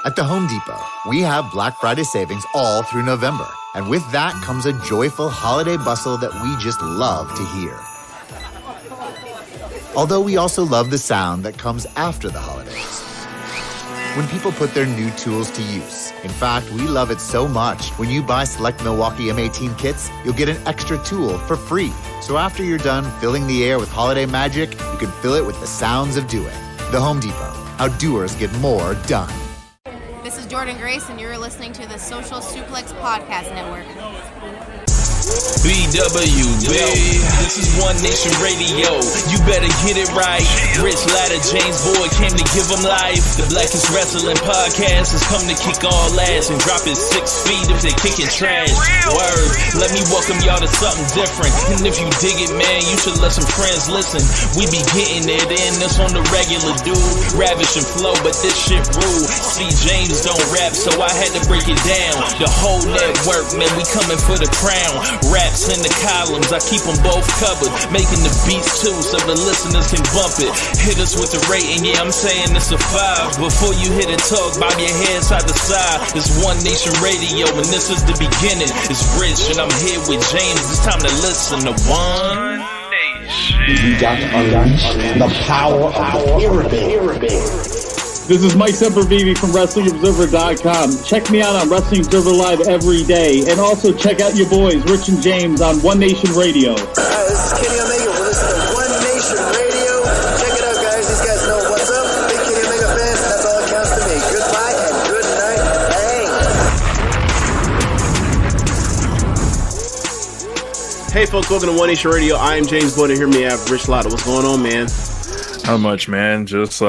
At the Home Depot, we have Black Friday savings all through November. And with that comes a joyful holiday bustle that we just love to hear. Although we also love the sound that comes after the holidays, when people put their new tools to use. In fact, we love it so much, when you buy select Milwaukee M18 kits, you'll get an extra tool for free. So after you're done filling the air with holiday magic, you can fill it with the sounds of doing. The Home Depot, how doers get more done. This is Jordan Grace, and you're listening to the Social Suplex Podcast Network. BWB, this is One Nation Radio. You better get it right. Rich Latta, James Boyd came to give them life. The Blackest Wrestling Podcast has come to kick all ass and drop it 6 feet if they kicking trash. Word, let me welcome y'all to something different. And if you dig it, man, you should let some friends listen. We be getting it in, this on the regular dude. Ravish and flow, but this shit rude. See, James don't rap, so I had to break it down. The whole network, man, we coming for the crown. Raps in the columns, I keep them both covered. Making the beats too, so the listeners can bump it. Hit us with the rating, yeah, I'm saying it's a 5. Before you hit it, talk, bob your head side to side. It's One Nation Radio, and this is the beginning. It's Rich, and I'm here with James. It's time to listen to One Nation. You got to unleash the power of the pyramid. This is Mike Sempervive from WrestlingObserver.com. Check me out on Wrestling Observer Live every day. And also check out your boys, Rich and James, on One Nation Radio. This is Kenny Omega. We're listening to One Nation Radio. Check it out, guys. These guys know what's up. Big Kenny Omega fans, that's all that counts to me. Goodbye and good night. Bang. Hey, folks. Welcome to One Nation Radio. I am James Boyd, and here we have Rich Latta. What's going on, man? Not much, man. Just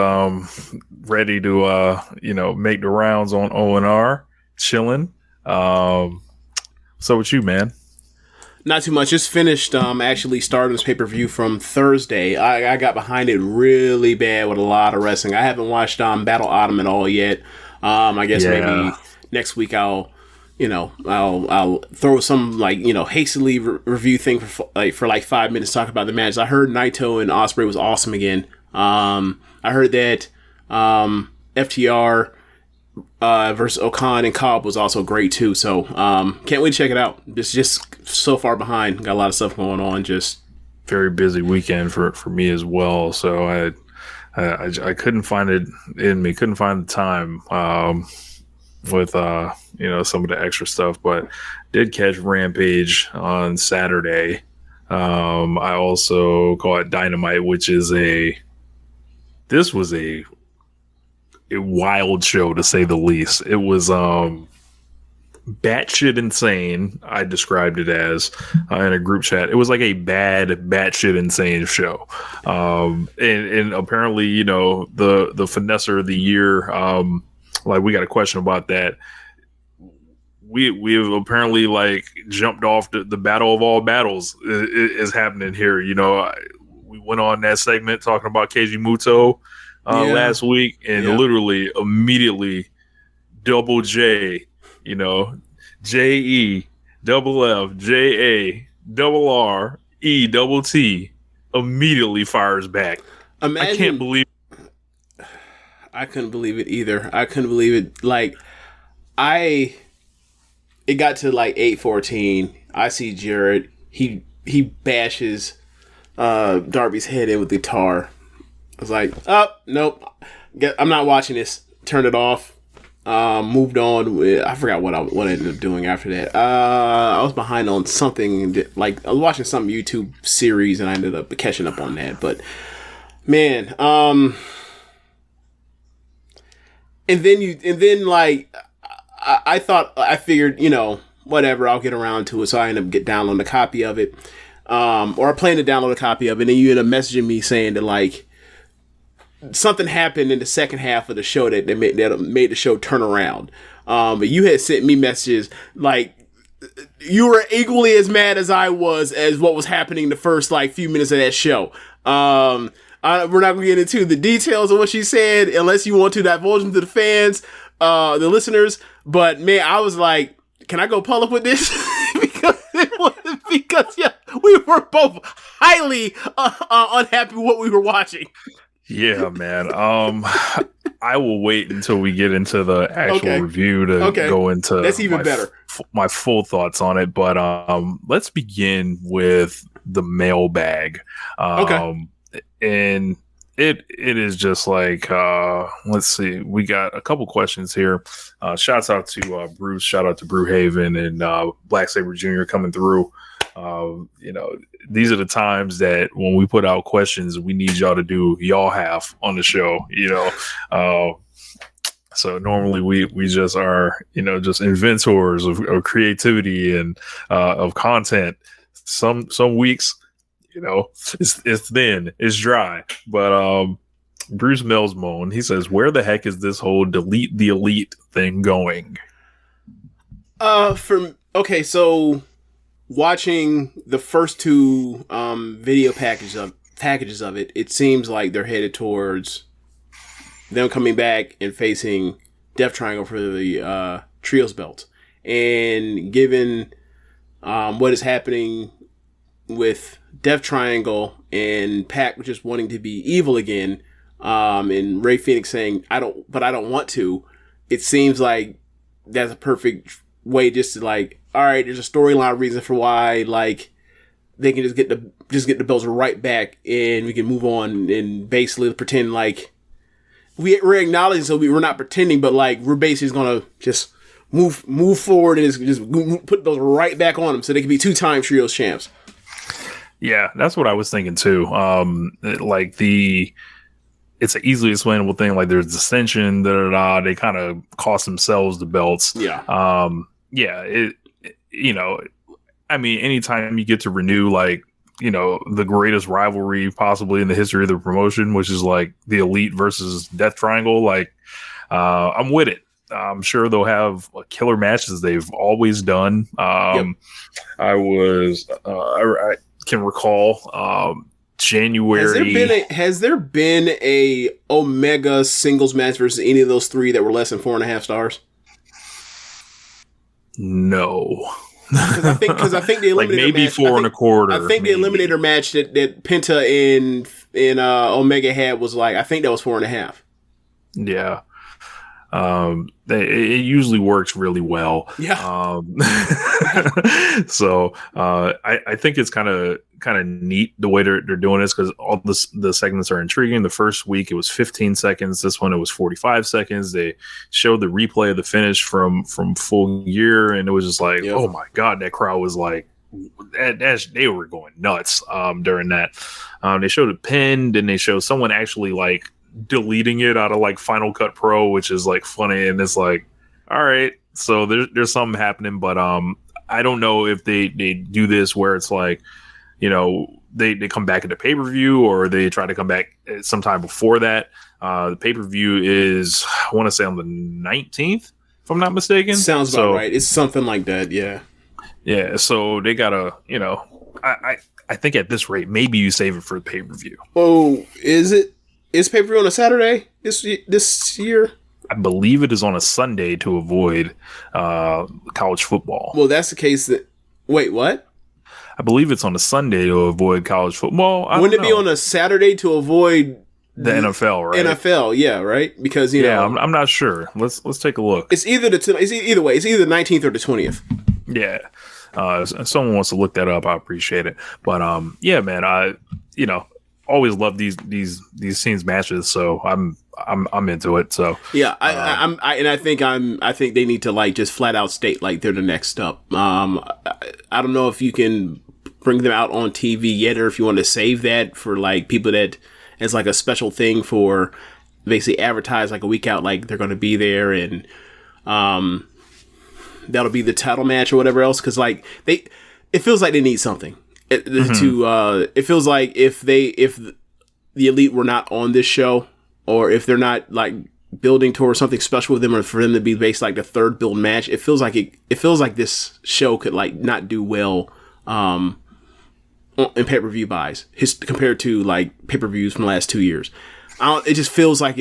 ready to make the rounds on O&R, chilling. So with you, man? Not too much. Just finished actually Stardom's pay-per-view from Thursday. I got behind it really bad with a lot of wrestling. I haven't watched Battle Autumn at all yet. I guess maybe next week I'll throw some hastily review thing for 5 minutes, talk about the match. I heard Naito and Ospreay was awesome again. I heard that FTR versus Okan and Cobb was also great too. So can't wait to check it out. It's just so far behind. Got a lot of stuff going on. Just very busy weekend for me as well. So I couldn't find it in me. Couldn't find the time with some of the extra stuff, but did catch Rampage on Saturday. I also caught Dynamite, which is this was a wild show, to say the least. It was batshit insane. I described it as in a group chat. It was like a bad batshit insane show. And apparently, the finesser of the year, we got a question about that. We have apparently jumped off the battle of all battles is happening here. We went on that segment talking about Keiji Muto last week, and literally immediately double J, JE double F JA double R E double T immediately fires back. I can't believe. I couldn't believe it either. I couldn't believe it. It got to 8:14. I see Jarrett. He bashes Darby's head in with the guitar. I was like, oh, nope. I'm not watching this. Turned it off. Moved on. I forgot what I ended up doing after that. I was behind on something. I was watching some YouTube series, and I ended up catching up on that. But, man, I figured, whatever, I'll get around to it. So I ended up downloading a copy of it. Or I plan to download a copy of it. And then you end up messaging me saying that something happened in the second half of the show that made the show turn around. But you had sent me messages you were equally as mad as I was as what was happening the first few minutes of that show. We're not going to get into the details of what she said unless you want to divulge them to the fans, the listeners. But man, I was like, can I go public with this? because we were both highly unhappy with what we were watching. Yeah, man. I will wait until we get into the actual review to go into that's even better. My full thoughts on it. But let's begin with the mailbag. And it is just like let's see. We got a couple questions here. Shouts out to Bruce. Shout out to Brewhaven and Black Saber Jr. coming through. These are the times that when we put out questions, we need y'all to do y'all half on the show, so normally we just are, just inventors of creativity and of content. Some weeks, it's thin, it's dry, but Bruce Melsmone, he says, where the heck is this whole delete the elite thing going? So watching the first two video packages of it, it seems like they're headed towards them coming back and facing Death Triangle for the Trios belt. And given what is happening with Death Triangle and Pac just wanting to be evil again, and Ray Phoenix saying, I don't want to, it seems like that's a perfect way just to like, all right, there's a storyline reason for why like they can just get the belts right back and we can move on and basically pretend like we're acknowledging, so we're not pretending, but like we're basically gonna just move forward and just put those right back on them so they can be 2-time trios champs. Yeah, that's what I was thinking too. It's an easily explainable thing. Like there's dissension, they kind of cost themselves the belts. Yeah. Anytime you get to renew the greatest rivalry possibly in the history of the promotion, which is like the Elite versus Death Triangle, I'm with it. I'm sure they'll have killer matches they've always done. I can recall January. Has there been a Omega singles match versus any of those three that were less than 4.5 stars? No. Because I think the eliminator maybe match, 4.25. I think the eliminator match that Penta and Omega had was I think that was 4.5. Yeah. It usually works really well. Yeah. So I think it's kind of neat the way they're doing this, because all the segments are intriguing. The first week it was 15 seconds. This one it was 45 seconds. They showed the replay of the finish from Full Gear, and it was just like, oh my god, that crowd was like, they were going nuts during that. They showed a pin, then they showed someone actually deleting it out of Final Cut Pro, which is funny, and it's all right, so there's something happening, but I don't know if they do this where it's they come back at the pay-per-view, or they try to come back sometime before that. The pay-per-view is, I want to say, on the 19th, if I'm not mistaken. Sounds about right. It's something like that. Yeah, so they gotta, I think at this rate maybe you save it for the pay-per-view. Oh, is it? Is pay-per-view on a Saturday this year? I believe it is on a Sunday to avoid college football. Well, that's the case. Wait, what? I believe it's on a Sunday to avoid college football. Wouldn't it be on a Saturday to avoid the NFL? Right? NFL, yeah, right. Because I'm not sure. Let's take a look. It's either either way. It's either the 19th or the 20th. Yeah. If someone wants to look that up, I appreciate it. But yeah, man, I always love these scenes matches, so I'm into it. So yeah, I think they need to just flat out state they're the next up. I don't know if you can bring them out on TV yet, or if you want to save that for people that as a special thing for basically advertise a week out, they're going to be there, and that'll be the title match or whatever else, because it feels like they need something. It feels like if the Elite were not on this show, or if they're not building towards something special with them, or for them to be based the third build match, it feels like this show could not do well in pay-per-view buys compared to pay-per-views from the last 2 years. It just feels like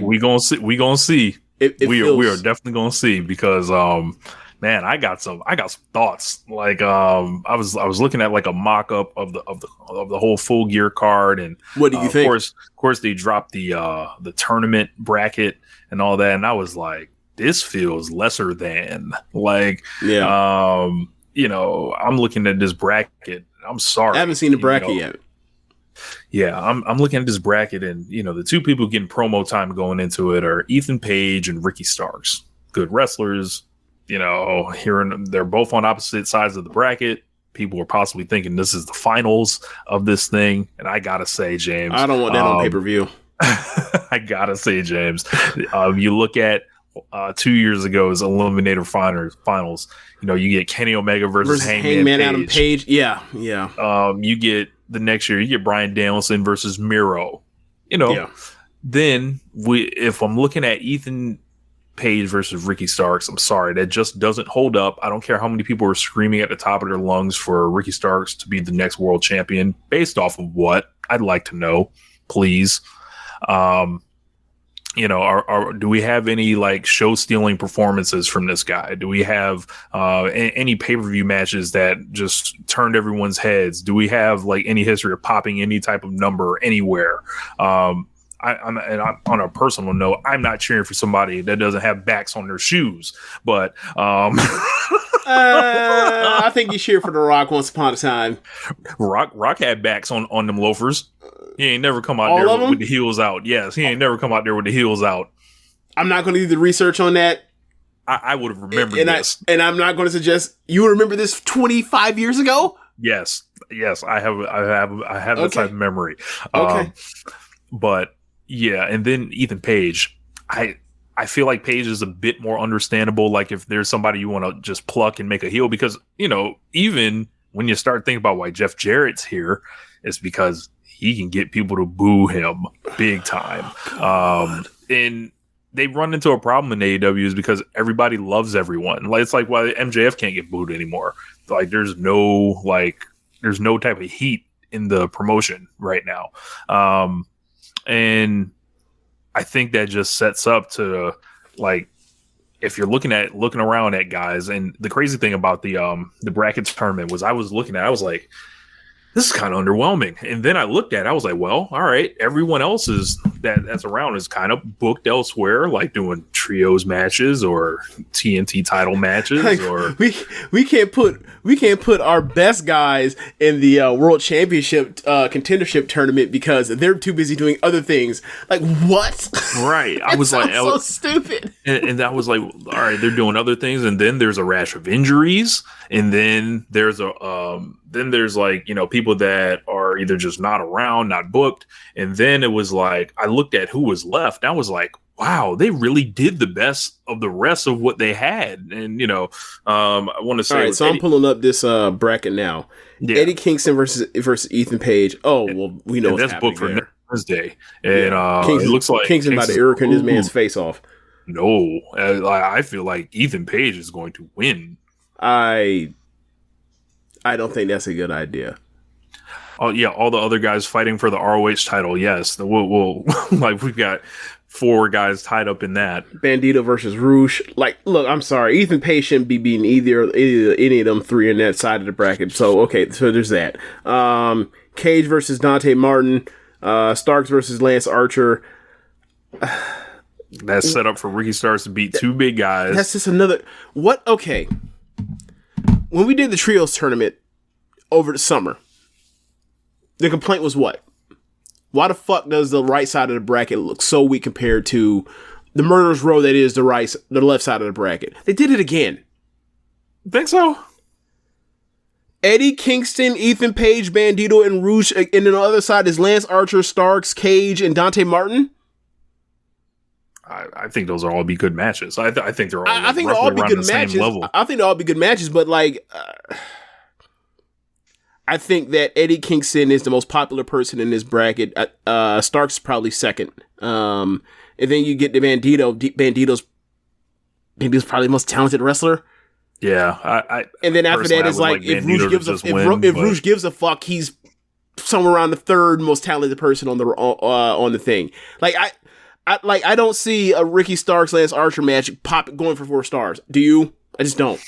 we gonna see. We are definitely gonna see, because man, I got some thoughts. Like, I was looking at like a mock up of the whole Full Gear card, and what do you think? Of course, they dropped the tournament bracket and all that, and I was like, this feels lesser than. Like, yeah. You know, I'm looking at this bracket. I'm sorry, I haven't seen the bracket yet. Yeah, I'm looking at this bracket, and you know, the two people getting promo time going into it are Ethan Page and Ricky Starks. Good wrestlers. You know, they're both on opposite sides of the bracket. People are possibly thinking this is the finals of this thing, and I gotta say, James, I don't want that on pay-per-view. I gotta say, James, you look at 2 years ago's Eliminator finals. You know, you get Kenny Omega versus Hangman Page. Adam Page. Yeah. You get the next year, you get Bryan Danielson versus Miro. You know, then if I'm looking at Ethan Page versus Ricky Starks, I'm sorry, that just doesn't hold up. I don't care how many people are screaming at the top of their lungs for Ricky Starks to be the next world champion. Based off of what? I'd like to know, please. You know, do we have any like show stealing performances from this guy? Do we have any pay-per-view matches that just turned everyone's heads? Do we have like any history of popping any type of number anywhere? I'm on a personal note, I'm not cheering for somebody that doesn't have backs on their shoes, but I think you cheered for The Rock once upon a time. Rock had backs on them loafers. He ain't never come out there with the heels out. Yes, he ain't never come out there with the heels out. I'm not going to do the research on that. I would have remembered this. And I'm not going to suggest you remember this 25 years ago? Yes, I have that type of memory. Okay. But yeah, and then Ethan Page, I feel like Page is a bit more understandable. Like if there's somebody you want to just pluck and make a heel, because you know, even when you start thinking about why Jeff Jarrett's here, it's because he can get people to boo him big time. And they run into a problem in AEW is because everybody loves everyone. Like it's like why MJF can't get booed anymore. Like there's no type of heat in the promotion right now. And I think that just sets up to like, if you're looking around at guys, and the crazy thing about the brackets tournament was I was like, this is kind of underwhelming. And then I looked at it, I was like, well, all right, everyone else that's around is kind of booked elsewhere, like doing trios matches or TNT title matches. Like, or we can't put our best guys in the World Championship contendership tournament because they're too busy doing other things. Like what? Right. I was like, so stupid. And that was like, all right, they're doing other things, and then there's a rash of injuries, and then there's like, you know, people that are either just not around, not booked. And then it was like, I looked at who was left. And I was like, wow, they really did the best of the rest of what they had. And, you know, I want to say, all right, so I'm pulling up this bracket now. Yeah. Eddie Kingston versus Ethan Page. Oh, well, we know that's booked for next Thursday. And it looks like Kingston about to irritate this man's face off. No, I feel like Ethan Page is going to win. I don't think that's a good idea. Oh yeah, all the other guys fighting for the ROH title. Yes, we'll like we've got 4 guys tied up in that. Bandito versus Rouge. Like, look, I'm sorry, Ethan Page shouldn't be beating any of them 3 in that side of the bracket. So okay, so there's that. Cage versus Dante Martin. Starks versus Lance Archer. That's set up for Ricky Starks to beat 2 big guys. That's just another what? Okay. When we did the trios tournament over the summer, the complaint was what? Why the fuck does the right side of the bracket look so weak compared to the murderer's row that is the left side of the bracket? They did it again. Think so? Eddie Kingston, Ethan Page, Bandito, and Rouge, and then the other side is Lance Archer, Starks, Cage, and Dante Martin. I think those are all be good matches. I think they're all. I think they'll all be good matches. I think they'll all be good matches, but like, I think that Eddie Kingston is the most popular person in this bracket. Starks is probably second, and then you get the Bandito. Bandito's probably the most talented wrestler. Yeah, and then after that is like if Rouge gives a fuck, he's somewhere around the 3rd most talented person on the thing. Like I don't see a Ricky Starks Lance Archer match going for 4 stars. Do you? I just don't.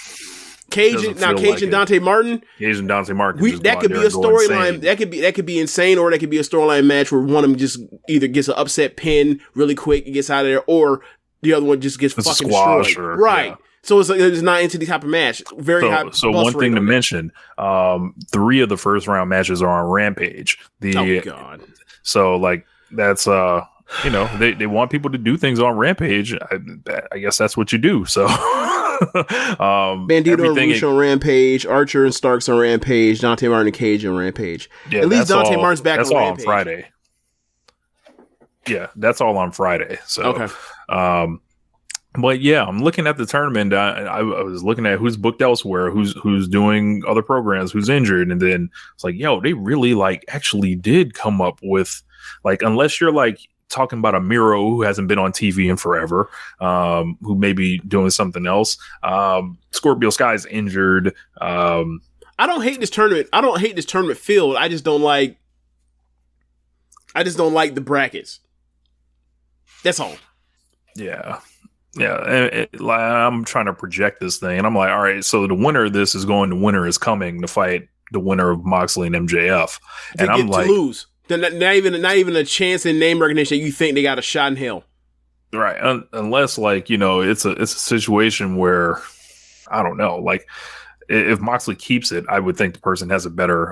Cage and Dante Martin. Cage and Dante Martin. That could be a storyline. That could be insane, or that could be a storyline match where one of them just either gets an upset pin really quick and gets out of there, or the other one just gets fucking destroyed. Right. Yeah. So it's not into the type of match. Very high. So one thing to mention: 3 of the first round matches are on Rampage. Oh God. So like that's they want people to do things on Rampage. I guess that's what you do. So. Bandito and Rush on Rampage, Archer and Starks on Rampage, Dante Martin and Cage on Rampage. Yeah, at least Dante Martin's back on Rampage. That's all on Friday. Yeah, that's all on Friday. So, okay. But yeah, I'm looking at the tournament. I was looking at who's booked elsewhere, who's doing other programs, who's injured, and then it's like, yo, they really actually did come up with unless you're talking about a Miro who hasn't been on TV in forever, who may be doing something else. Scorpio Sky's injured. I don't hate this tournament. I don't hate this tournament field. I just don't like the brackets. That's all. Yeah. Yeah. I'm trying to project this thing, and I'm like, all right, so the winner of this is going to Winter Is Coming to fight the winner of Moxley and MJF. And I'm like, to lose. Not even a chance in name recognition. You think they got a shot in hell, right? Unless it's a situation where I don't know. If Moxley keeps it, I would think the person has a better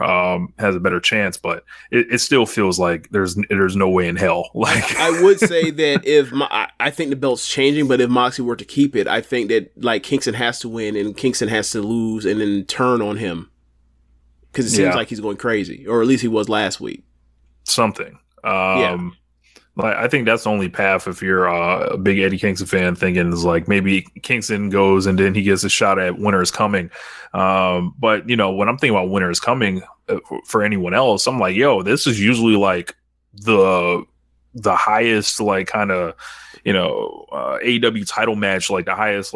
chance. But it still feels like there's no way in hell. I would say that I think the belt's changing, but if Moxley were to keep it, I think that Kingston has to win and Kingston has to lose and then turn on him because it seems like he's going crazy, or at least he was last week. Something. I think that's the only path if you're a big Eddie Kingston fan, thinking is maybe Kingston goes and then he gets a shot at Winter Is Coming. But when I'm thinking about Winter Is Coming for anyone else, I'm like, yo, this is usually the highest kind of AEW title match, the highest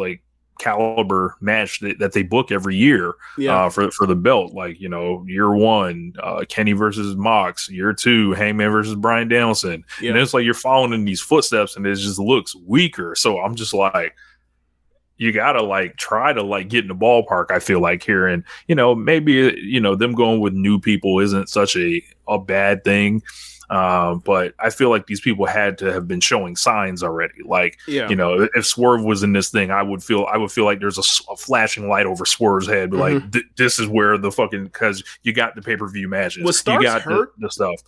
caliber match that they book every year for the belt. Year 1 Kenny versus Mox, year 2 Hangman versus Bryan Danielson, and it's you're following in these footsteps and it just looks weaker. So I'm just you gotta try to get in the ballpark, I feel here, and maybe them going with new people isn't such a bad thing. But I feel like these people had to have been showing signs already. If Swerve was in this thing, I would feel like there's a flashing light over Swerve's head. But this is where the fucking, because you got the pay-per-view matches. Was Starks hurt? The stuff.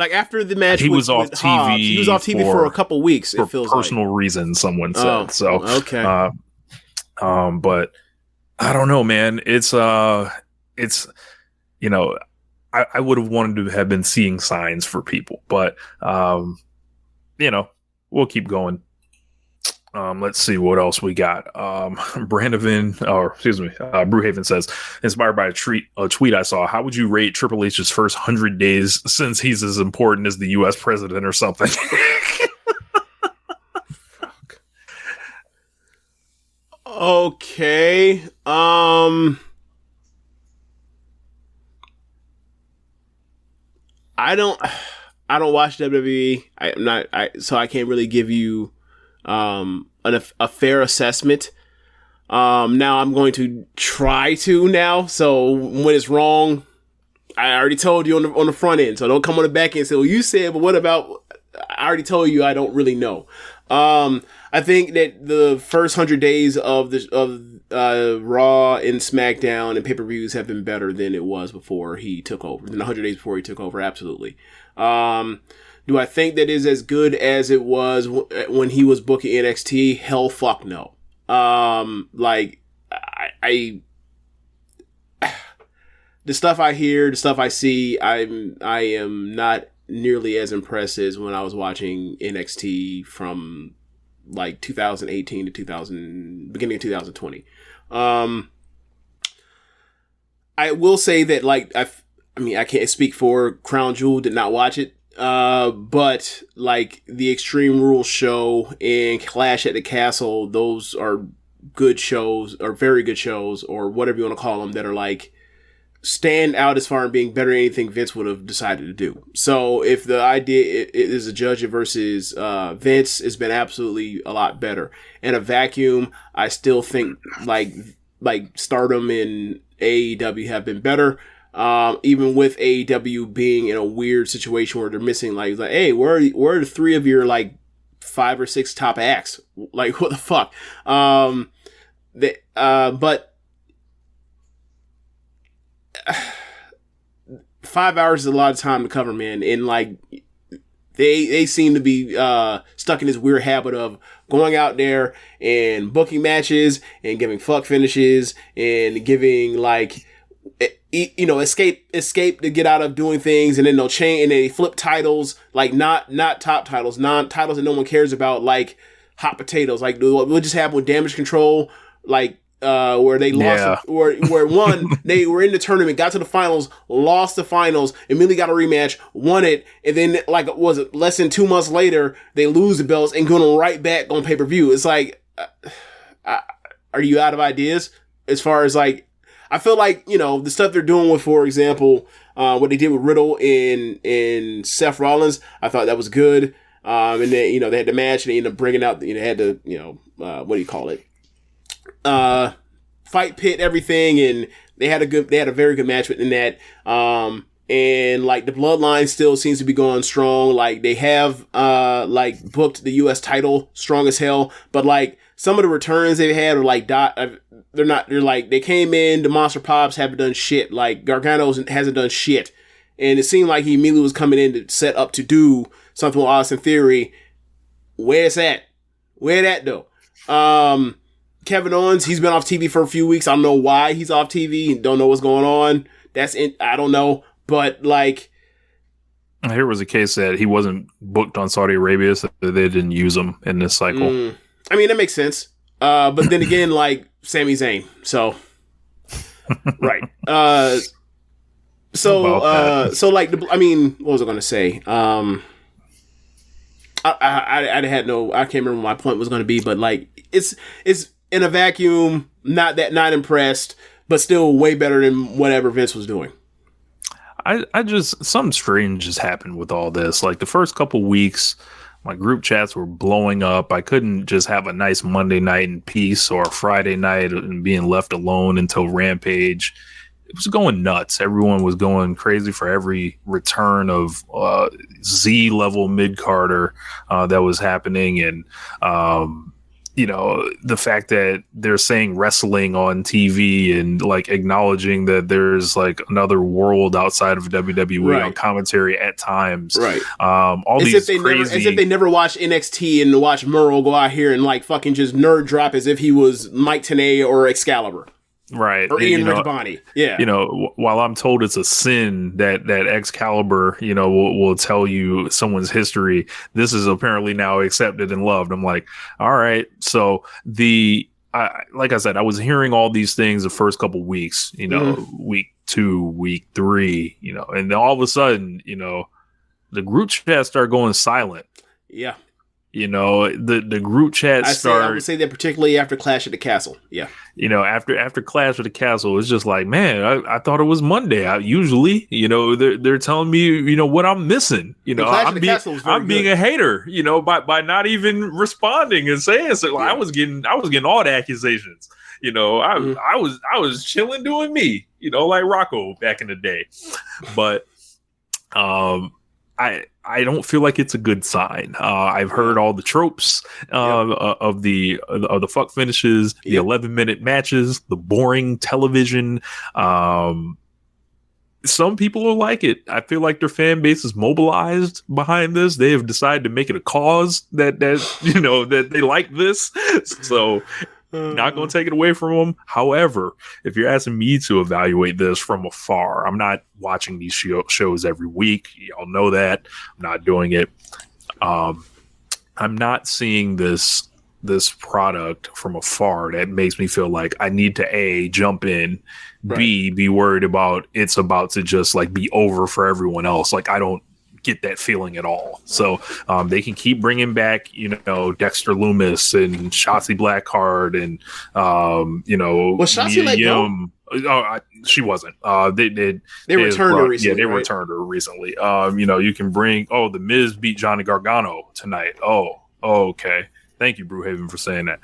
after the match, he was off TV. Hobbs, he was off TV for a couple weeks. For personal reasons, someone said. So okay. But I don't know, man. It's I would have wanted to have been seeing signs for people, but we'll keep going. Let's see what else we got. Brewhaven says, inspired by a tweet I saw, how would you rate Triple H's first 100 days since he's as important as the US president or something? Fuck. Okay. I don't watch WWE. So I can't really give you a fair assessment. Now I'm going to try to now. So when it's wrong, I already told you on the front end. So don't come on the back end and say, well, you said, but what about, I already told you I don't really know. I think that the first 100 days of Raw and SmackDown and pay-per-views have been better than it was before he took over. Than the 100 days before he took over, absolutely. Do I think that is as good as it was when he was booking NXT? Hell, fuck no. The stuff I hear, the stuff I see, I am not nearly as impressed as when I was watching NXT from 2018 to beginning of 2020. I will say that I can't speak for Crown Jewel, did not watch it. But the Extreme Rules show and Clash at the Castle, those are good shows, or very good shows, or whatever you want to call them, that are stand out as far as being better than anything Vince would have decided to do. So if the idea is a Judge versus Vince, it's been absolutely a lot better. In a vacuum, I still think like Stardom and AEW have been better. Even with AEW being in a weird situation where they're missing, like, hey, where are the 3 of your like 5 or 6 top acts? Like, what the fuck? But 5 hours is a lot of time to cover, man. And like, they seem to be stuck in this weird habit of going out there and booking matches and giving fuck finishes and giving like, you know, escape to get out of doing things, and then they'll change and they flip titles, like not top titles, non-titles that no one cares about, like hot potatoes, like what just happened with Damage Control, like where they lost, where one, they were in the tournament, got to the finals, lost the finals, immediately got a rematch, won it, and then like was it less than 2 months later they lose the belts and going right back on pay-per-view. It's like, are you out of ideas? As far as like, I feel like, you know, the stuff they're doing with, for example, what they did with Riddle and Seth Rollins, I thought that was good. And then, you know, they had the match and they ended up bringing out, you know, they had the, you know, what do you call it? Fight pit, everything. And they had a very good match in that. And like the bloodline still seems to be going strong. Like they have, like booked the US title strong as hell, but like some of the returns they've had are like, they're like, they came in, the Monster Pops haven't done shit. Like Gargano hasn't done shit. And it seemed like he immediately was coming in to set up to do something with Austin Theory. Where's that? Where that though? Kevin Owens, he's been off TV for a few weeks. I don't know why he's off TV and don't know what's going on. I don't know. But like, here was a case that he wasn't booked on Saudi Arabia, so they didn't use him in this cycle. I mean, that makes sense. But then again, like Sami Zayn. So, right. So like, I mean, what was I going to say? I can't remember what my point was going to be, but like, it's in a vacuum, not impressed, but still way better than whatever Vince was doing. I just, something strange has happened with all this. Like the first couple weeks, my group chats were blowing up. I couldn't just have a nice Monday night in peace or a Friday night and being left alone until Rampage. It was going nuts. Everyone was going crazy for every return of Z level mid-carder that was happening. And, you know, the fact that they're saying wrestling on TV and like acknowledging that there's like another world outside of WWE on commentary at times. Right. All these crazy, as if they never watched NXT and watch Murrow go out here and like fucking just nerd drop as if he was Mike Tenay or Excalibur. Right. Or Ian Riccaboni. Yeah. You know, while I'm told it's a sin that Excalibur, you know, will tell you someone's history, this is apparently now accepted and loved. I'm like, all right. So like I said, I was hearing all these things the first couple weeks, you know, week 2, week 3, you know, and then all of a sudden, you know, the group chat started going silent. Yeah. You know, the group chat I would say that particularly after Clash at the Castle. Yeah. You know, after Clash at the Castle, it's just like, man, I thought it was Monday. Usually, you know, they're telling me, you know, what I'm missing. You know, I'm being a hater, you know, by not even responding and saying so. Like, I was getting all the accusations. You know, I was chilling doing me, you know, like Rocco back in the day. But I don't feel like it's a good sign. I've heard all the tropes of the fuck finishes, the 11-minute matches, the boring television. Some people will like it. I feel like their fan base is mobilized behind this. They have decided to make it a cause that you know that they like this. So. Not going to take it away from them. However, if you're asking me to evaluate this from afar, I'm not watching these shows every week. Y'all know that. I'm not doing it. I'm not seeing this product from afar that makes me feel like I need to A, jump in, B, be worried about it's about to just like be over for everyone else. Like I don't get that feeling at all. So they can keep bringing back, you know, Dexter Loomis and Shotzi Blackheart and you know, was Shotzi let go? She wasn't. They returned her recently. Yeah, they returned her recently. You know, you can bring. The Miz beat Johnny Gargano tonight. Okay. Thank you, Brewhaven, for saying that.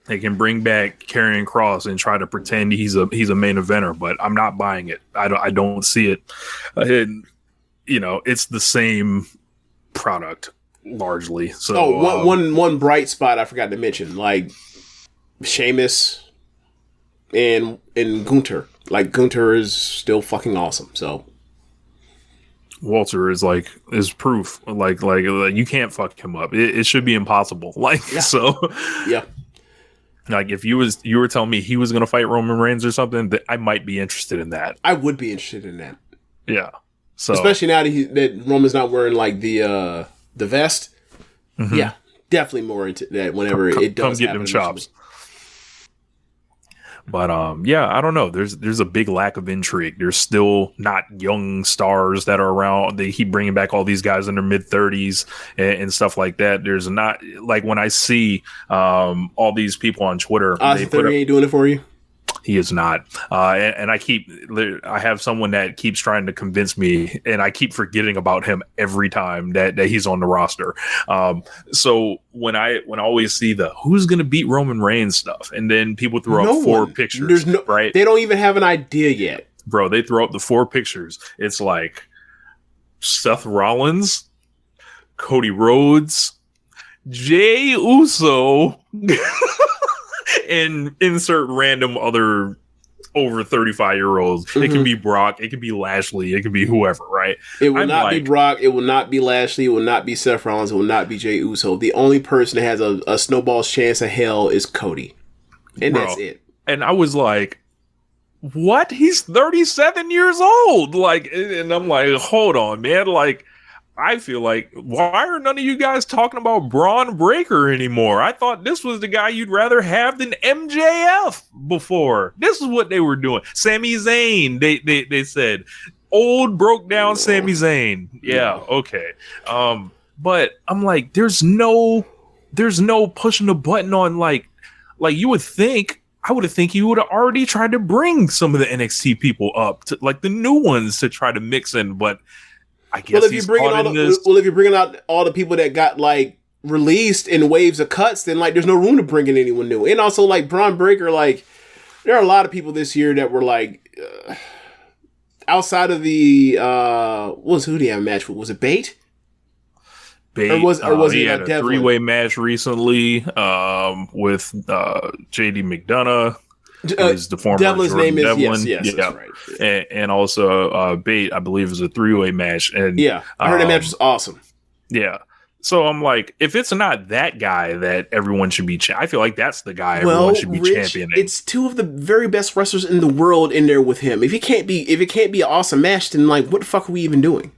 They can bring back Karrion Kross and try to pretend he's a main eventer, but I'm not buying it. I don't see it. And, it's the same product largely. So one bright spot I forgot to mention, like Sheamus and Gunther. Like Gunther is still fucking awesome. So Walter is proof. Like you can't fuck him up. It should be impossible. Yeah. Like if you were telling me he was going to fight Roman Reigns or something, that I might be interested in that. I would be interested in that. Yeah. So especially now that Roman's not wearing like the vest. Mm-hmm. Yeah, definitely more into that whenever it does. Come get them chops. But I don't know. There's a big lack of intrigue. There's still not young stars that are around. They keep bringing back all these guys in their mid-30s and stuff like that. There's not, like, when I see all these people on Twitter. Ozzy Theory ain't doing it for you? He is not. And I have someone that keeps trying to convince me, and I keep forgetting about him every time that he's on the roster. So when I always see the who's going to beat Roman Reigns stuff, and then people throw up four pictures, right? They don't even have an idea yet. Bro, they throw up the 4 pictures. It's like Seth Rollins, Cody Rhodes, Jey Uso, and insert random other over 35-year-olds. Mm-hmm. It can be Brock, it can be Lashley, it can be whoever, right? It will not be Brock, it will not be Lashley, it will not be Seth Rollins, it will not be Jey Uso. The only person that has a snowball's chance of hell is Cody. And that's it. And I was like, what? He's 37 years old. Like, and I'm like, hold on, man. Like, I feel like, why are none of you guys talking about Braun Breaker anymore? I thought this was the guy you'd rather have than MJF before. This is what they were doing. Sami Zayn, they said. Old, broke down Sami Zayn. Yeah, okay. But I'm like, there's no pushing the button on, like you would think. I would think you would have already tried to bring some of the NXT people up, to, like the new ones, to try to mix in, but I guess if you're bringing out all the people that got like released in waves of cuts, then like there's no room to bring in anyone new. And also like Braun Breaker, like there are a lot of people this year that were like outside of the who did he have a match with? Was it Bate? Or was he had a Devlin? 3-way match recently with JD McDonough. Is the former Devlin's Jordan name Devlin. is yes, yeah. That's right. Yeah. And also Bate, I believe, is a 3-way match. And yeah, I heard that match was awesome. Yeah. So I'm like, if it's not that guy that everyone should be, I feel like that's the guy everyone should be championing. It's 2 of the very best wrestlers in the world in there with him. If it can't be an awesome match, then like, what the fuck are we even doing?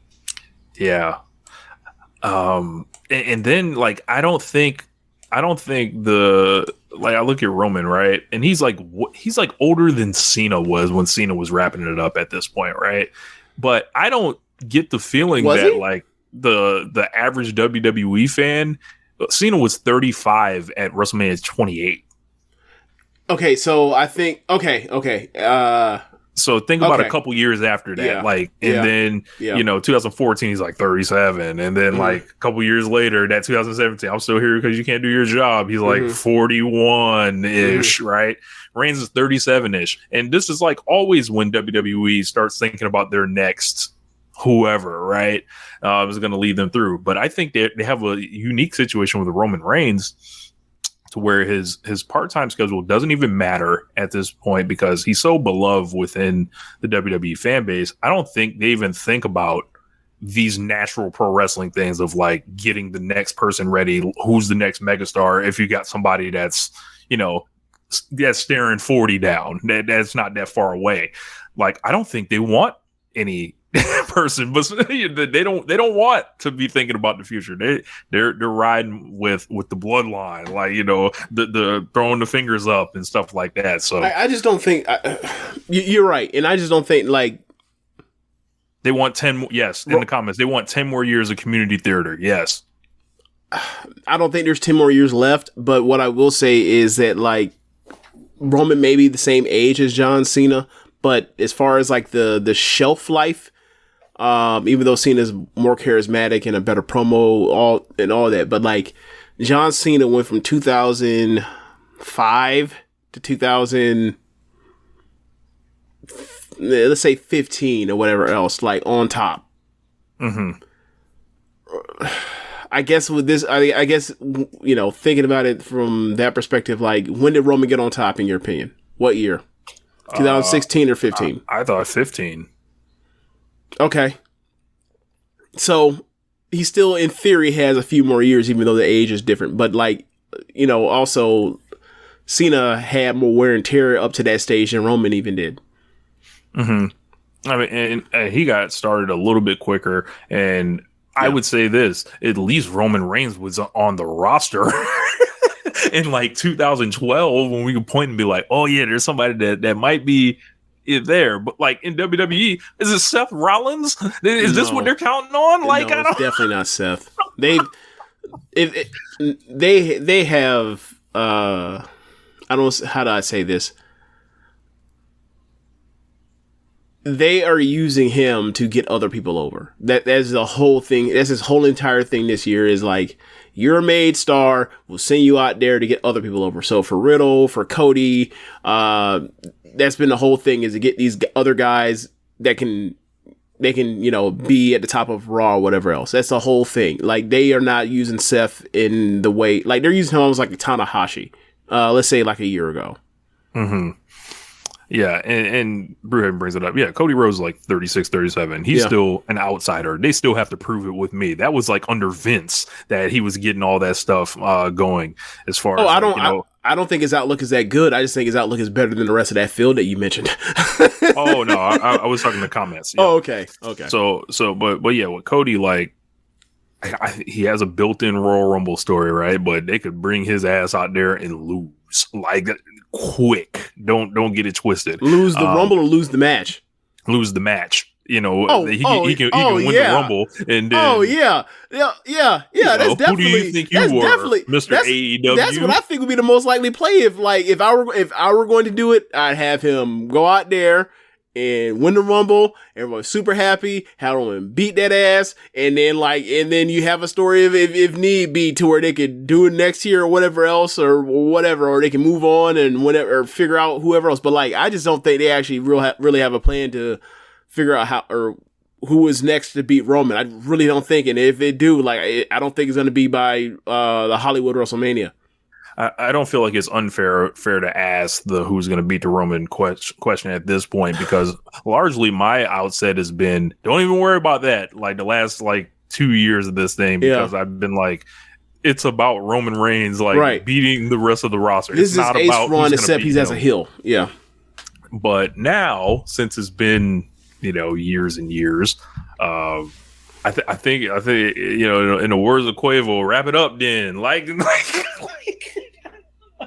Yeah. And then like, I don't think I look at Roman, right? And he's like older than Cena was when Cena was wrapping it up at this point, right? But I don't get the feeling like the average WWE fan, Cena was 35 at WrestleMania 28. Okay, so I think so think about a couple years after that, then 2014 he's like 37, and then like a couple years later, that 2017, I'm still here because you can't do your job. He's like 41 ish, right? Reigns is 37 ish, and this is like always when WWE starts thinking about their next whoever, right? Is going to lead them through. But I think they have a unique situation with Roman Reigns, to where his part-time schedule doesn't even matter at this point because he's so beloved within the WWE fan base. I don't think they even think about these natural pro wrestling things of like getting the next person ready. Who's the next megastar? If you got somebody that's staring 40 down, that's not that far away. Like, I don't think they want any person, but they don't want to be thinking about the future. They're riding with the bloodline, like the throwing the fingers up and stuff like that. So I just don't think you're right, and I just don't think like they want 10. Yes, in the comments they want 10 more years of community theater. Yes, I don't think there's 10 more years left. But what I will say is that like Roman may be the same age as John Cena, but as far as like the shelf life. Even though Cena's more charismatic and a better promo, all that, but like John Cena went from 2000, 2005 to 2000, let's say 15 or whatever else, like on top. Mm-hmm. I guess with this, I guess, you know, thinking about it from that perspective, like, when did Roman get on top, in your opinion? What year? 2016 or 15? I thought 15. Okay. So he still, in theory, has a few more years, even though the age is different. But, like, you know, also, Cena had more wear and tear up to that stage than Roman even did. Mm-hmm. I mean, and he got started a little bit quicker, and I would say this: at least Roman Reigns was on the roster in like 2012 when we could point and be like, "Oh yeah, there's somebody that might be there." But like in WWE, is it Seth Rollins? Is this what they're counting on? Like, no, it's definitely not Seth. They have I don't, how do I say this? They are using him to get other people over. That's the whole thing. That's his whole entire thing this year, is like, you're a made star. We'll send you out there to get other people over. So for Riddle, for Cody, that's been the whole thing, is to get these other guys that can, you know, be at the top of Raw or whatever else. That's the whole thing. Like, they are not using Seth in the way, like, they're using him almost like a Tanahashi. Let's say like a year ago. Mm-hmm. Yeah, and Brewhead brings it up. Yeah, Cody Rhodes is like 36, 37. He's still an outsider. They still have to prove it with me. That was like under Vince that he was getting all that stuff going as far as, I don't think his outlook is that good. I just think his outlook is better than the rest of that field that you mentioned. Oh, no, I was talking the comments. Yeah. Oh, okay. But yeah, with Cody, like, he has a built-in Royal Rumble story, right? But they could bring his ass out there and lose, like, quick. Don't get it twisted. Lose the Rumble or lose the match? Lose the match. You know, he can win the Rumble, and then that's definitely. Who do you think you were, Mr. AEW? That's what I think would be the most likely play. If I were going to do it, I'd have him go out there and win the Rumble. Everyone's super happy. Have Roman beat that ass, and then you have a story of, if need be, to where they could do it next year or whatever else, or whatever, or they can move on and whatever, or figure out whoever else. But like, I just don't think they actually really have a plan to figure out how, or who is next to beat Roman. I really don't think, and if they do, like, I don't think it's going to be by the Hollywood WrestleMania. I don't feel like it's fair to ask the who's going to beat the Roman question at this point, because largely my outset has been, don't even worry about that. Like, the last 2 years of this thing, because I've been like, it's about Roman Reigns beating the rest of the roster. This it's not is about Ace except he's as a heel. Yeah. But now, since it's been years and years, I think in the words of Quavo, wrap it up then. Like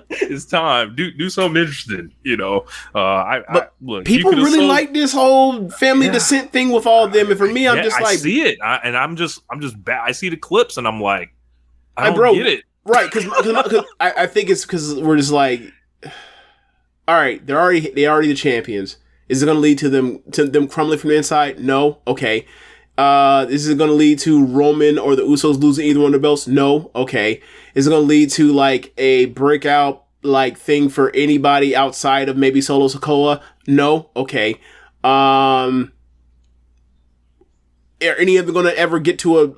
it's time. Do something interesting. Look, people really like this whole family descent thing with all of them, and for me, I'm just like, I see it, I'm just bad. I see the clips, and I'm like, I don't get it. Right? Because I think it's because we're just like, all right, they're already the champions. Is it going to lead to them crumbling from the inside? No. Okay. Is it going to lead to Roman or the Usos losing either one of the belts? No. Okay. Is it going to lead to like a breakout thing for anybody outside of maybe Solo Sikoa? No. Okay. Are any of them going to ever get to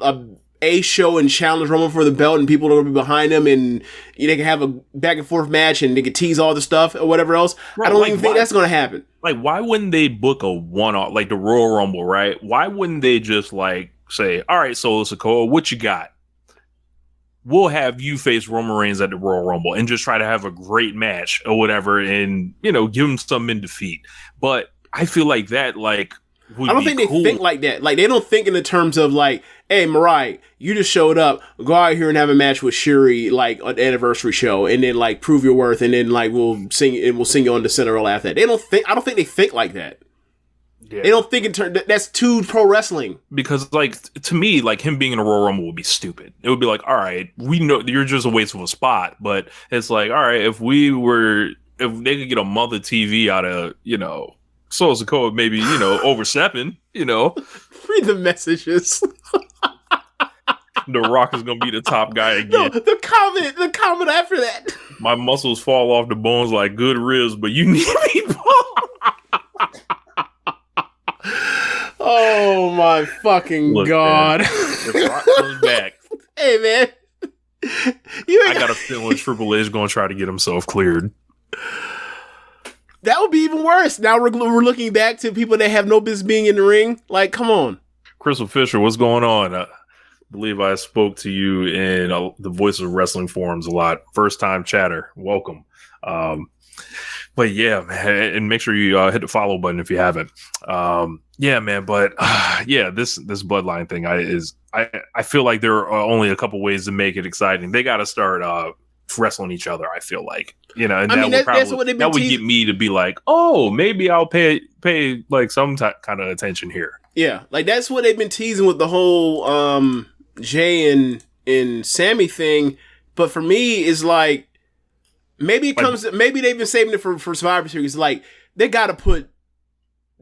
a show and challenge Roman for the belt, and people are going to be behind them, and they can have a back and forth match, and they can tease all the stuff or whatever else? Right, I don't even think that's going to happen. Like, why wouldn't they book a one-off, like the Royal Rumble, right? Why wouldn't they just say, all right, Solo Sikoa, what you got? We'll have you face Roman Reigns at the Royal Rumble, and just try to have a great match or whatever, and give him something in defeat. But I feel like that, I don't think they think like that. Like, they don't think in the terms of hey, Mariah, you just showed up. Go out here and have a match with Shuri, on the anniversary show, and then prove your worth, and then we'll sing you on the center roll after that. They don't think. I don't think they think like that. Yeah. They don't think in terms. That's too pro wrestling. Because to me, him being in a Royal Rumble would be stupid. It would be all right, we know you're just a waste of a spot, but it's all right, if they could get a month of TV out of Solo Sikoa, maybe overstepping, Read the messages. The Rock is gonna be the top guy again. No, the comment after that. My muscles fall off the bones like good ribs, but you need me. Oh my fucking God! Man, if Rock comes back, hey man, I got a feeling Triple H gonna try to get himself cleared. That would be even worse. Now we're looking back to people that have no business being in the ring. Like, come on. Crystal Fisher, what's going on? I believe I spoke to you in the Voices of Wrestling forums a lot. First time chatter. Welcome. But yeah, man, and make sure you hit the follow button if you haven't. Yeah, man. But yeah, this bloodline thing, I feel like there are only a couple ways to make it exciting. They got to start wrestling each other. I feel like, and that would get me to be like, oh, maybe I'll pay like some kind of attention here. Yeah, like that's what they've been teasing with the whole Jay and Sammy thing. But for me, it's like maybe they've been saving it for Survivor Series. Like they gotta put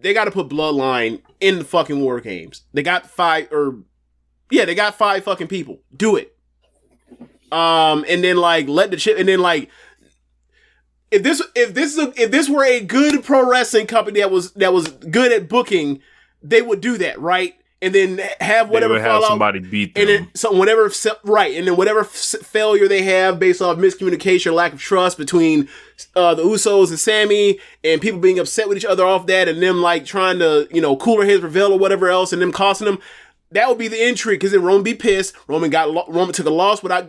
Bloodline in the fucking War Games. They got five fucking people. Do it. And then like let the chip, and then like if this were a good pro wrestling company that was good at booking, they would do that, right? And then have whatever have somebody beat them, and then whatever failure they have based off miscommunication, lack of trust between the Usos and Sammy, and people being upset with each other off that, and them like trying to cooler heads prevail or whatever else, and them costing them. That would be the intrigue, because then Roman be pissed. Roman took a loss without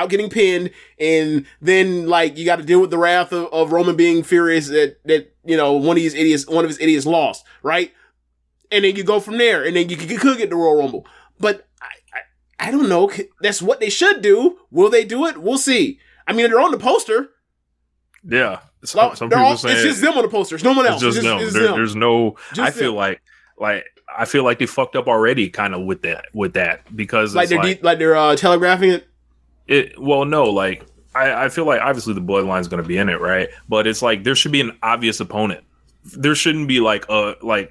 getting pinned, and then like you got to deal with the wrath of Roman being furious that one of his idiots lost, right? And then you go from there, and then you could get the Royal Rumble. But I don't know. That's what they should do. Will they do it? We'll see. I mean, they're on the poster. Yeah, some people saying it's just them on the poster. There's no one else. It's just them. There's no. I feel like they fucked up already, kind of with that because like they're telegraphing it. Well, no, like I feel like obviously the Bloodline's going to be in it, right? But it's like there should be an obvious opponent. There shouldn't be like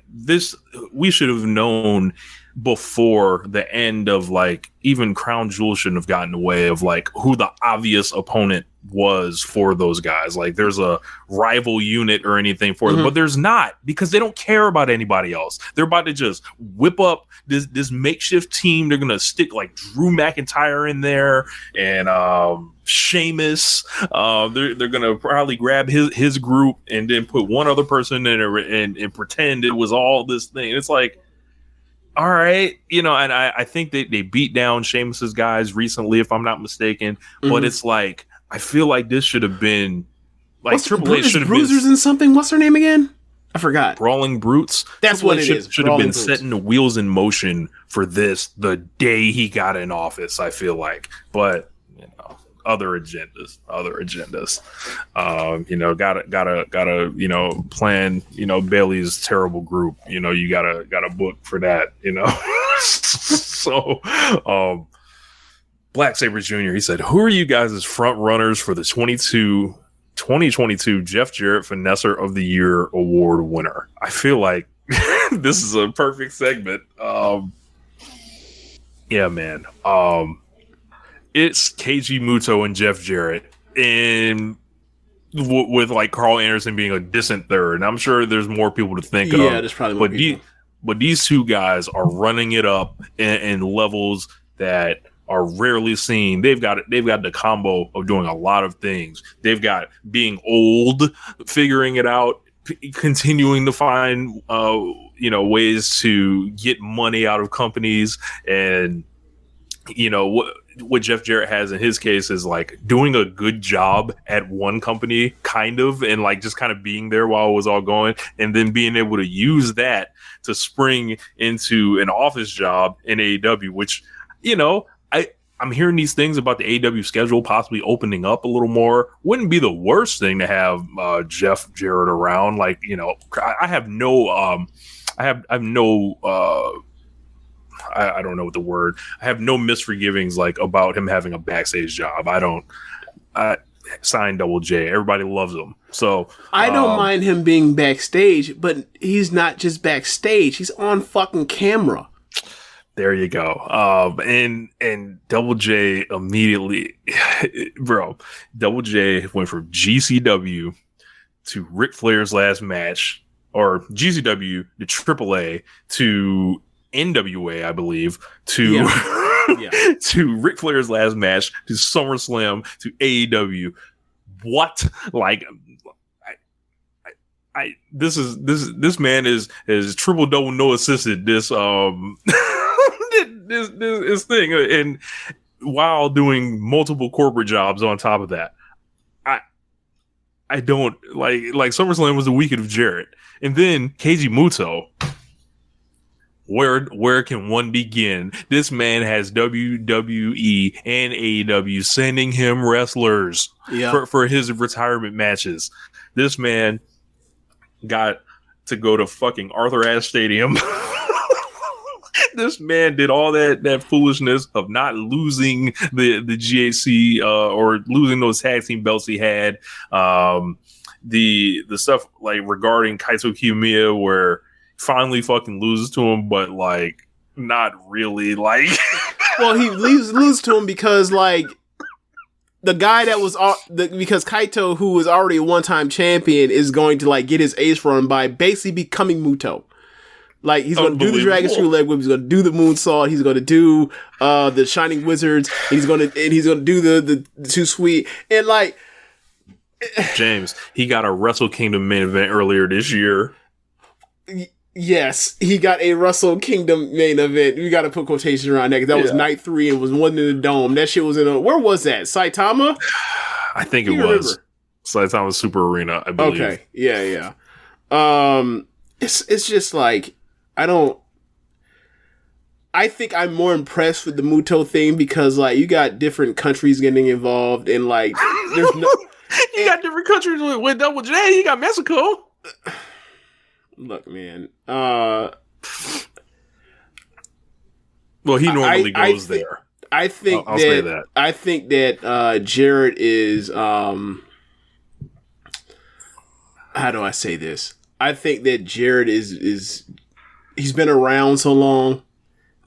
this. We should have known before the end of like even Crown Jewel shouldn't have gotten in the way of like who the obvious opponent was for those guys. Like there's a rival unit or anything for them, but there's not, because they don't care about anybody else. They're about to just whip up this makeshift team. They're gonna stick like Drew McIntyre in there and Sheamus. They're gonna probably grab his group and then put one other person in and pretend it was all this thing. It's like, all right, and I think they beat down Sheamus's guys recently, if I'm not mistaken. But it's like, I feel like this should have been like Triple H should have been Bruisers and something. What's her name again? I forgot. Brawling Brutes. That's Triple what H it is. Should have been setting the wheels in motion for this the day he got in office, I feel like. But other agendas. Gotta plan, Bailey's terrible group. You gotta book for that, So Black Sabre Jr., he said, who are you guys' front runners for the 2022 Jeff Jarrett Finesser of the Year award winner? I feel like this is a perfect segment. Yeah, man. It's Keiji Muto and Jeff Jarrett, and with like Carl Anderson being a distant third. And I'm sure there's more people to think of. Yeah, there's probably more people. But these two guys are running it up in levels that are rarely seen. They've got the combo of doing a lot of things. They've got being old, figuring it out, continuing to find ways to get money out of companies, and what Jeff Jarrett has in his case is like doing a good job at one company, kind of, and like just kind of being there while it was all going, and then being able to use that to spring into an office job in AEW, which, I'm hearing these things about the AEW schedule possibly opening up a little more. Wouldn't be the worst thing to have Jeff Jarrett around. Like, I have no, I don't know what the word. I have no misforgivings like about him having a backstage job. I sign Double J. Everybody loves him. So I don't mind him being backstage, but he's not just backstage. He's on fucking camera. There you go. And Double J immediately, bro. Double J went from GCW to Ric Flair's last match, or GCW to AAA to NWA, I believe, to to Ric Flair's last match, to SummerSlam, to AEW. What? Like, this man is triple double no assisted this this thing, and while doing multiple corporate jobs on top of that. I don't like SummerSlam was the weekend of Jarrett, and then Keiji Muto. Where can one begin? This man has WWE and AEW sending him wrestlers for his retirement matches. This man got to go to fucking Arthur Ashe Stadium. This man did all that foolishness of not losing the GHC or losing those tag team belts he had. The stuff like regarding Kaito Kiyomiya where finally fucking loses to him, but like not really like. Well, he loses to him because like the guy that was because Kaito, who was already a one-time champion, is going to like get his ace run by basically becoming Muto. Like he's going to do the Dragon Screw Leg Whip, he's going to do the Moonsault, he's going to do the Shining Wizards, and he's going to do the Too Sweet, and like James, he got a Wrestle Kingdom main event earlier this year. Yes, he got a Wrestle Kingdom main event. We got to put quotations around that because that was night 3 and was one in the Dome. That shit was where was that? Saitama? I think it was Saitama Super Arena, I believe. Okay, yeah. It's just like I think I'm more impressed with the Muto thing because like you got different countries getting involved and like there's no you got different countries with Double J. You got Mexico. Look, man. Well, he normally goes there. I think I'll say that. I think that Jarrett is how do I say this? I think that Jarrett is he's been around so long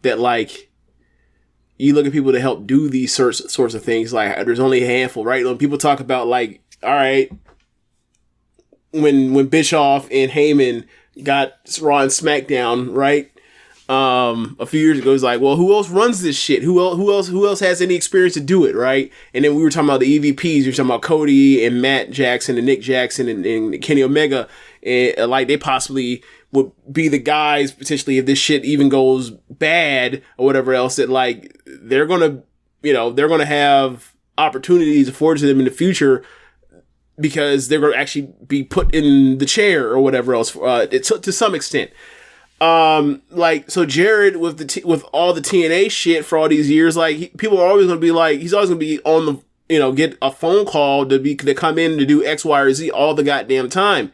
that like you look at people to help do these sorts of things. Like there's only a handful, right? When people talk about like, all right, when Bischoff and Heyman got Raw and SmackDown, right? A few years ago, it's like, well, who else runs this shit? Who else has any experience to do it, right? And then we were talking about the EVPs. We were talking about Cody and Matt Jackson and Nick Jackson and Kenny Omega, and like they possibly would be the guys potentially if this shit even goes bad or whatever else. That like they're gonna have opportunities afforded to them in the future because they're gonna actually be put in the chair or whatever else to some extent. Like so Jared with all the TNA shit for all these years, like people are always gonna be like he's always gonna be on the get a phone call to come in to do X, Y, or Z all the goddamn time.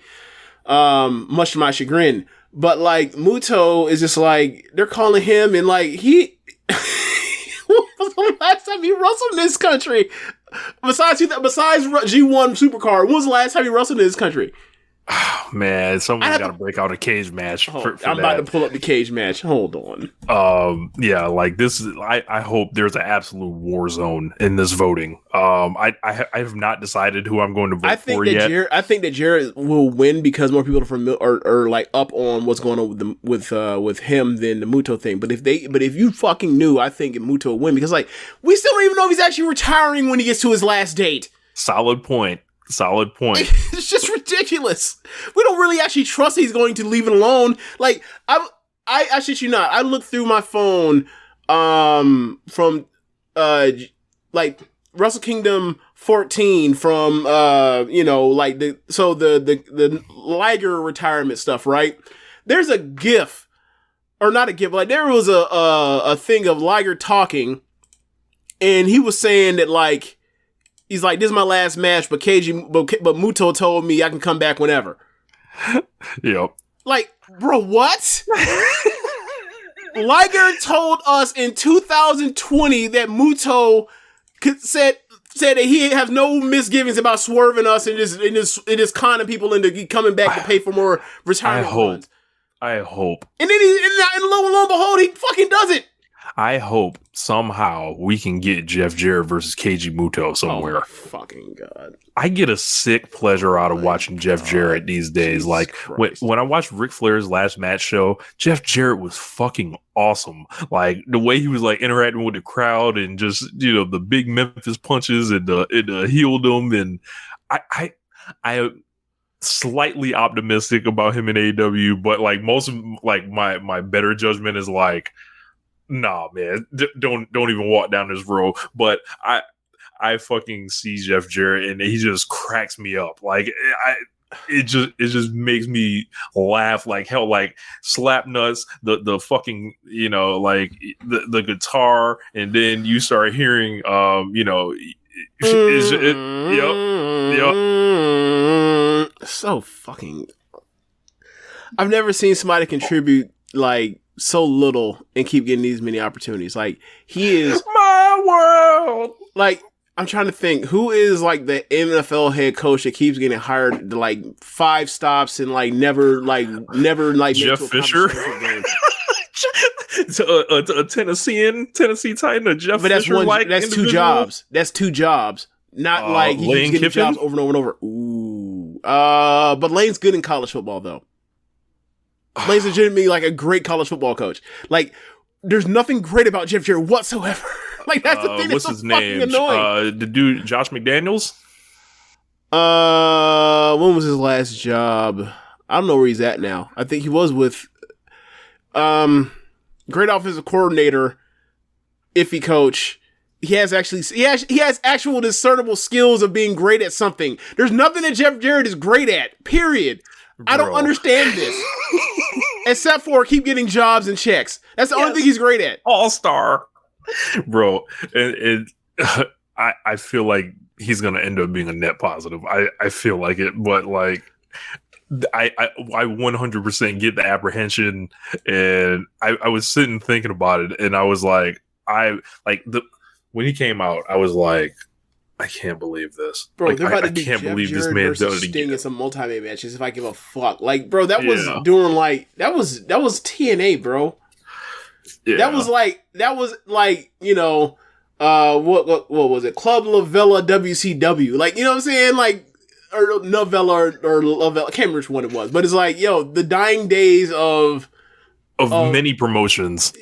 Much to my chagrin. But like Muto is just like they're calling him and like he when was the last time he wrestled in this country? Besides G1 Supercard, when was the last time he wrestled in this country? Oh, man, someone's got to break out a cage match. For I'm about to pull up the cage match. Hold on. Yeah, like this is. I hope there's an absolute war zone in this voting. I have not decided who I'm going to vote for yet. I think that Jarrett will win because more people are like up on what's going on with him than the Muto thing. But if you fucking knew, I think Muto will win because like we still don't even know if he's actually retiring when he gets to his last date. Solid point. It's just ridiculous. We don't really actually trust he's going to leave it alone. Like I shit you not. I looked through my phone from like Wrestle Kingdom 14 from like the Liger retirement stuff, right? There's a GIF or not a GIF, like there was a thing of Liger talking and he was saying that like he's like, this is my last match, but Muto told me I can come back whenever. Yep. Like, bro, what? Liger told us in 2020 that Muto said that he has no misgivings about swerving us and just conning people into coming back to pay for more retirement funds. I hope. And then lo and behold, he fucking does it. I hope somehow we can get Jeff Jarrett versus Keiji Muto somewhere. Oh my fucking God. I get a sick pleasure out of watching Jeff Jarrett these days. Jesus like when I watched Ric Flair's last match show, Jeff Jarrett was fucking awesome. Like the way he was like interacting with the crowd and just, you know, the big Memphis punches and the heeled them. And I slightly optimistic about him in AEW, but like most of like my better judgment is like, nah, man, don't even walk down this road. But I fucking see Jeff Jarrett and he just cracks me up. Like it just makes me laugh like hell. Like slap nuts, the fucking, you know, like the guitar, and then you start hearing so fucking. I've never seen somebody contribute like so little and keep getting these many opportunities. Like he is my world. Like I'm trying to think who is like the NFL head coach that keeps getting hired to like 5 stops and like never Jeff Fisher. A Tennessee Titan, a Jeff but that's Fisher. That's individual? 2 jobs. That's 2 jobs. Not like he's getting Kiffin? jobs over and over and over. Ooh. But Lane's good in college football though. Lane's legitimately like a great college football coach. Like, there's nothing great about Jeff Jarrett whatsoever. Like, that's the thing that's so fucking annoying. The dude, Josh McDaniels? When was his last job? I don't know where he's at now. I think he was with great offensive coordinator, iffy coach. He has actual discernible skills of being great at something. There's nothing that Jeff Jarrett is great at, period. Bro. I don't understand this. Except for keep getting jobs and checks. That's the only thing he's great at. All-star. Bro, and I feel like he's going to end up being a net positive. I feel like it, but like I 100% get the apprehension, and I was sitting thinking about it, and I was like, when he came out, I was like, I can't believe this. Bro, like, they're about to do can't Jeff believe Jarrett this man versus does it Sting again. in some multi-man matches if I give a fuck. Like, bro, that was doing like that was TNA, bro. Yeah. That was like, you know, what was it? Club Lavella WCW. Like, you know what I'm saying? Like, or Novella or Lavella. I can't remember which one it was, but it's like, yo, the dying days of many promotions.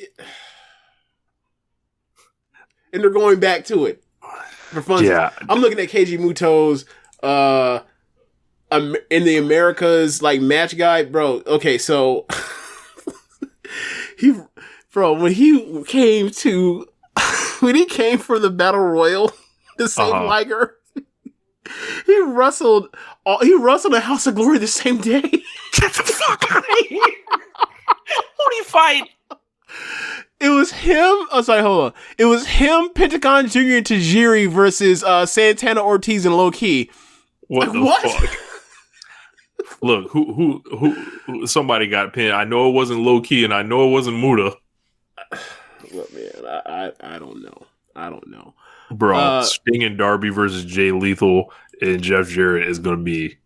And they're going back to it for fun. Yeah. I'm looking at Keiji Muto's in the Americas like match guide, bro. Okay, so when he came for the Battle Royal to save Liger, he wrestled a House of Glory the same day. Get the fuck out of here. Who'd he fight? It was him. Oh, sorry, hold on. It was him, Pentagon Jr. and Tajiri versus Santana Ortiz and Low Key. What the fuck? Look, who? Somebody got pinned. I know it wasn't Low Key, and I know it wasn't Muta. Look, man, I don't know. Bro, Sting and Darby versus Jay Lethal and Jeff Jarrett is going to be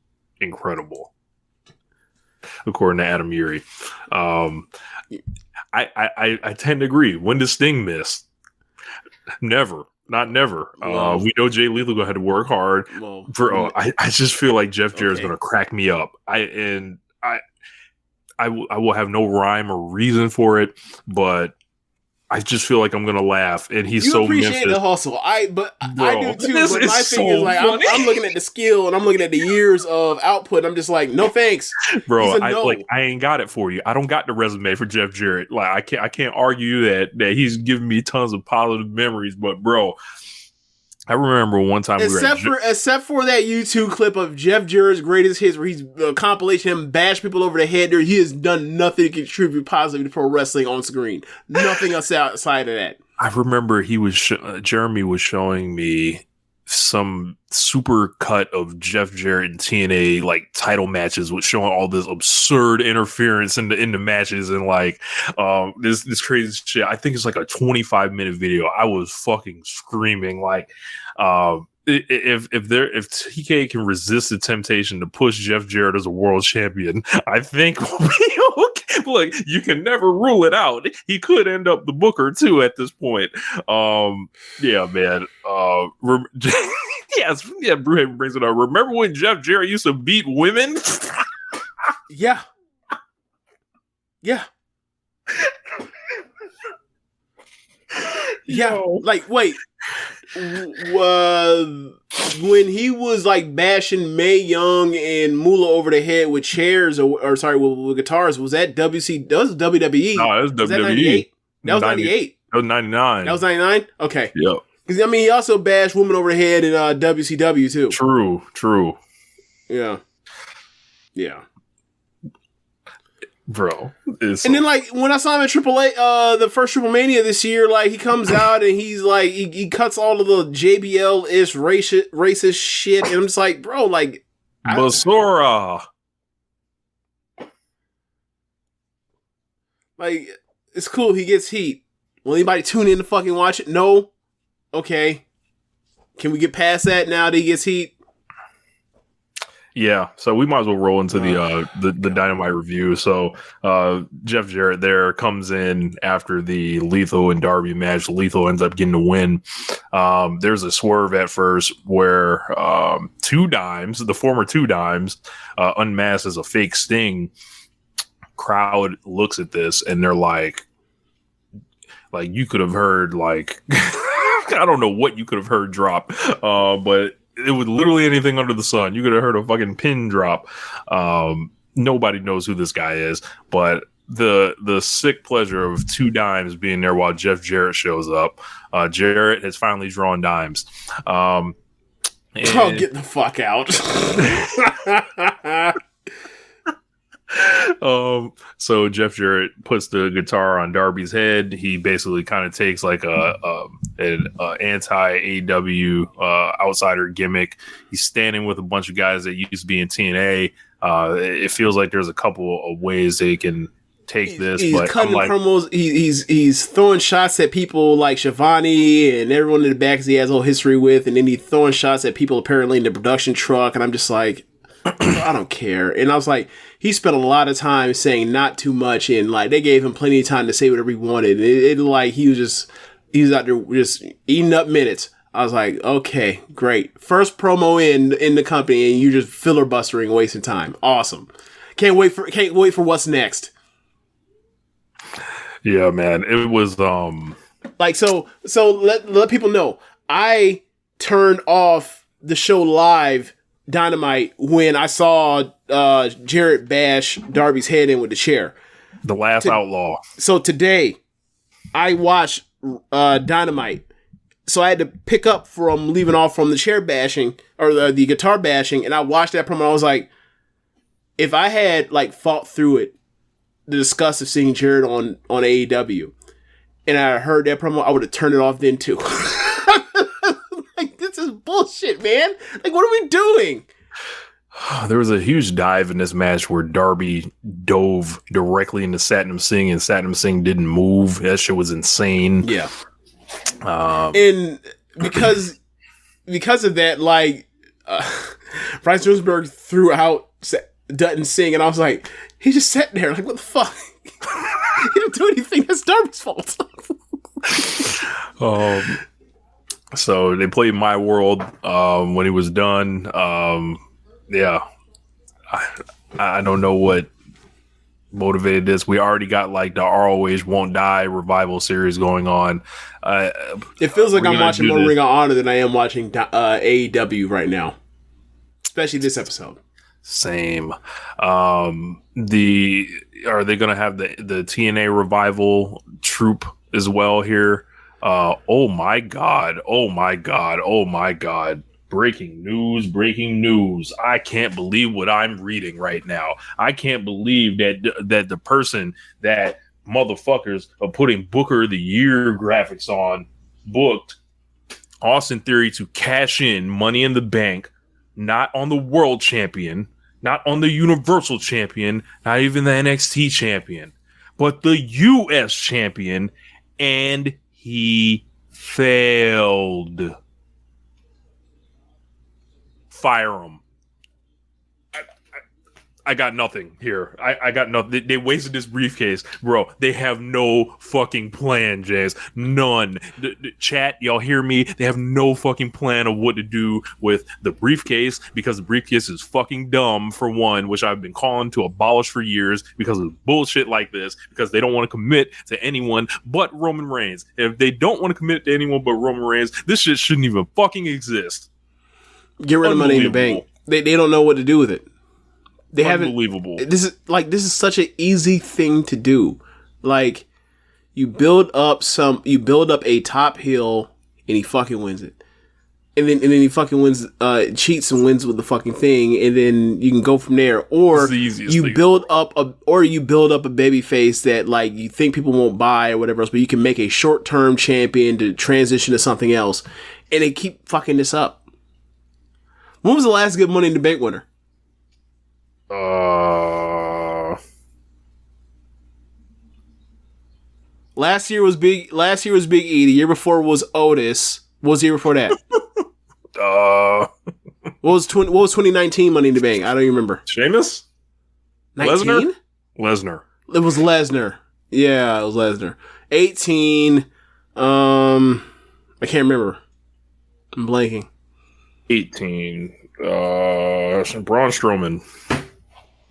incredible, according to Adam Urey. I tend to agree. When does Sting miss? Never. Not never. We know Jay Lethal going to have to work hard. I just feel like Jeff Jarrett's going to crack me up. I will have no rhyme or reason for it, but I just feel like I'm going to laugh. And he's so appreciate Memphis. the hustle. I do too. This but is my thing is like I'm looking at the skill and I'm looking at the years of output. I'm just like, no thanks, bro. I ain't got it for you. I don't got the resume for Jeff Jarrett. Like I can't argue that he's giving me tons of positive memories. But bro, I remember one time except for that YouTube clip of Jeff Jarrett's greatest hits where he's a compilation of him bash people over the head. There, he has done nothing to contribute positively to pro wrestling on screen. Nothing else outside of that. I remember Jeremy was showing me some super cut of Jeff Jarrett and TNA like title matches, with showing all this absurd interference in the matches and like this crazy shit. I think it's like a 25-minute video. I was fucking screaming like if TK can resist the temptation to push Jeff Jarrett as a world champion, I think we'll be okay. Like, you can never rule it out. He could end up the Booker too at this point. Yeah, man. Yes, yeah. Brewhead brings it up. Remember when Jeff Jarrett used to beat women? Yeah. Yeah. Yeah. Like, wait. When he was like bashing Mae Young and Moolah over the head with chairs or sorry, with guitars, was that WC? That was WWE. No, that was WWE. That 98? That was 98. That was 99. That was 99? Okay. Yep. Because, I mean, he also bashed women over the head in WCW, too. True. Yeah. Yeah. Bro. And then, like, when I saw him at AAA, the first Triple Mania this year, like, he comes out and he's like, he cuts all of the JBL-ish racist shit. And I'm just like, bro, like. Basura. Like, it's cool. He gets heat. Will anybody tune in to fucking watch it? No. Okay. Can we get past that now that he gets heat? Yeah, so we might as well roll into the Dynamite review. So Jeff Jarrett there comes in after the Lethal and Darby match. Lethal ends up getting the win. There's a swerve at first where Two Dimes, the former Two Dimes, unmasked as a fake Sting. Crowd looks at this and they're like you could have heard like I don't know what you could have heard drop, but it was literally anything under the sun. You could have heard a fucking pin drop. Nobody knows who this guy is, but the sick pleasure of Two Dimes being there while Jeff Jarrett shows up. Jarrett has finally drawn dimes. Oh, get the fuck out. So Jeff Jarrett puts the guitar on Darby's head. He basically kind of takes like an anti-AEW outsider gimmick. He's standing with a bunch of guys that used to be in TNA. It feels like there's a couple of ways they can take this. He's but cutting promos. He's throwing shots at people like Shivani and everyone in the back he has a whole history with, and then he's throwing shots at people apparently in the production truck. And I'm just like, I don't care. And I was like, he spent a lot of time saying not too much, and like they gave him plenty of time to say whatever he wanted. It like he was out there just eating up minutes. I was like, okay, great. First promo in the company, and you just filibustering, wasting time. Awesome. Can't wait for what's next. Yeah, man. It was like so let people know. I turned off the show live Dynamite when I saw Jarrett bash Darby's head in with the chair. The last outlaw. So today, I watched Dynamite. So I had to pick up from leaving off from the chair bashing or the guitar bashing, and I watched that promo. I was like, if I had like fought through it, the disgust of seeing Jarrett on AEW, and I heard that promo, I would have turned it off then too. Like, this is bullshit, man. Like, what are we doing? There was a huge dive in this match where Darby dove directly into Satnam Singh, and Satnam Singh didn't move. That shit was insane. Yeah. And because of that, like, Bryce Rosenberg threw out Dutton Singh, and I was like, he just sat there, like, what the fuck? He didn't do anything. That's Darby's fault. So they played My World when he was done. Yeah, I don't know what motivated this. We already got like the ROH Won't Die revival series going on. It feels like I'm watching more Ring of Honor than I am watching AEW right now, especially this episode. Same. Are they going to have the TNA revival troupe as well here? Oh my God. Breaking news. I can't believe what I'm reading right now. I can't believe that the person that motherfuckers are putting Booker of the Year graphics on booked Austin Theory to cash in Money in the Bank, not on the world champion, not on the Universal champion, not even the NXT champion, but the US champion, and he failed. fire him. I got nothing here. I got nothing. They wasted this briefcase, bro. They have no fucking plan, James. None. Chat, y'all hear me? They have no fucking plan of what to do with the briefcase, because the briefcase is fucking dumb, for one, which I've been calling to abolish for years because of bullshit like this, because they don't want to commit to anyone but Roman Reigns. If they don't want to commit to anyone but Roman Reigns, this shit shouldn't even fucking exist. Get rid of Money in the Bank. They don't know what to do with it. They Unbelievable. This is such an easy thing to do. Like, you build up a top heel and he fucking wins it. And then he fucking wins, cheats and wins with the fucking thing, and then you can go from there. Or you build up a baby face that, like, you think people won't buy or whatever else, but you can make a short-term champion to transition to something else, and they keep fucking this up. When was the last good Money in the Bank winner? Last year was Big E. The year before was Otis. What was the year before that? What was 2019 Money in the Bank? I don't even remember. Sheamus? 19? Lesnar. It was Lesnar. Yeah, it was Lesnar. 18. I can't remember. I'm blanking. 18. Braun Strowman.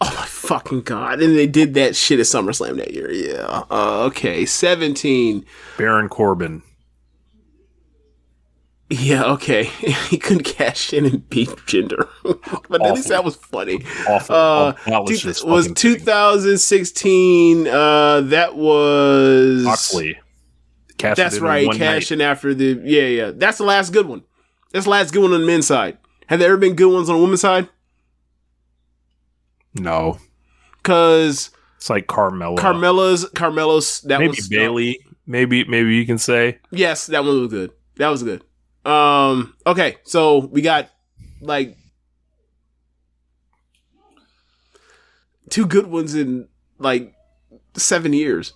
Oh my fucking god! And they did that shit at SummerSlam that year. Yeah. Okay. 17. Baron Corbin. Yeah. Okay. He couldn't cash in and beat Jinder, but at least that was funny. Awful. Was 2016? That was Moxley. That's right. Cashing after the yeah. That's the last good one. That's the last good one on the men's side. Have there ever been good ones on the women's side? No, because it's like Carmella's. That maybe was Bailey. Maybe you can say yes. That one was good. That was good. Okay, so we got like 2 good ones in like 7 years.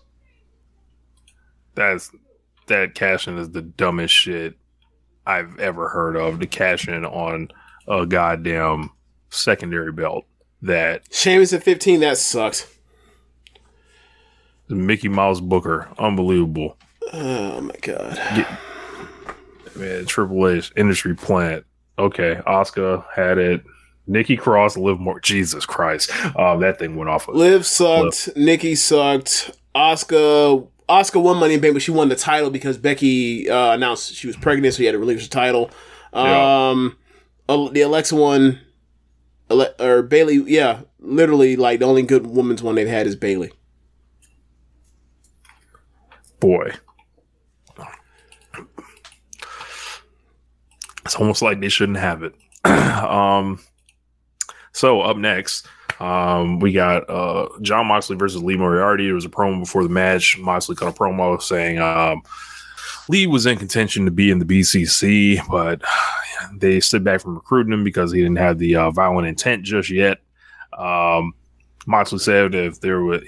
That cash-in is the dumbest shit I've ever heard of. To cash in on a goddamn secondary belt. That Sheamus at 15, that sucked. The Mickey Mouse Booker, unbelievable. Oh my god, man! Triple H industry plant. Okay, Asuka had it. Nikki Cross, Liv Morgan. Jesus Christ, that thing went off. Liv sucked. Nikki sucked. Asuka won Money in the Bank, but she won the title because Becky announced she was pregnant, so she had to release the title. The Alexa one. Or Bailey, yeah, literally, like, the only good women's one they've had is Bailey. Boy. It's almost like they shouldn't have it. So, up next, we got Jon Moxley versus Lee Moriarty. There was a promo before the match. Moxley cut a promo saying Lee was in contention to be in the BCC, but they stood back from recruiting him because he didn't have the violent intent just yet. Moxley said if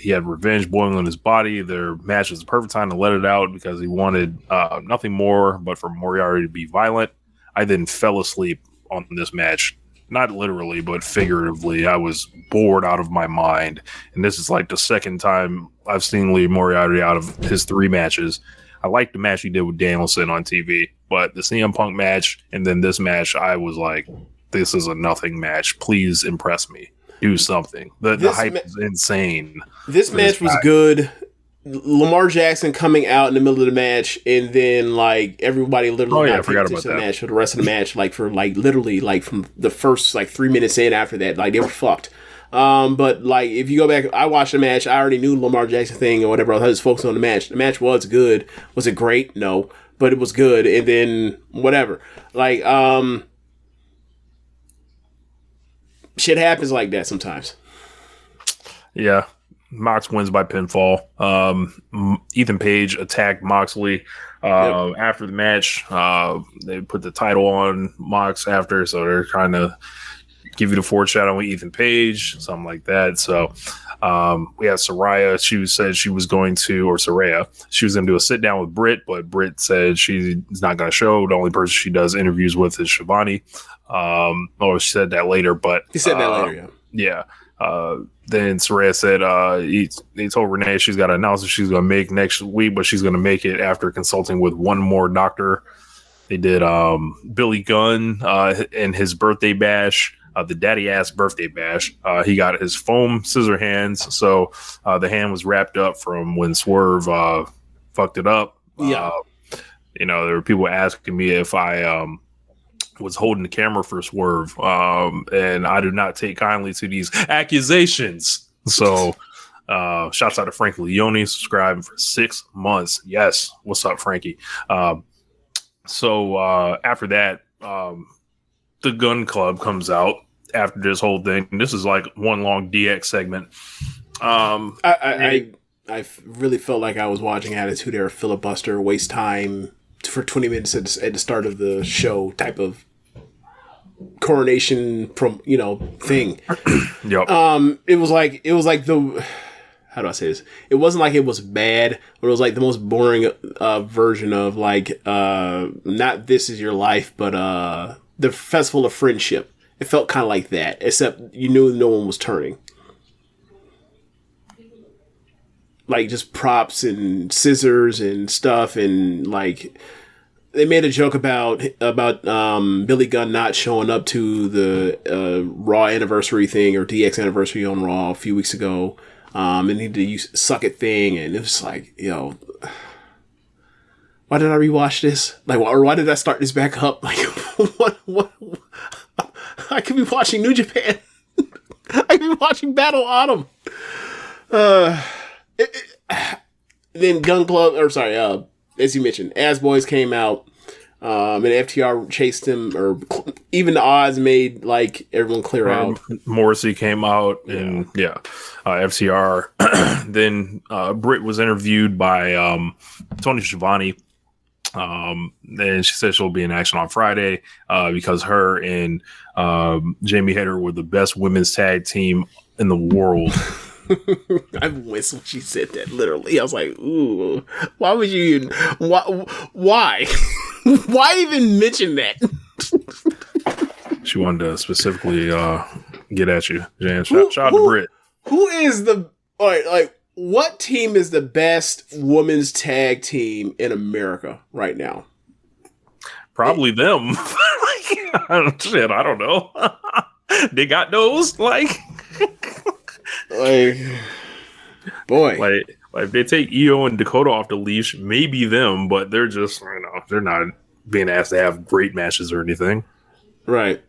he had revenge boiling in his body, their match was the perfect time to let it out because he wanted nothing more but for Moriarty to be violent. I then fell asleep on this match. Not literally, but figuratively. I was bored out of my mind. And this is like the second time I've seen Lee Moriarty out of his 3 matches. I liked the match he did with Danielson on TV, but the CM Punk match and then this match, I was like, this is a nothing match. Please impress me. Do something. The hype is insane. This match was good. Lamar Jackson coming out in the middle of the match, and then like everybody literally I forgot about that. Match for the rest of the match, like for like literally like from the first like 3 minutes in after that, like they were fucked. But like if you go back, I watched the match. I already knew Lamar Jackson thing or whatever. I was focused on the match. The match was good. Was it great? No, but it was good. And then whatever, like shit happens like that sometimes. Yeah. Mox wins by pinfall. Ethan Page attacked Moxley after the match. They put the title on Mox after, so they're trying to give you the foreshadow with Ethan Page, something like that. So we had Saraya. She said she was going to, or Saraya, she was going to do a sit down with Britt, but Britt said she's not going to show. The only person she does interviews with is Shivani. Or she said that later, but he said that later. Yeah. Then Saraya said he told Renee she's got to announce if she's going to make next week, but she's going to make it after consulting with one more doctor. They did Billy Gunn in his birthday bash, the daddy ass birthday bash. He got his foam scissor hands, so the hand was wrapped up from when Swerve fucked it up. Yeah, there were people asking me if I was holding the camera for Swerve, and I do not take kindly to these accusations. So shouts out to Frank Leone, subscribing for 6 months. Yes, what's up, Frankie? So after that, the Gun Club comes out after this whole thing. This is like one long DX segment. I really felt like I was watching Attitude Era filibuster, waste time for 20 minutes at the start of the show type of coronation thing. Yep. It was like the, how do I say this? It wasn't like it was bad, but it was like the most boring version of like not This Is Your Life, but the Festival of Friendship. It felt kind of like that, except you knew no one was turning. Like just props and scissors and stuff, and like they made a joke about Billy Gunn not showing up to the Raw anniversary thing or DX anniversary on Raw a few weeks ago, and he did the suck it thing, and it was like, why did I rewatch this? Like, or why did I start this back up? Like, what? I could be watching New Japan. I could be watching Battle Autumn. Then Gun Club, as you mentioned, As Boys came out, and FTR chased him, or even the odds made like everyone clear out. Morrissey came out, and FTR. Then Britt was interviewed by Tony Schiavone. And she said she'll be in action on Friday because her and Jamie Hayter were the best women's tag team in the world. I whistled. She said that literally. I was like, "Ooh, why would you even? Why? Why even mention that?" She wanted to specifically get at you, Jan. Shout out to Britt. Who is the what team is the best women's tag team in America right now? Probably them. Shit, I don't know. They got those boy. Like if they take Io and Dakota off the leash, maybe them, but they're just, they're not being asked to have great matches or anything. Right.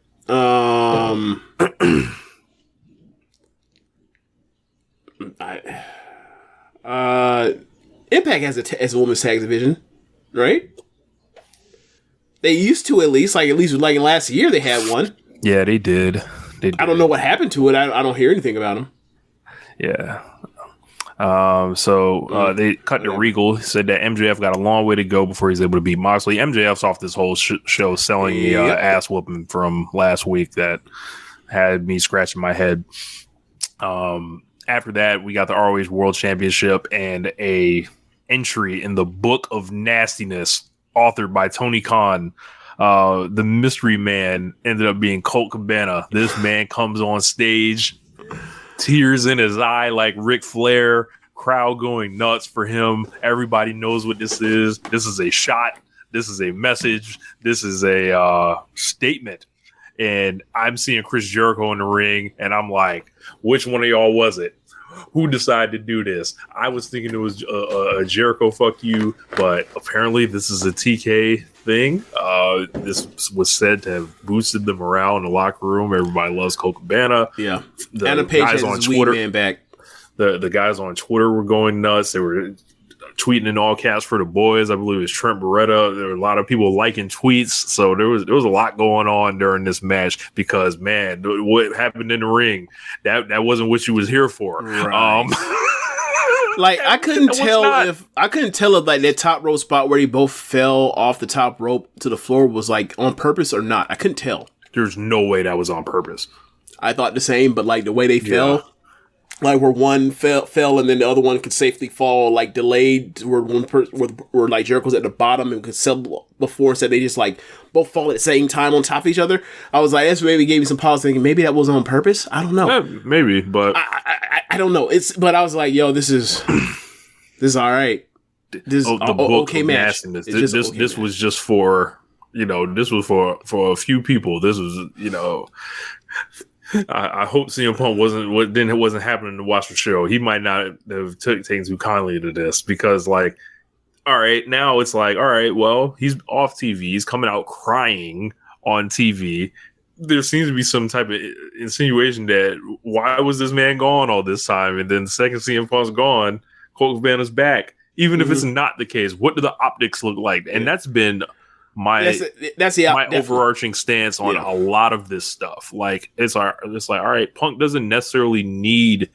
Impact has a women's tag division, right? They used to, at least last year they had one. Yeah, they did. I don't know what happened to it. I don't hear anything about them. Yeah. They cut to Regal. He said that MJF got a long way to go before he's able to beat Moxley. MJF's off this whole show selling the ass whooping from last week that had me scratching my head. After that, we got the ROH World Championship and a entry in the Book of Nastiness authored by Tony Khan. The mystery man ended up being Colt Cabana. This man comes on stage, tears in his eye like Ric Flair, crowd going nuts for him. Everybody knows what this is. This is a shot. This is a message. This is a statement. And I'm seeing Chris Jericho in the ring, and I'm like, which one of y'all was it? Who decided to do this? I was thinking it was a Jericho fuck you, but apparently this is a TK thing. This was said to have boosted the morale in the locker room. Everybody loves Colt Cabana. Yeah. The guys on Twitter, man back. The guys on Twitter were going nuts. They were tweeting in all caps for the boys. I believe it was Trent Beretta. There were a lot of people liking tweets. So there was a lot going on during this match because, man, what happened in the ring, that wasn't what you was here for. Right. Like I couldn't tell if like that top rope spot where they both fell off the top rope to the floor was like on purpose or not. I couldn't tell. There's no way that was on purpose. I thought the same, but like the way they fell, like where one fell and then the other one could safely fall, like delayed, where where like Jericho's at the bottom and could sell before, so they just like both fall at the same time on top of each other. I was like, that's maybe gave me some pause, thinking maybe that was on purpose. I don't know. Yeah, maybe, but I don't know. But I was like, yo, this is all right. This okay match. This was just for, this was for a few people. This was, I hope CM Punk wasn't happening to watch the show. He might not have taken too kindly to this, because like, all right, now it's like, all right, well, he's off TV. He's coming out crying on TV. There seems to be some type of insinuation that why was this man gone all this time? And then the second CM Punk's gone, Colt Cabana's back. Even if it's not the case, what do the optics look like? And that's been my overarching stance on a lot of this stuff. Like it's like, all right, Punk doesn't necessarily need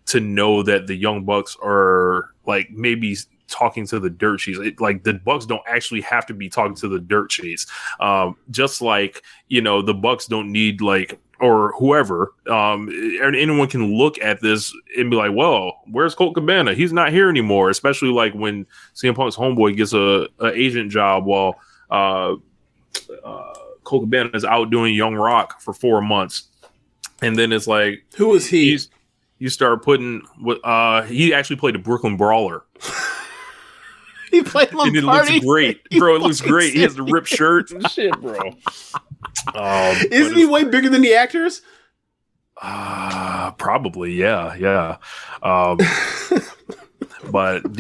to know that the Young Bucks are like maybe talking to the dirt sheets. Like the Bucks don't actually have to be talking to the dirt sheets. Just like, the Bucks don't need like, or whoever, anyone can look at this and be like, well, where's Colt Cabana? He's not here anymore. Especially like when CM Punk's homeboy gets a agent job while Colt Cabana is out doing Young Rock for 4 months. And then it's like, who is he? You start putting he actually played a Brooklyn Brawler. He played Lombardi. And it looks great, bro. It looks great. He has the ripped shirt and shit, bro. Isn't he way bigger than the actors? Probably, yeah. But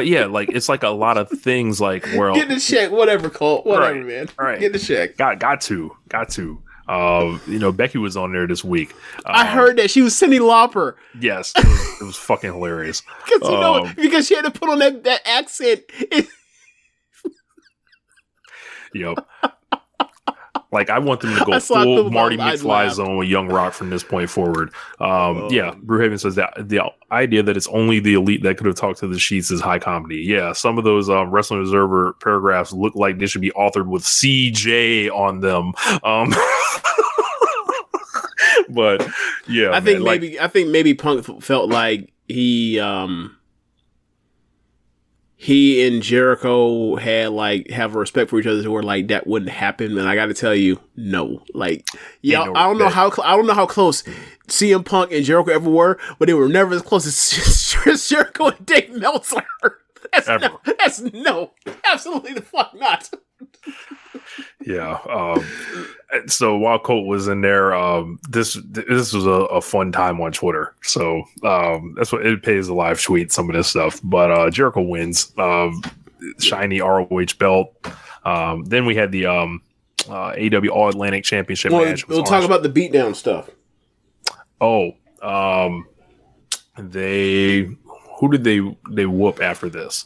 yeah, like it's like a lot of things like where get the check, whatever, Colt, whatever, right, man. All right, get the check. Got to. Becky was on there this week. I heard that she was Cyndi Lauper. Yes, it was fucking hilarious. Because she had to put on that accent. Yep. Like I want them to go full Marty McFly zone with Young Rock from this point forward. Yeah, Brewhaven says that the idea that it's only the elite that could have talked to the sheets is high comedy. Yeah, some of those Wrestling Observer paragraphs look like they should be authored with CJ on them. But yeah, I think maybe Punk felt like he and Jericho had have a respect for each other, where like that wouldn't happen. And I got to tell you, no, like I don't know how close CM Punk and Jericho ever were, but they were never as close as Jericho and Dave Meltzer. No, absolutely the fuck not. Yeah. So while Colt was in there, this was a fun time on Twitter. So that's what it pays to live tweet some of this stuff. But Jericho wins, shiny ROH belt. Then we had the AEW All Atlantic Championship match. We'll talk about the beatdown stuff. Oh, who did they whoop after this?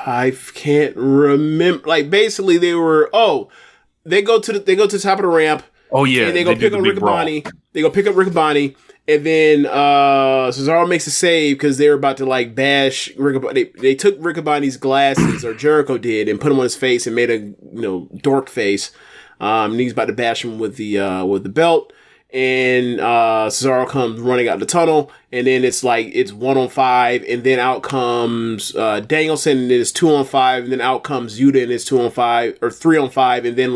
I can't remember. Like basically, they go to the top of the ramp. Oh yeah, and they go pick up Riccaboni. They go pick up Riccaboni, and then Cesaro makes a save because they were about to bash Riccaboni. They took Riccaboni's glasses, or Jericho did, and put them on his face and made a dork face. And he's about to bash him with the belt. And Cesaro comes running out the tunnel, and then it's 1-on-5, and then out comes Danielson, and then it's 2-on-5, and then out comes Yuta, and it's 2-on-5 or 3-on-5, and then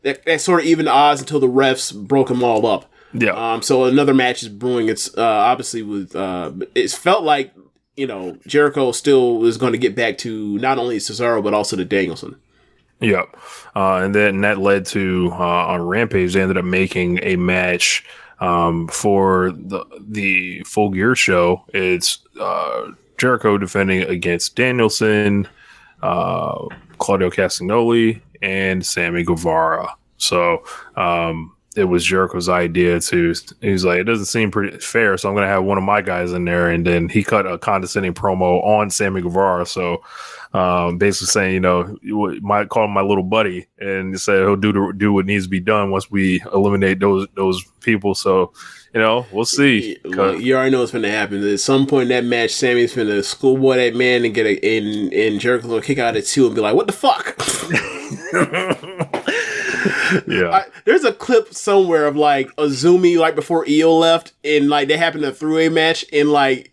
that sort of even the odds until the refs broke them all up. Yeah. So another match is brewing. It's obviously with it's felt like Jericho still is going to get back to not only Cesaro but also to Danielson. Yep. And then that led to on Rampage, they ended up making a match for the Full Gear show. It's Jericho defending against Danielson, Claudio Castagnoli, and Sammy Guevara. So it was Jericho's idea he's like, it doesn't seem pretty fair, so I'm going to have one of my guys in there. And then he cut a condescending promo on Sammy Guevara. So basically saying, you might call him my little buddy, and say he'll do what needs to be done once we eliminate those people. So, we'll see. Well, you already know what's going to happen. At some point in that match, Sammy's going to schoolboy that man and and Jericho's going to kick out at 2 and be like, what the fuck? Yeah. There's a clip somewhere of like Azumi like before Io left, and like they happened to throw a match, and like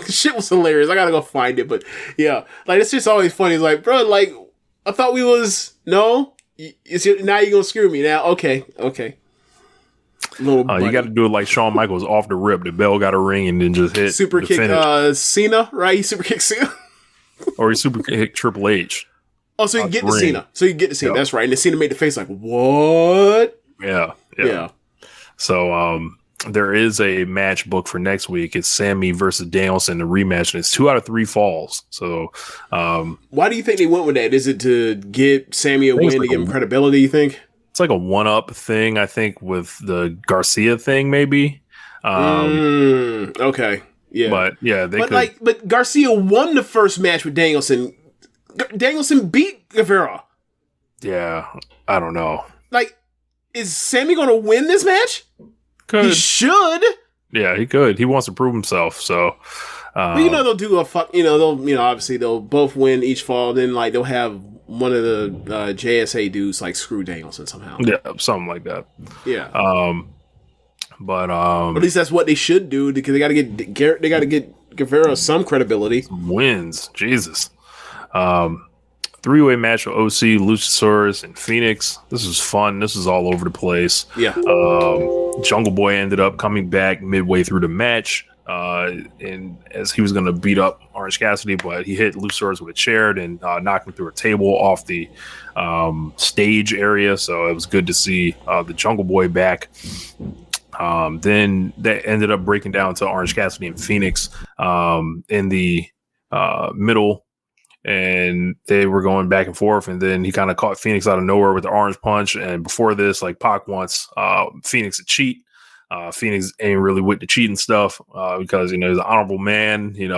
shit was hilarious. I gotta go find it, but yeah, like it's just always funny. It's like, bro, like I thought we was now you're gonna screw me now. Okay. You got to do it like Shawn Michaels off the rip. The bell got a ring and then just hit super kick Cena, right? He super kick Cena, or he super kick Triple H. Oh, so you get to Cena. Yep. That's right. And the Cena made the face like, what? Yeah. So there is a match booked for next week. It's Sammy versus Danielson, a rematch, and it's 2 out of 3 falls. So why do you think they went with that? Is it to get Sammy a win to give him credibility, you think? It's like a one-up thing, I think, with the Garcia thing, maybe. Okay. Yeah. But yeah, but Garcia won the first match with Danielson. Danielson beat Guevara. Yeah, I don't know. Like, is Sammy going to win this match? Could. He should. Yeah, he could. He wants to prove himself. So, but they'll do a fuck. Obviously they'll both win each fall. Then like they'll have one of the JSA dudes like screw Danielson somehow. Yeah, something like that. Yeah. But at least that's what they should do because they got to get Guevara some credibility. Wins, Jesus. 3-way match with OC, Luchasaurus, and Phoenix. This was fun. This was all over the place. Yeah. Jungle Boy ended up coming back midway through the match, and as he was going to beat up Orange Cassidy, but he hit Luchasaurus with a chair and knocked him through a table off the stage area. So it was good to see the Jungle Boy back. Then that ended up breaking down to Orange Cassidy and Phoenix in the middle. And they were going back and forth, and then he kind of caught Phoenix out of nowhere with the orange punch. And before this, like Pac wants Phoenix to cheat. Phoenix ain't really with the cheating stuff because he's an honorable man. He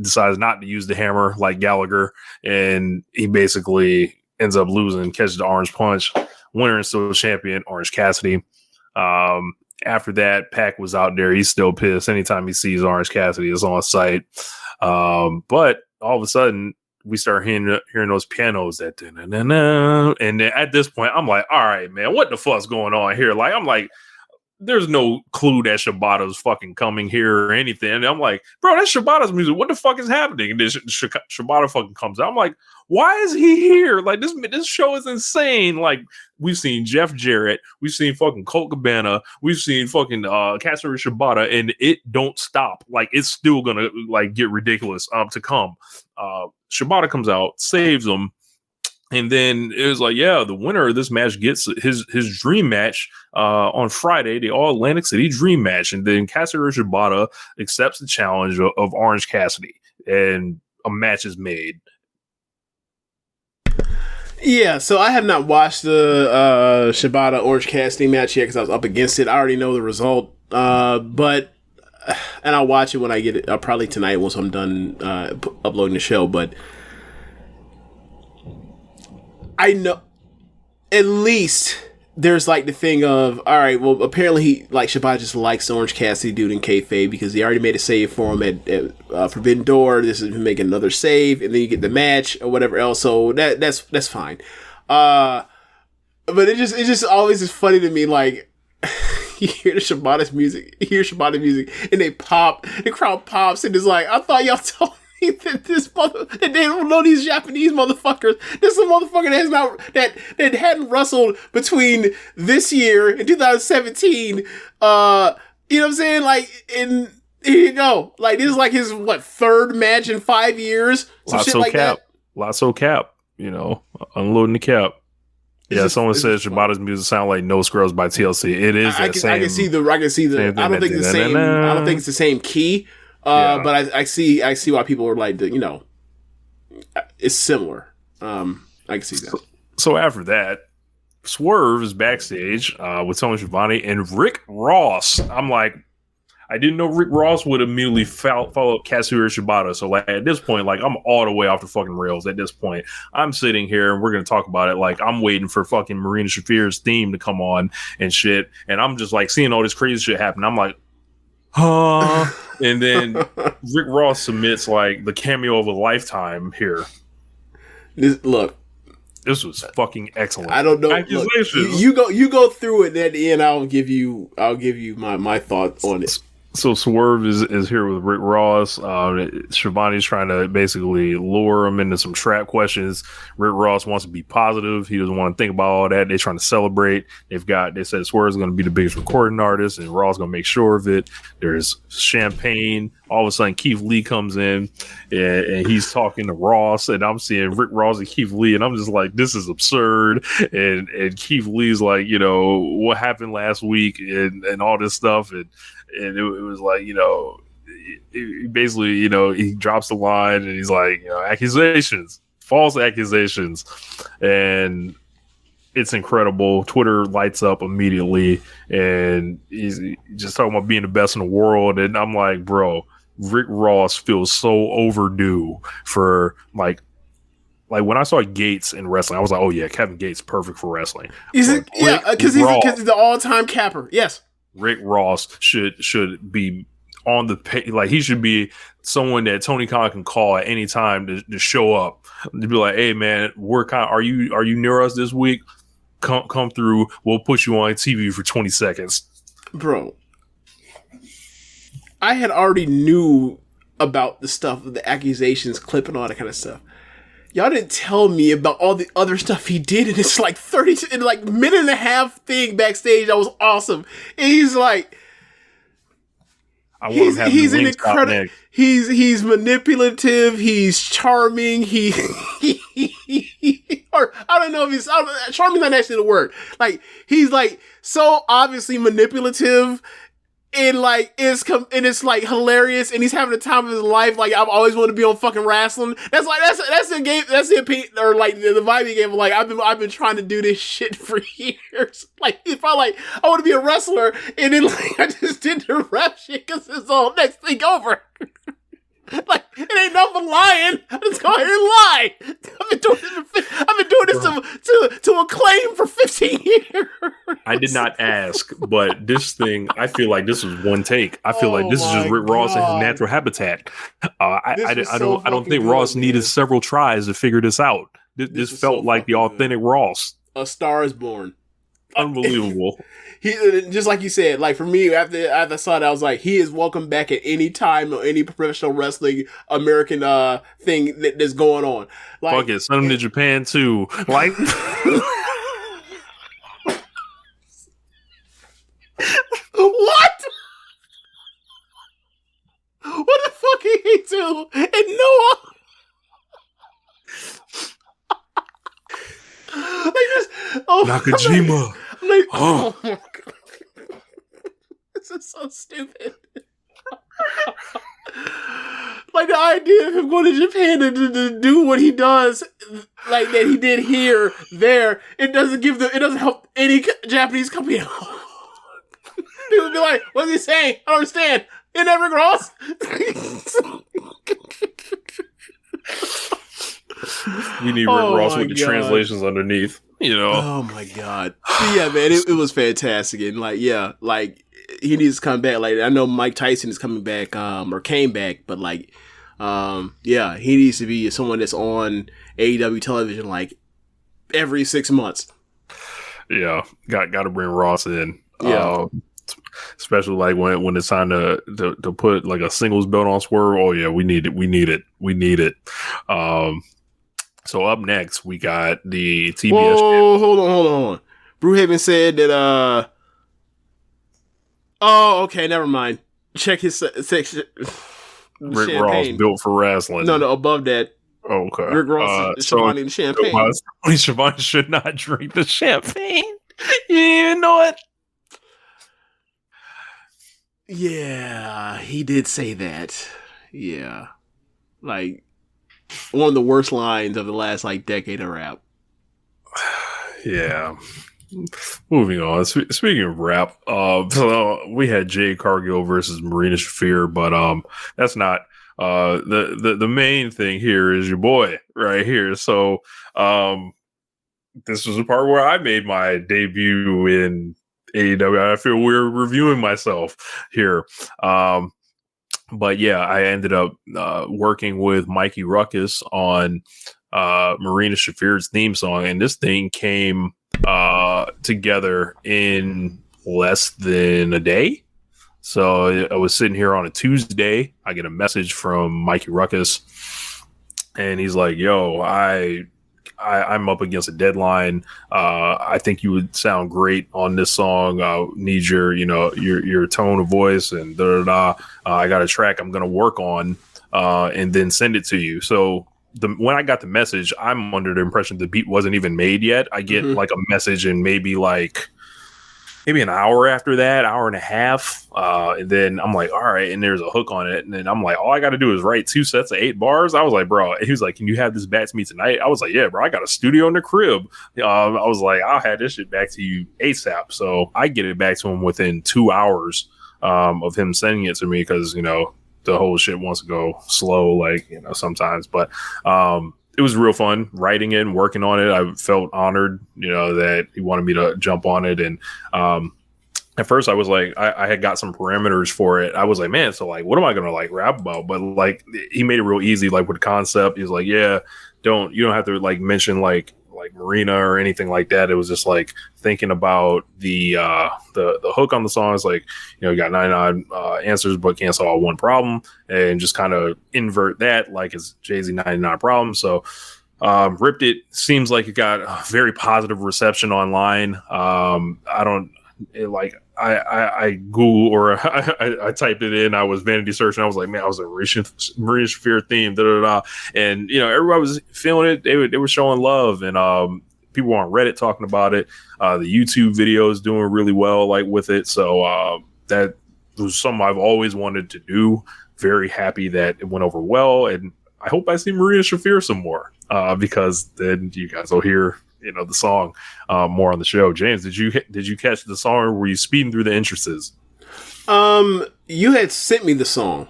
decides not to use the hammer like Gallagher, and he basically ends up losing, catches the orange punch. Winner and still champion, Orange Cassidy. After that, Pac was out there. He's still pissed. Anytime he sees Orange Cassidy, it's on site. But all of a sudden we start hearing those pianos that and then at this point I'm like, all right, man, what the fuck's going on here? Like, I'm like, there's no clue that Shibata's fucking coming here or anything. And I'm like, bro, that's Shibata's music. What the fuck is happening? And then Shibata fucking comes out. I'm like, why is he here? Like, this show is insane. Like, we've seen Jeff Jarrett, we've seen fucking Colt Cabana, we've seen fucking Katsuri Shibata, and it don't stop. Like, it's still gonna like get ridiculous to come. Shibata comes out, saves him. And then it was like, yeah, the winner of this match gets his dream match on Friday, the All Atlantic City Dream Match. And then Katsuri Shibata accepts the challenge of Orange Cassidy, and a match is made. Yeah, so I have not watched the Shibata Orange Cassidy match yet because I was up against it. I already know the result, and I'll watch it when I get it. Probably tonight once I'm done uploading the show, but. I know at least there's like the thing of, all right, well, apparently Shibata just likes the Orange Cassidy dude in kayfabe because he already made a save for him at Forbidden Door. This is him making another save, and then you get the match or whatever else. So that's fine. But it just always is funny to me, like, you hear Shibata's music, and the crowd pops, and it's like, I thought y'all told me that that they don't know these Japanese motherfuckers. This is a motherfucker that has not that hadn't wrestled between this year and 2017. You know what I'm saying? Like, and here you go. Like, this is like his third match in 5 years. Some shit like that. Lasso cap. Unloading the cap. Someone says Shibata's music sound like No Scrubs by TLC. It is. I can see the. I don't think it's the same. I don't think it's the same key. But I see why people are like, it's similar. I can see that. So after that, Swerve is backstage with Tony Schiavone and Rick Ross. I'm like, I didn't know Rick Ross would immediately follow up Katsuri Shibata. So like at this point, like I'm all the way off the fucking rails. At this point, I'm sitting here and we're gonna talk about it. Like I'm waiting for fucking Marina Shafir's theme to come on and shit, and I'm just like seeing all this crazy shit happen. I'm like, huh? And then Rick Ross submits like the cameo of a lifetime here. Look, This was fucking excellent. I don't know. Look, you go through it. At the end, I'll give you my thoughts on it. So Swerve is here with Rick Ross. Shivani's trying to basically lure him into some trap questions. Rick Ross wants to be positive. He doesn't want to think about all that. They're trying to celebrate. They said Swerve's going to be the biggest recording artist, and Ross going to make sure of it. There's champagne. All of a sudden, Keith Lee comes in, and he's talking to Ross, and I'm seeing Rick Ross and Keith Lee, and I'm just like, this is absurd. And Keith Lee's like, what happened last week, and all this stuff, and it was like, basically, he drops the line and he's like, accusations, false accusations. And it's incredible. Twitter lights up immediately. And he's just talking about being the best in the world. And I'm like, bro, Rick Ross feels so overdue for like when I saw Gates in wrestling, I was like, oh yeah, Kevin Gates, perfect for wrestling. Because he's the all-time capper. Yes. Rick Ross should be on the page. Like, he should be someone that Tony Khan can call at any time to show up, to be like, hey man, are you near us this week? Come through. We'll put you on TV for 20 seconds. Bro, I had already knew about the stuff, the accusations, clip, and all that kind of stuff. Y'all didn't tell me about all the other stuff he did, and it's like 30 and like minute and a half thing backstage that was awesome. And he's like, he's an incredible. He's manipulative. He's charming. Or I don't know if he's charming. Not actually the word. Like, he's like so obviously manipulative. And like it's like hilarious, and he's having the time of his life. Like, I've always wanted to be on fucking wrestling. That's the game. That's the opinion, or like the vibe he gave. Like, I've been trying to do this shit for years. Like, if I want to be a wrestler, and then like I just did the rap shit because it's all next thing over. Like, it ain't nothing lying. I just go ahead and lie. I've been doing this to Acclaim for 15 years. I did not ask, but this thing, I feel like this was one take. I feel like this is just Rick Ross in his natural habitat. I don't think Ross needed several tries to figure this out. This felt like the authentic Ross. A Star is Born. Unbelievable. He, just like you said, like for me, after I saw that, I was like, he is welcome back at any time or any professional wrestling American thing that's going on. Like, fuck it, send him to Japan too. Like, what? What the fuck did he do? And Noah. Like this, Nakajima. Oh my god. This is so stupid. Like, the idea of him going to Japan to do what he does, like that he did here, there, it doesn't help any Japanese company. People be like, what's he saying? I don't understand. It never grows. We need Rick Ross with the translations underneath, Oh my god. Yeah, man, it was fantastic. And like, yeah, like, he needs to come back. Like, I know Mike Tyson is coming back, or came back, but like, yeah, he needs to be someone that's on AEW television like every 6 months. Yeah, got to bring Ross in. Yeah. Especially like when it's time to put like a singles belt on Swerve. Oh yeah, we need it. So up next we got the TBS. Whoa, hold on. Brewhaven said that. Oh, okay, never mind. Check his section. Rick Ross built for wrestling. No, above that. Oh, okay. Rick Ross is Shivani the champagne. Shivani should not drink the champagne. You didn't even know it. Yeah, he did say that. Yeah. Like, one of the worst lines of the last, like, decade of rap. Yeah. Moving on. Speaking of rap, so we had Jade Cargill versus Marina Shafir, but that's not the main thing here is your boy right here. So this was the part where I made my debut in AEW. I feel we're reviewing myself here. But yeah, I ended up working with Mikey Ruckus on Marina Shafir's theme song, and this thing came together in less than a day. So I was sitting here on a Tuesday. I get a message from Mikey Ruckus, and he's like, "Yo, I'm up against a deadline. I think you would sound great on this song. Need your tone of voice and I got a track I'm gonna work on, and then send it to you." So when I got the message, I'm under the impression the beat wasn't even made yet. I get like a message and maybe an hour after that, hour and a half. And then I'm like, all right. And there's a hook on it. And then I'm like, all I got to do is write 2 sets of 8 bars. I was like, bro, he was like, can you have this back to me tonight? I was like, yeah, bro, I got a studio in the crib. I was like, I'll have this shit back to you ASAP. So I get it back to him within 2 hours of him sending it to me. Cause the whole shit wants to go slow, sometimes, but, it was real fun writing it and working on it. I felt honored, that he wanted me to jump on it. And at first I was like, I had got some parameters for it. I was like, man, so what am I going to rap about? But he made it real easy, with the concept. He was like, yeah, you don't have to mention Marina or anything like that. It was just thinking about the hook on the song is you got 99 answers but can't solve one problem, and just kind of invert that it's Jay-Z 99 problems. So ripped it. Seems like it got a very positive reception online. I Google or I typed it in. I was vanity searching. I was like, man, I was a Maria Shafir theme, and everybody was feeling it. They were showing love, and people on Reddit talking about it. The YouTube video is doing really well, with it. So that was something I've always wanted to do. Very happy that it went over well, and I hope I see Maria Shafir some more because then you guys will hear the song more on the show. James, did you catch the song, or were you speeding through the entrances? You had sent me the song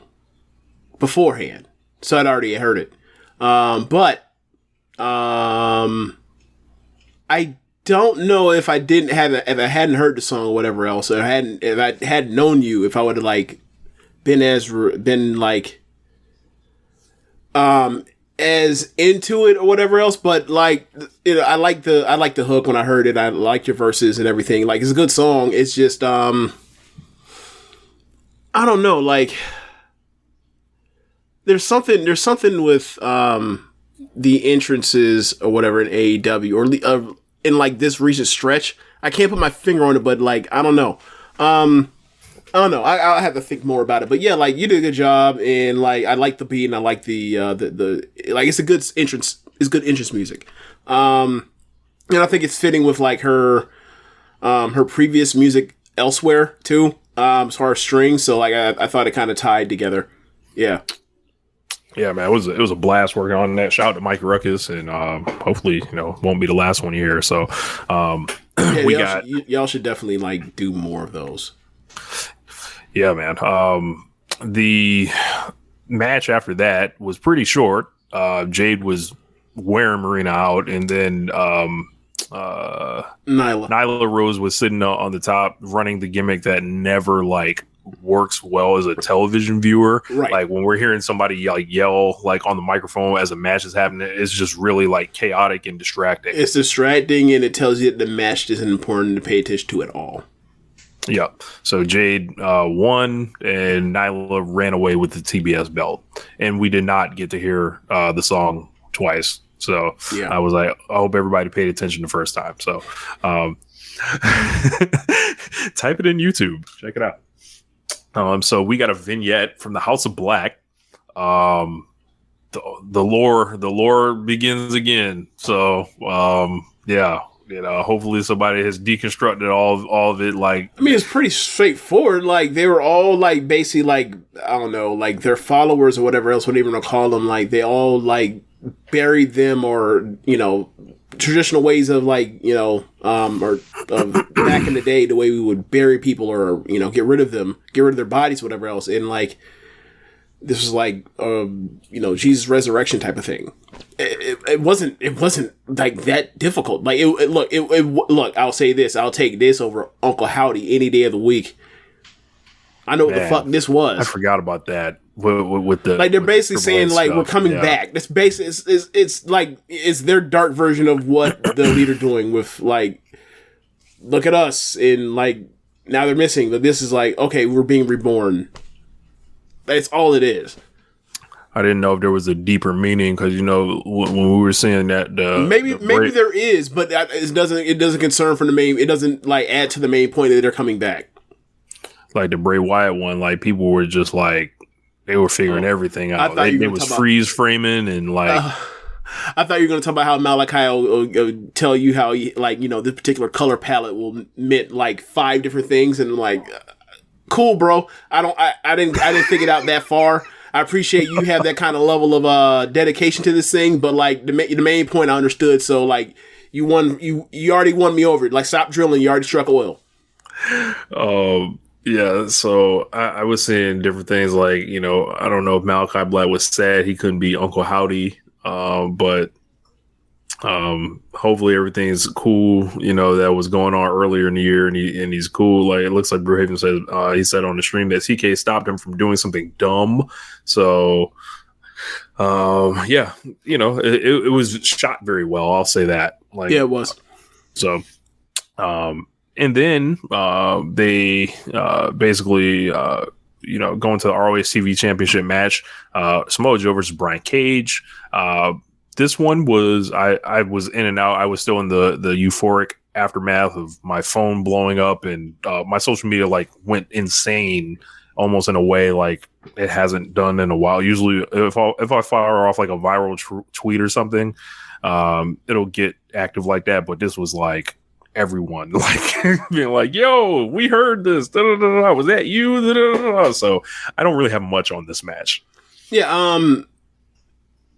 beforehand, so I'd already heard it. But I don't know if I hadn't heard the song or whatever else, or if I hadn't known you, if I would have been as into it or whatever else. But I like the hook when I heard it. I like your verses and everything. It's a good song. It's just I don't know, there's something with the entrances or whatever in AEW or in this recent stretch. I can't put my finger on it, but I don't know. I don't know. I'll have to think more about it. But yeah, you did a good job, and I like the beat, and I like the it's a good entrance. It's good entrance music. And I think it's fitting with her previous music elsewhere too. As far as strings, so I thought it kind of tied together. Yeah. Yeah, man, it was a blast working on that. Shout out to Mike Ruckus, and hopefully, won't be the last one here. So, yeah, y'all should definitely do more of those. Yeah, man. The match after that was pretty short. Jade was wearing Marina out, and then Nyla Rose was sitting on the top running the gimmick that never works well as a television viewer. Right. When we're hearing somebody yell on the microphone as a match is happening, it's just really chaotic and distracting. It's distracting, and it tells you that the match isn't important to pay attention to at all. Yeah. So Jade won, and Nyla ran away with the TBS belt, and we did not get to hear the song twice. So yeah. I was like, I hope everybody paid attention the first time. So type it in YouTube, check it out. So we got a vignette from the House of Black. The lore begins again. So yeah. Hopefully somebody has deconstructed all of it. It's pretty straightforward. They were all basically I don't know, their followers or whatever else, whatever you want to call them. They all buried them, or traditional ways of or of back in the day, the way we would bury people or get rid of their bodies, whatever else. And this was Jesus' resurrection type of thing. It wasn't that difficult. Look, I'll say this. I'll take this over Uncle Howdy any day of the week. I know what the fuck this was. I forgot about that. with the like they're with basically the saying like stuff. we're coming back. That's basically it's like it's their dark version of what the leader doing with like look at us and like now they're missing, but this is like okay, we're being reborn. That's all it is. I didn't know if there was a deeper meaning because when we were saying that maybe there is, but it doesn't concern from the main. It doesn't like add to the main point that they're coming back. Like the Bray Wyatt one, like people were just like they were figuring everything out. They was freeze framing and like. I thought you were going to talk about how Malachi will tell you how this particular color palette will meant like 5 different things and like cool, bro. I didn't figure it out that far. I appreciate you have that kind of level of dedication to this thing, but like the main point I understood. So like you already won me over. Like stop drilling. You already struck oil. Yeah. So I was saying different things. Like I don't know if Malachi Black was sad he couldn't be Uncle Howdy, but hopefully everything's cool. That was going on earlier in the year, and he's cool. Like it looks like Brew Haven said he said on the stream that CK stopped him from doing something dumb. So it was shot very well. I'll say that. Like yeah, it was. So and then they basically going to the ROH TV Championship match, Samoa Joe versus Brian Cage. This one was I was in and out. I was still in the euphoric aftermath of my phone blowing up, and my social media like went insane, almost in a way like it hasn't done in a while. Usually, if I fire off like a viral tweet or something, it'll get active like that. But this was like everyone like being like, "Yo, we heard this. Da, da, da, da. Was that you?" Da, da, da, da. So I don't really have much on this match. Yeah.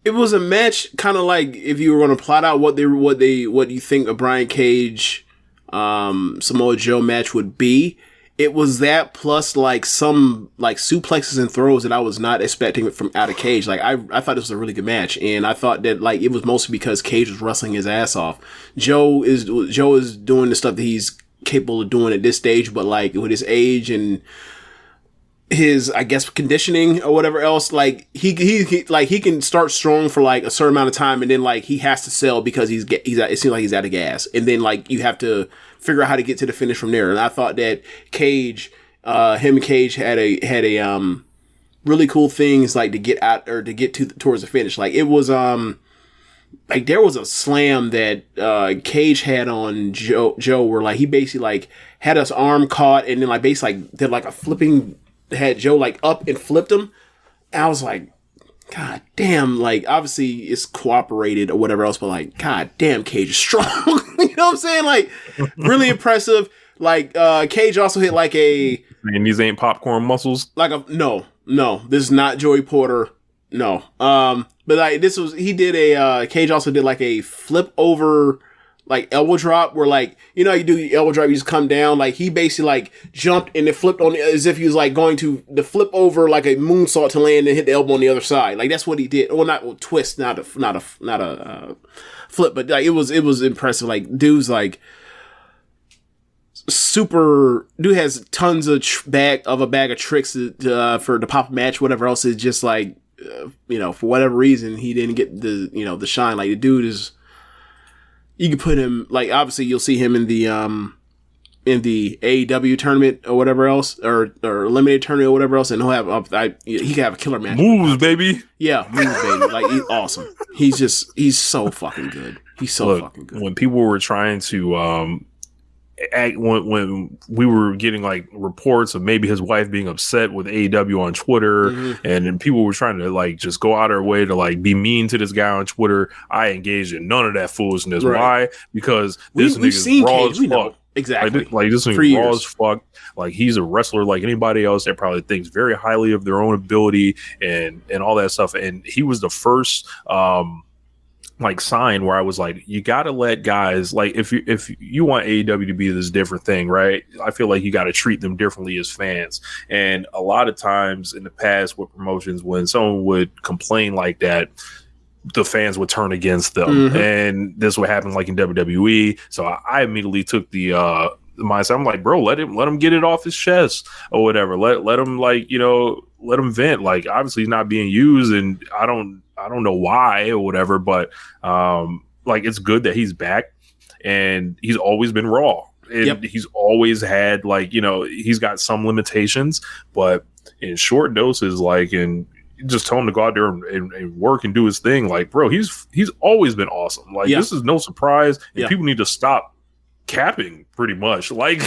It was a match kind of like if you were going to plot out what you think a Brian Cage, Samoa Joe match would be. It was that plus like some like suplexes and throws that I was not expecting from out of Cage. Like I thought this was a really good match, and I thought that like it was mostly because Cage was wrestling his ass off. Joe is doing the stuff that he's capable of doing at this stage, but like with his age and his, I guess, conditioning or whatever else, like he can start strong for like a certain amount of time, and then like he has to sell because it seems like he's out of gas, and then like you have to figure out how to get to the finish from there. And I thought that Cage, him and Cage had a really cool things like to get out or to get towards the finish. Like it was like there was a slam that Cage had on Joe where like he basically like had his arm caught and then like basically like did like a flipping. Had Joe like up and flipped him. And I was like, God damn, like obviously it's cooperated or whatever else, but like, God damn, Cage is strong. You know what I'm saying? Like really impressive. Like Cage also hit like a and these ain't popcorn muscles. Like a no, this is not Joey Porter. No. But like this was he did a Cage also did like a flip over like elbow drop where like, you know, you do the elbow drop, you just come down. Like he basically like jumped and then flipped on as if he was like going to the flip over like a moonsault to land and hit the elbow on the other side. Like that's what he did. Well, not twist, not a flip, but like it was impressive. Like dude's like super. Dude has tons of bag of tricks for the pop match. Whatever else is just like for whatever reason he didn't get the shine. Like the dude is. You can put him like obviously you'll see him in the AEW tournament or whatever else or eliminated tournament or whatever else, and he'll have he can have a killer match. Moves, baby. Yeah, moves, baby. Like he's awesome. He's so fucking good. He's so fucking good. When people were trying to when we were getting like reports of maybe his wife being upset with AEW on Twitter, and then people were trying to like just go out of their way to like be mean to this guy on Twitter, I engaged in none of that foolishness. Right. Why? Because this nigga's raw as fuck. Exactly. Like this nigga's raw as fuck. Like he's a wrestler like anybody else that probably thinks very highly of their own ability and all that stuff. And he was the first like sign where I was like, you got to let guys like if you want AEW to be this different thing, right? I feel like you got to treat them differently as fans. And a lot of times in the past with promotions, when someone would complain like that, the fans would turn against them, and this would happen like in WWE. So I immediately took the mindset. I'm like, bro, let him get it off his chest or whatever. Let him like, let him vent. Like, obviously he's not being used, and I don't know why or whatever, but like, it's good that he's back, and he's always been Raw. And he's always had, like, he's got some limitations, but in short doses, like, and just tell him to go out there and work and do his thing. Like, bro, he's always been awesome. Like, this is no surprise, and people need to stop capping pretty much. Like,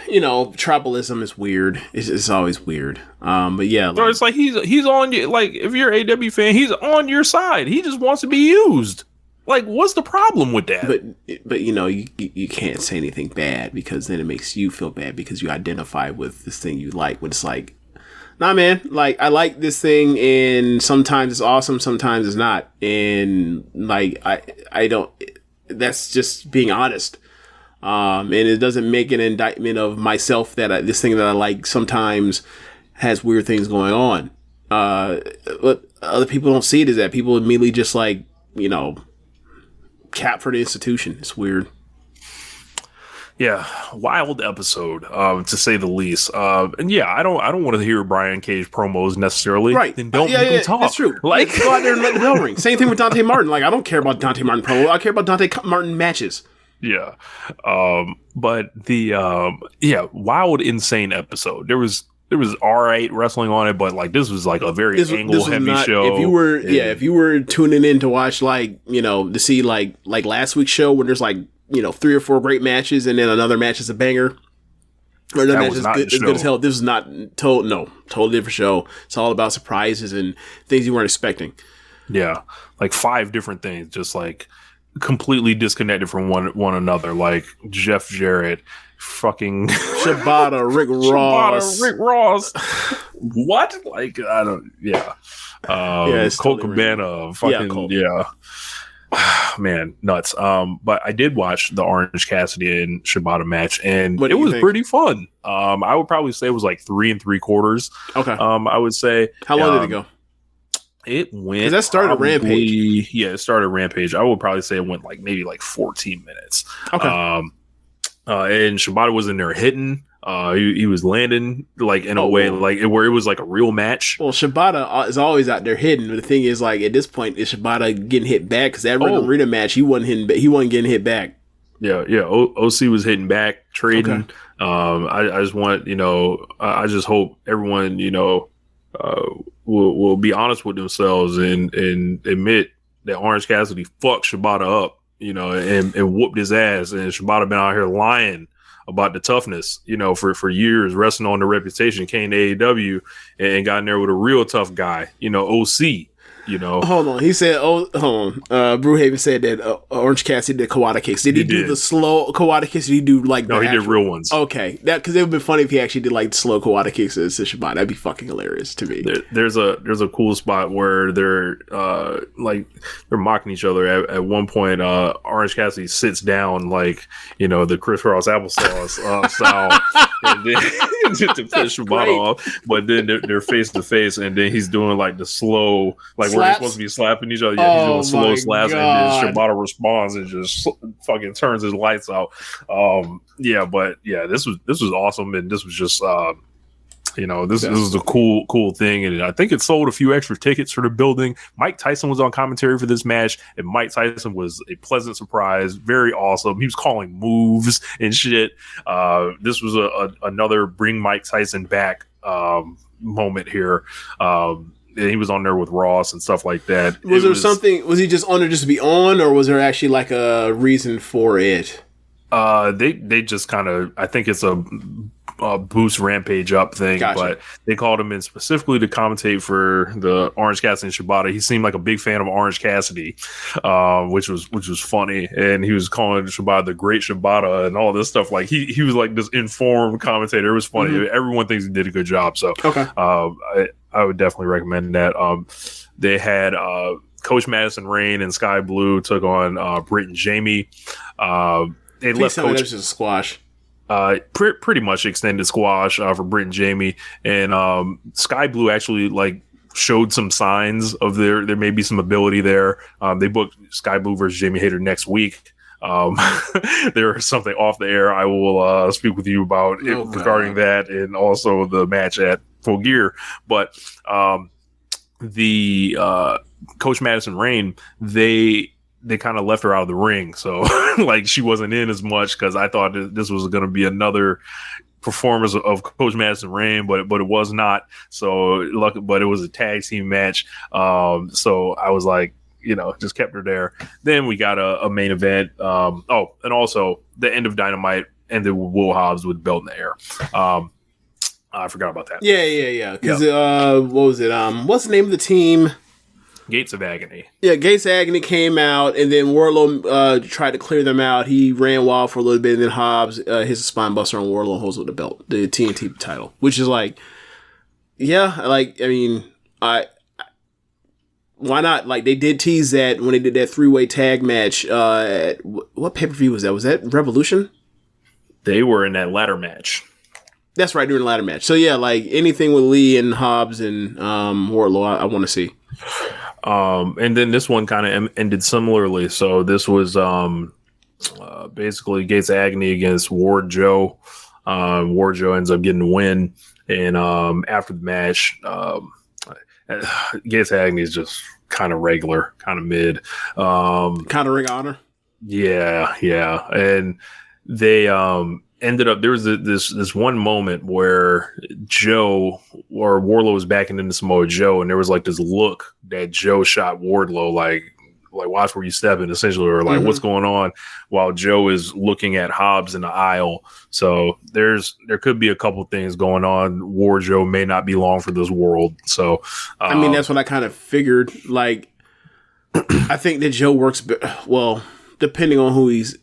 tribalism is weird. It's always weird. But yeah, so it's like he's on you. Like, if you're an AEW fan, he's on your side. He just wants to be used. Like, what's the problem with that? But you can't say anything bad, because then it makes you feel bad because you identify with this thing you like. When it's like, nah, man, like, I like this thing, and sometimes it's awesome, sometimes it's not, and like I don't. That's just being honest. And it doesn't make an indictment of myself that this thing that I like sometimes has weird things going on. But other people don't see it as that. People immediately just like, cap for the institution. It's weird. Yeah, wild episode, to say the least. And yeah, I don't want to hear Brian Cage promos necessarily. Right? Then don't make him talk. That's true. Like, go out there and let the bell ring. Same thing with Dante Martin. Like, I don't care about Dante Martin promo. I care about Dante Martin matches. Yeah. But the wild, insane episode. There was all right wrestling on it, but like, this was like a very angle heavy show. If you were tuning in to watch, like, to see like last week's show, when there's like, 3 or 4 great matches and then another match is a banger, or another match is good as hell. This is not totally different show. It's all about surprises and things you weren't expecting. Yeah, like 5 different things, just like completely disconnected from one another. Like Jeff Jarrett, fucking Shibata, Rick Ross. What? Like, I don't. Yeah. Colt Cabana. Fucking man, nuts. But I did watch the Orange Cassidy and Shibata match, and it was pretty fun. I would probably say it was like 3 3/4. Okay. I would say. How long did it go? It went. Because that started Rampage. Yeah, it started Rampage. I would probably say it went like maybe like 14 minutes. Okay. And Shibata was in there hitting. He was landing like in a way like where it was like a real match. Well, Shibata is always out there hitting. But the thing is, like, at this point, is Shibata getting hit back? Because that Arena match, he wasn't getting hit back. Yeah. OC was hitting back, trading. Okay. I just want, I just hope everyone, will be honest with themselves and admit that Orange Cassidy fucked Shibata up, and whooped his ass. And Shibata been out here lying about the toughness, for years, resting on the reputation, came to AEW and got in there with a real tough guy, OC. Hold on. He said, hold on. Brewhaven said that Orange Cassidy did Kawada kicks. Did he do the slow Kawada kicks? Did he do like no? He did real ones. Okay, that because it would be funny if he actually did like slow Kawada kicks to Shibata. That'd be fucking hilarious to me. There's a cool spot where they're mocking each other. At one point, Orange Cassidy sits down like the crisscross applesauce style, and then to piss Shibata off. But then they're face to face, and then he's doing like the slow like. Where they're supposed to be slapping each other. Yeah, he's doing slow slaps, and then Shibata responds and just fucking turns his lights out. This was awesome, and this was just this is a cool thing, and I think it sold a few extra tickets for the building. Mike Tyson was on commentary for this match, and Mike Tyson was a pleasant surprise, very awesome. He was calling moves and shit. This was another bring Mike Tyson back moment here. And he was on there with Ross and stuff like that. Was he just on there just to be on, or was there actually like a reason for it? They just kind of, I think it's a boost Rampage up thing, gotcha. But they called him in specifically to commentate for the Orange Cassidy and Shibata. He seemed like a big fan of Orange Cassidy, which was funny, and he was calling Shibata the Great Shibata and all this stuff. Like he was like this informed commentator. It was funny. Mm-hmm. Everyone thinks he did a good job. So okay. I would definitely recommend that. They had Coach Madison Rain and Sky Blue took on Britt and Jamie. They left Coach a squash. Pretty much extended squash for Britt and Jamie, and Sky Blue actually like showed some signs of there may be some ability there. They booked Sky Blue versus Jamie Hayter next week. there is something off the air I will speak with you about regarding that, and also the match at Full Gear. But the Coach Madison Rain, they kind of left her out of the ring, so like she wasn't in as much, because I thought this was going to be another performance of Coach Madison Rain, but it was not. So but it was a tag team match. So I was like, just kept her there. Then we got a main event. And also the end of Dynamite ended with Will Hobbs with belt in the air. I forgot about that. Yeah. Because what was it? What's the name of the team? Gates of Agony. Yeah, Gates of Agony came out, and then Wardlow tried to clear them out. He ran wild for a little bit, and then Hobbs hits a spine buster on Wardlow, holds with the belt, the TNT title, which is like, why not? Like, they did tease that when they did that 3-way tag match. What pay-per-view was that? Was that Revolution? They were in that ladder match. That's right, during the ladder match. So yeah, like anything with Lee and Hobbs and Wardlow, I want to see. And then this one kind of ended similarly. So this was basically Gates of Agony against Ward Joe. Ward Joe ends up getting the win. And after the match, Gates of Agony is just kind of regular, kind of mid. Kind of Ring of Honor? Yeah. And they ended up, there was this one moment where Joe or Wardlow was backing into Samoa Joe, and there was like this look that Joe shot Wardlow, like watch where you stepping, essentially, or like what's going on, while Joe is looking at Hobbs in the aisle. So there could be a couple things going on. Ward Joe may not be long for this world. So I mean, that's what I kind of figured. Like, I think that Joe works well, depending on who he's.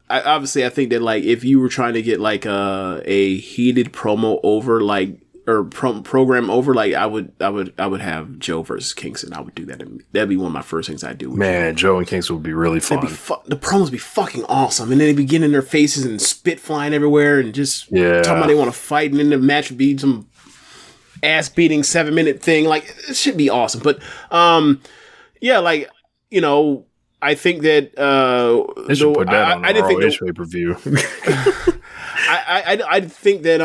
I think that, like, if you were trying to get like a heated promo over, like, or program over, like, I would have Joe versus Kingston. I would do that. That'd be one of my first things I'd do. Man, Joe and Kingston would be really fun. The promos be fucking awesome, and then they be getting in their faces and spit flying everywhere, and just talking about they want to fight, and then the match would be some ass beating 7-minute thing. Like, it should be awesome. But I think that they should put that on the ROH pay-per-view. I think that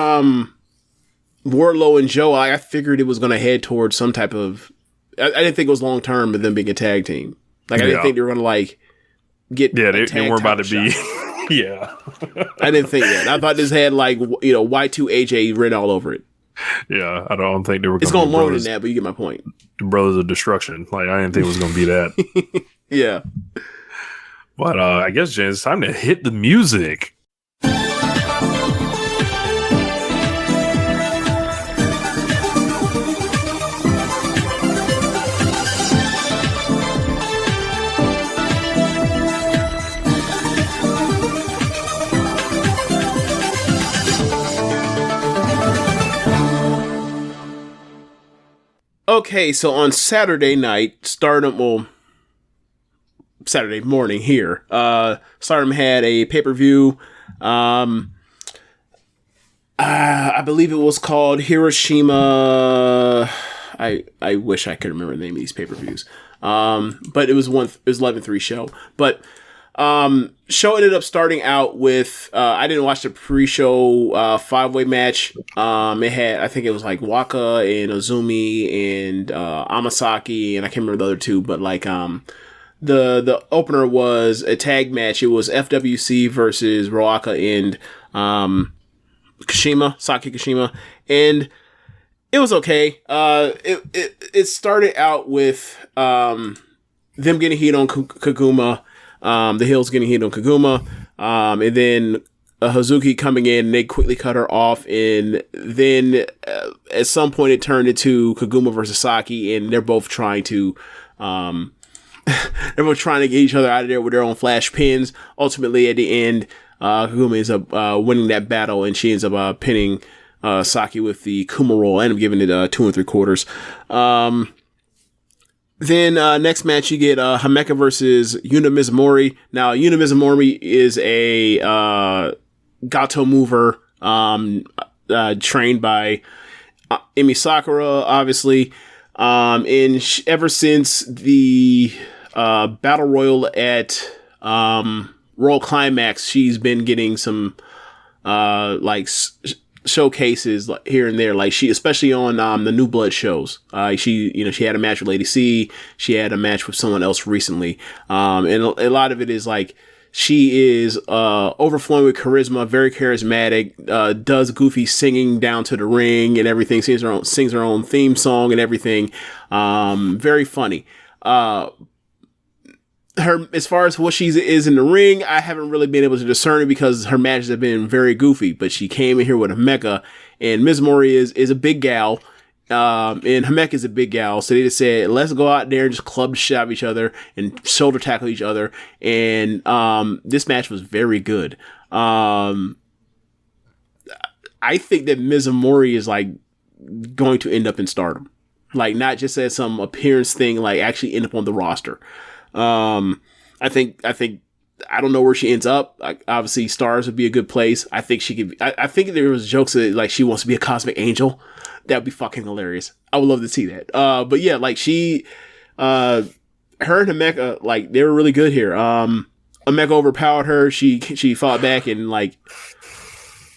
Wardlow and Joe, I figured it was going to head towards some type of. I didn't think it was long term, but them being a tag team. Like, I didn't think they were going to like get. Yeah, they weren't about to be. Yeah, I didn't think that. I thought this had like Y2 AJ written all over it. Yeah, I don't think they were. It's going longer than that, but you get my point. The Brothers of Destruction. Like, I didn't think it was going to be that. Yeah. But I guess, James, it's time to hit the music. Okay, so on Saturday night, Saturday morning here, Stardom had a pay-per-view. I believe it was called Hiroshima. I wish I could remember the name of these pay-per-views. But it was 11-3 show. But show ended up starting out with I didn't watch the pre-show 5-way match. It had, I think it was like Waka and Azumi and Amasaki, and I can't remember the other two, but like the opener was a tag match. It was FWC versus Roaka and Saki Kashima, and it was okay. It started out with them getting heat on Kaguma, the Hills getting heat on Kaguma, and then Hazuki coming in, and they quickly cut her off, and then at some point it turned into Kaguma versus Saki, and they're both trying to get each other out of there with their own flash pins. Ultimately, at the end, Kaguma ends up winning that battle, and she ends up pinning Saki with the Kuma roll, and I'm giving it 2 3/4. Then next match, you get Himeka versus Yuna Mizumori. Now, Yuna Mizumori is a Gato mover trained by Emi Sakura, obviously. And ever since the Battle Royal at Royal Climax, she's been getting some showcases here and there, like she, especially on the New Blood shows. She had a match with Lady C. She had a match with someone else recently, and a lot of it is like she is overflowing with charisma, very charismatic, does goofy singing down to the ring and everything, sings her own theme song and everything. Very funny. Her, as far as what she is in the ring, I haven't really been able to discern it because her matches have been very goofy, but she came in here with a mecha, and Ms. Mori is a big gal, and Himeka is a big gal, so they just said, let's go out there and just club the shit out of each other and shoulder tackle each other, and this match was very good. I think that Ms. Mori is like going to end up in Stardom, like not just as some appearance thing, like actually end up on the roster. I think I don't know where she ends up. Like, obviously Stars would be a good place. I think she could. I think there was jokes that like she wants to be a cosmic angel. That'd be fucking hilarious. I would love to see that. But yeah, like she, her and Himeka, like they were really good here. Himeka overpowered her. She fought back and like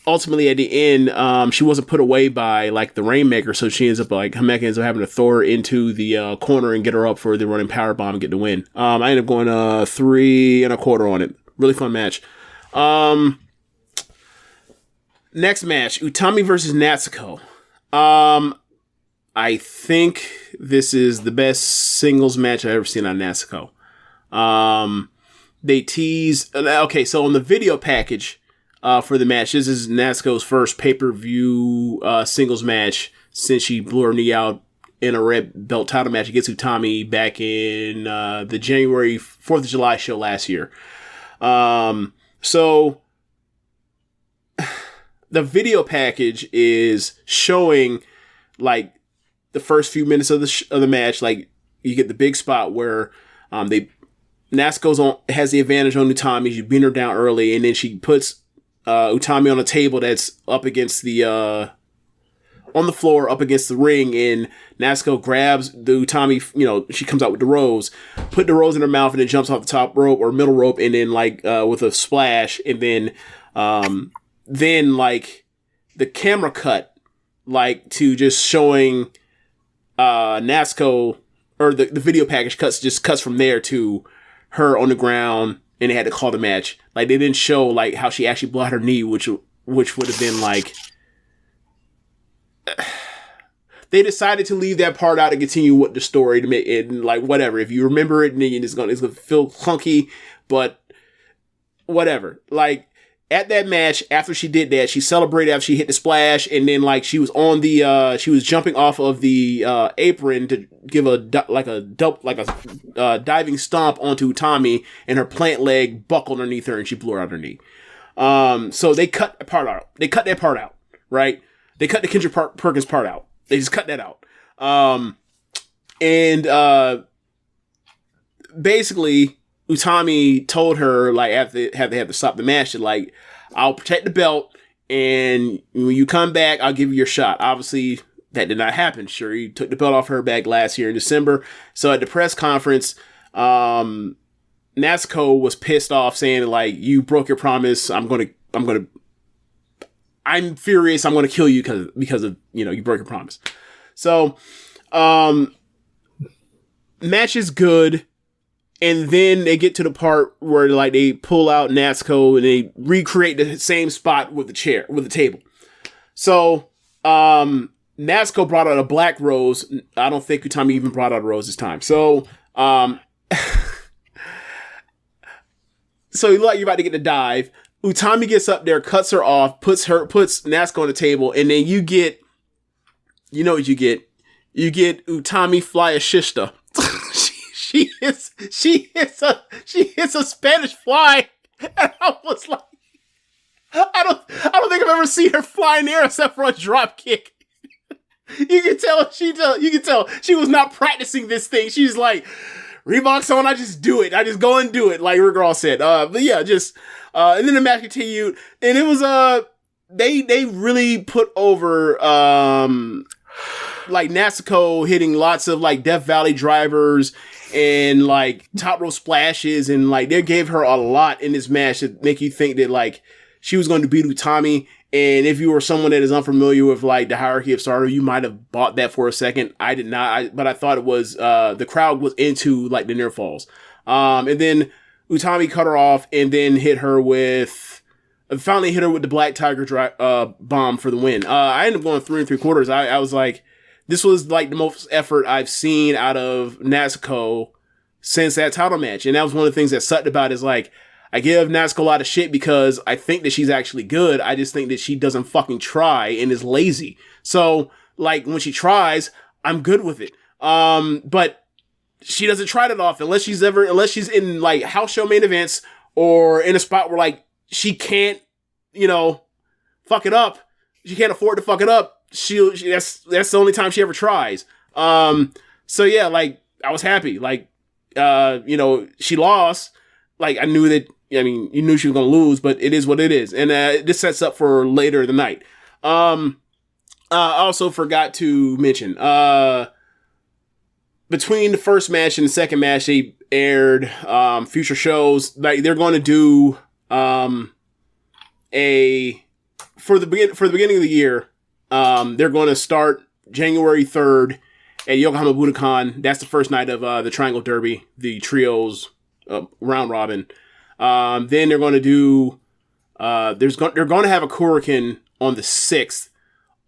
ultimately at the end, she wasn't put away by like the Rainmaker, so she ends up like Himeka ends up having to throw her into the corner and get her up for the running power bomb and get the win. I ended up going 3 1/4 on it. Really fun match. Next match, Utami versus Natsuko. I think this is the best singles match I've ever seen on Natsuko. They tease. Okay, so on the video package. For the match, this is Natsuko's first pay-per-view singles match since she blew her knee out in a red belt title match against Utami back in the January 4th of July show last year. So the video package is showing like the first few minutes of the match. Like you get the big spot where Natsuko has the advantage on Utami. She beat her down early, and then she puts Utami on a table that's up against the on the floor up against the ring, and Natsuko grabs the Utami, she comes out with the rose, put the rose in her mouth, and then jumps off the top rope or middle rope, and then like with a splash, and then like the camera cut like to just showing Natsuko, or the video package cuts from there to her on the ground, and they had to call the match. Like they didn't show like how she actually blew out her knee, which would have been like. They decided to leave that part out and continue with the story to make it, and like whatever. If you remember it, then it's gonna feel clunky, but whatever. Like at that match, after she did that, she celebrated after she hit the splash, and then like she was on the she was jumping off of the apron to give a diving stomp onto Utami, and her plant leg buckled underneath her, and she blew her out her knee. So they cut that part out. They cut that part out, right? They cut the Kendra Perkins part out. They just cut that out. Basically, Utami told her, like, after they had to stop the match, that, like, I'll protect the belt, and when you come back, I'll give you your shot. Obviously, that did not happen. Sure, he took the belt off her back last year in December. So at the press conference, Natsuko was pissed off, saying, like, you broke your promise. I'm furious. I'm going to kill you because of, you broke your promise. So, match is good. And then they get to the part where like they pull out Natsuko and they recreate the same spot with the table. So, Natsuko brought out a black rose. I don't think Utami even brought out a rose this time. So, so you're about to get the dive. Utami gets up there, cuts her off, puts Natsuko on the table, and then you get, what you get? You get Utami fly a shista. She hits a Spanish fly, and I was like, I don't think I've ever seen her fly in the air except for a drop kick. You can tell she was not practicing this thing. She's like, Reebok's on, I just do it. I just go and do it, like Rick Ross said. But yeah, just and then the match continued, and it was they really put over like Natsuko hitting lots of like Death Valley drivers and like top rope splashes, and like they gave her a lot in this match to make you think that like she was going to beat Utami. And if you were someone that is unfamiliar with like the hierarchy of Stardom, you might have bought that for a second. I did not, but I thought it was the crowd was into like the near falls. And then Utami cut her off and then finally hit her with the Black Tiger bomb for the win. I ended up going 3 3/4. I was like, this was like the most effort I've seen out of Natsuko since that title match. And that was one of the things that sucked about it, is like, I give Natsuko a lot of shit because I think that she's actually good. I just think that she doesn't fucking try and is lazy. So like when she tries, I'm good with it. But she doesn't try that often unless she's in like house show main events or in a spot where like she can't, fuck it up. She can't afford to fuck it up. That's the only time she ever tries. So yeah, like I was happy. Like, she lost. Like I knew that, you knew she was going to lose, but it is what it is. And this sets up for later in the night. I also forgot to mention, between the first match and the second match, they aired future shows. Like they're going to do for the beginning of the year. They're going to start January 3rd at Yokohama Budokan. That's the first night of the Triangle Derby, the trios round robin. Then they're going to do. They're going to have a Kurikan on the 6th.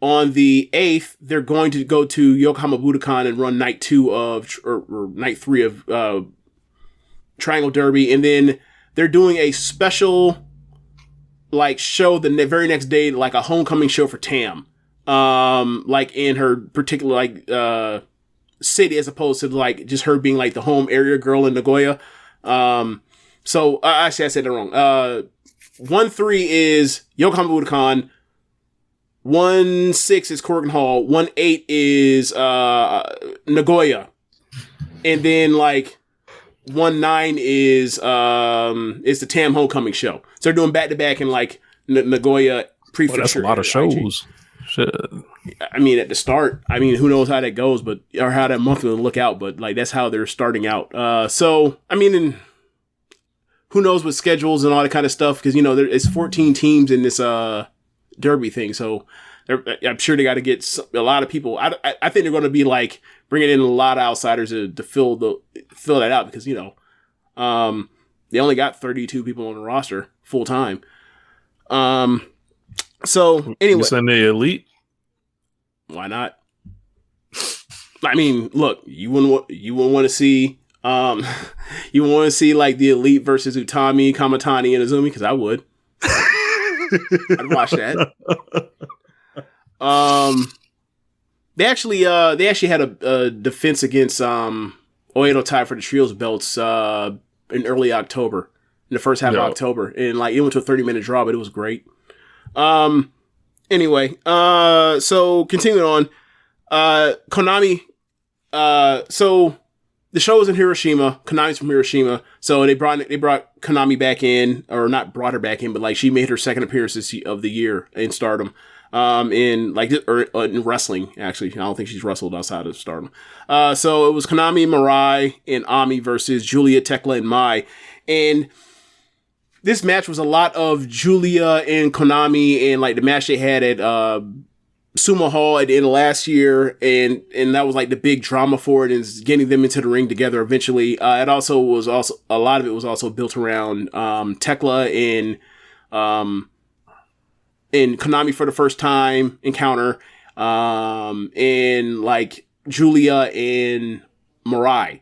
On the 8th, they're going to go to Yokohama Budokan and run night 2 or night 3 of Triangle Derby, and then they're doing a special like show the very next day, like a homecoming show for Tam, like in her particular like city, as opposed to like just her being like the home area girl in Nagoya. So actually, I said it wrong. 1-3 is Yokohama Budokan. 1-6 is Korakuen Hall. 1-8 is Nagoya, and then like 1-9 is the Tam homecoming show. So they're doing back to back in like Nagoya prefecture. That's a lot of shows. Shit. At the start, who knows how that goes, or how that month will look out. But like that's how they're starting out. So and who knows with schedules and all that kind of stuff, because it's 14 teams in this derby thing, so I'm sure they got to get a lot of people. I think they're going to be like bringing in a lot of outsiders to fill that out, because they only got 32 people on the roster full time. So anyway, you send the elite. Why not? Look, you wouldn't want to see you want to see like the elite versus Utami, Kamatani, and Azumi, because I would. I'd watch that. They actually had a defense against Oedo Tai for the trios belts in early October, in the first half of October, and like it went to a 30-minute draw, but it was great. Anyway, so continuing on, Konami. So the show was in Hiroshima. Konami's from Hiroshima, so they brought Konami back in, or not brought her back in, but like she made her second appearance of the year in Stardom, in wrestling. Actually, I don't think she's wrestled outside of Stardom. So it was Konami, Mirai, and Ami versus Julia, Tekla, and Mai, and this match was a lot of Julia and Konami, and like the match they had at Sumo Hall at the end of last year, and that was like the big drama for it, is getting them into the ring together eventually. It also was a lot of it was also built around Tekla and Konami for the first time encounter, and like Julia and Mirai.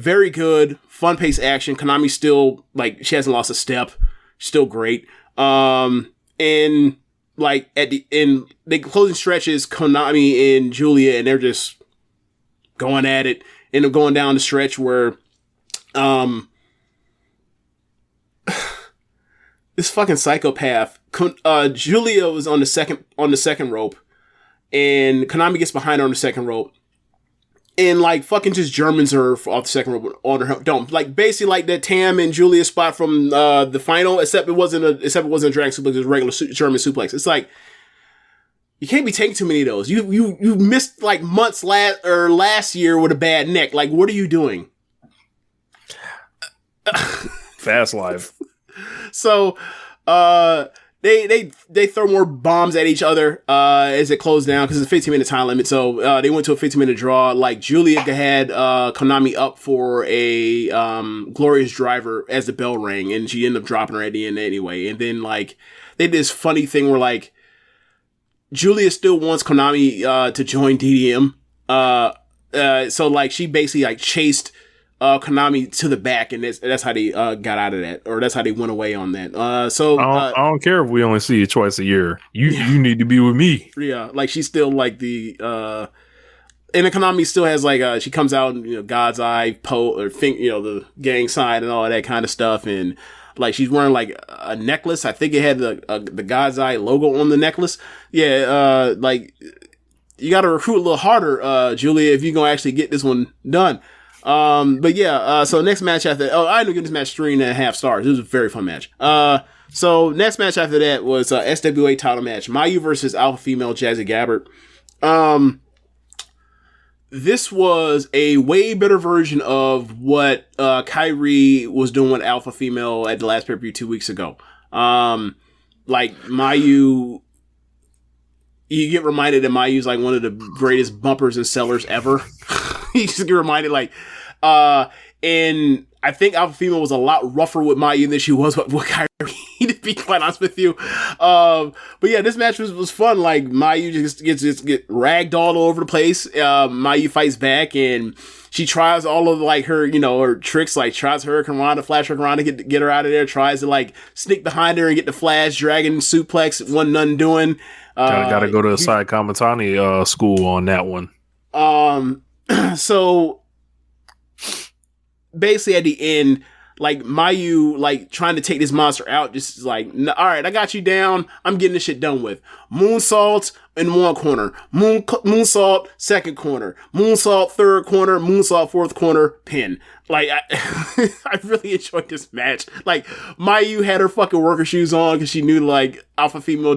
Very good, fun paced action. Konami still, like, she hasn't lost a step. Still great. And like at the end, the closing stretches, Konami and Julia, and they're just going at it, and they're going down the stretch where this fucking psychopath, Julia was on the second rope, and Konami gets behind her on the second rope, and like fucking just Germans her off the second rope on her dome, like basically like that Tam and Julia spot from the final, except it wasn't a drag suplex, it was a regular German suplex. It's like, You can't be taking too many of those. You missed like months last year with a bad neck. Like, what are you doing? Fast life. So, they throw more bombs at each other as it closed down because it's a 15-minute time limit. So they went to a 15-minute draw. Like Julia had Konami up for a glorious driver as the bell rang, and she ended up dropping her at the end anyway. And then like they did this funny thing where like Julia still wants Konami to join DDM. So like she basically like chased Konami to the back, and that's how they got out of that, or that's how they went away on that. I don't care if we only see you twice a year. You need to be with me. Yeah, like she's still like the and the Konami still has like she comes out in God's Eye or think the gang sign and all of that kind of stuff, and like she's wearing like a necklace. I think it had the God's Eye logo on the necklace. Yeah, like you got to recruit a little harder, Julia, if you're gonna actually get this one done. But yeah, so next match after, I ended up giving this match 3.5 stars. It was a very fun match. So next match after that was SWA title match, Mayu versus Alpha Female Jazzy Gabbert. This was a way better version of what Kyrie was doing with Alpha Female at the last pay-per-view 2 weeks ago. Like Mayu, you get reminded that Mayu's like one of the greatest bumpers and sellers ever. You just get reminded like, and I think Alpha Female was a lot rougher with Mayu than she was with Kyrie, to be quite honest with you. But yeah, this match was fun. Like Mayu just gets ragged all over the place. Mayu fights back, and she tries all of like her, her tricks, like tries Hurricane Rana, Flash Hurricane Rana to get her out of there, tries to like sneak behind her and get the Flash Dragon suplex, none doing. Gotta go to Sai Kamatani school on that one. So basically at the end, like Mayu, like trying to take this monster out, just like, all right, I got you down. I'm getting this shit done with. Moonsault in one corner, moonsault second corner, moonsault third corner, moonsault fourth corner, pin. Like I really enjoyed this match. Like Mayu had her fucking worker shoes on because she knew like Alpha Female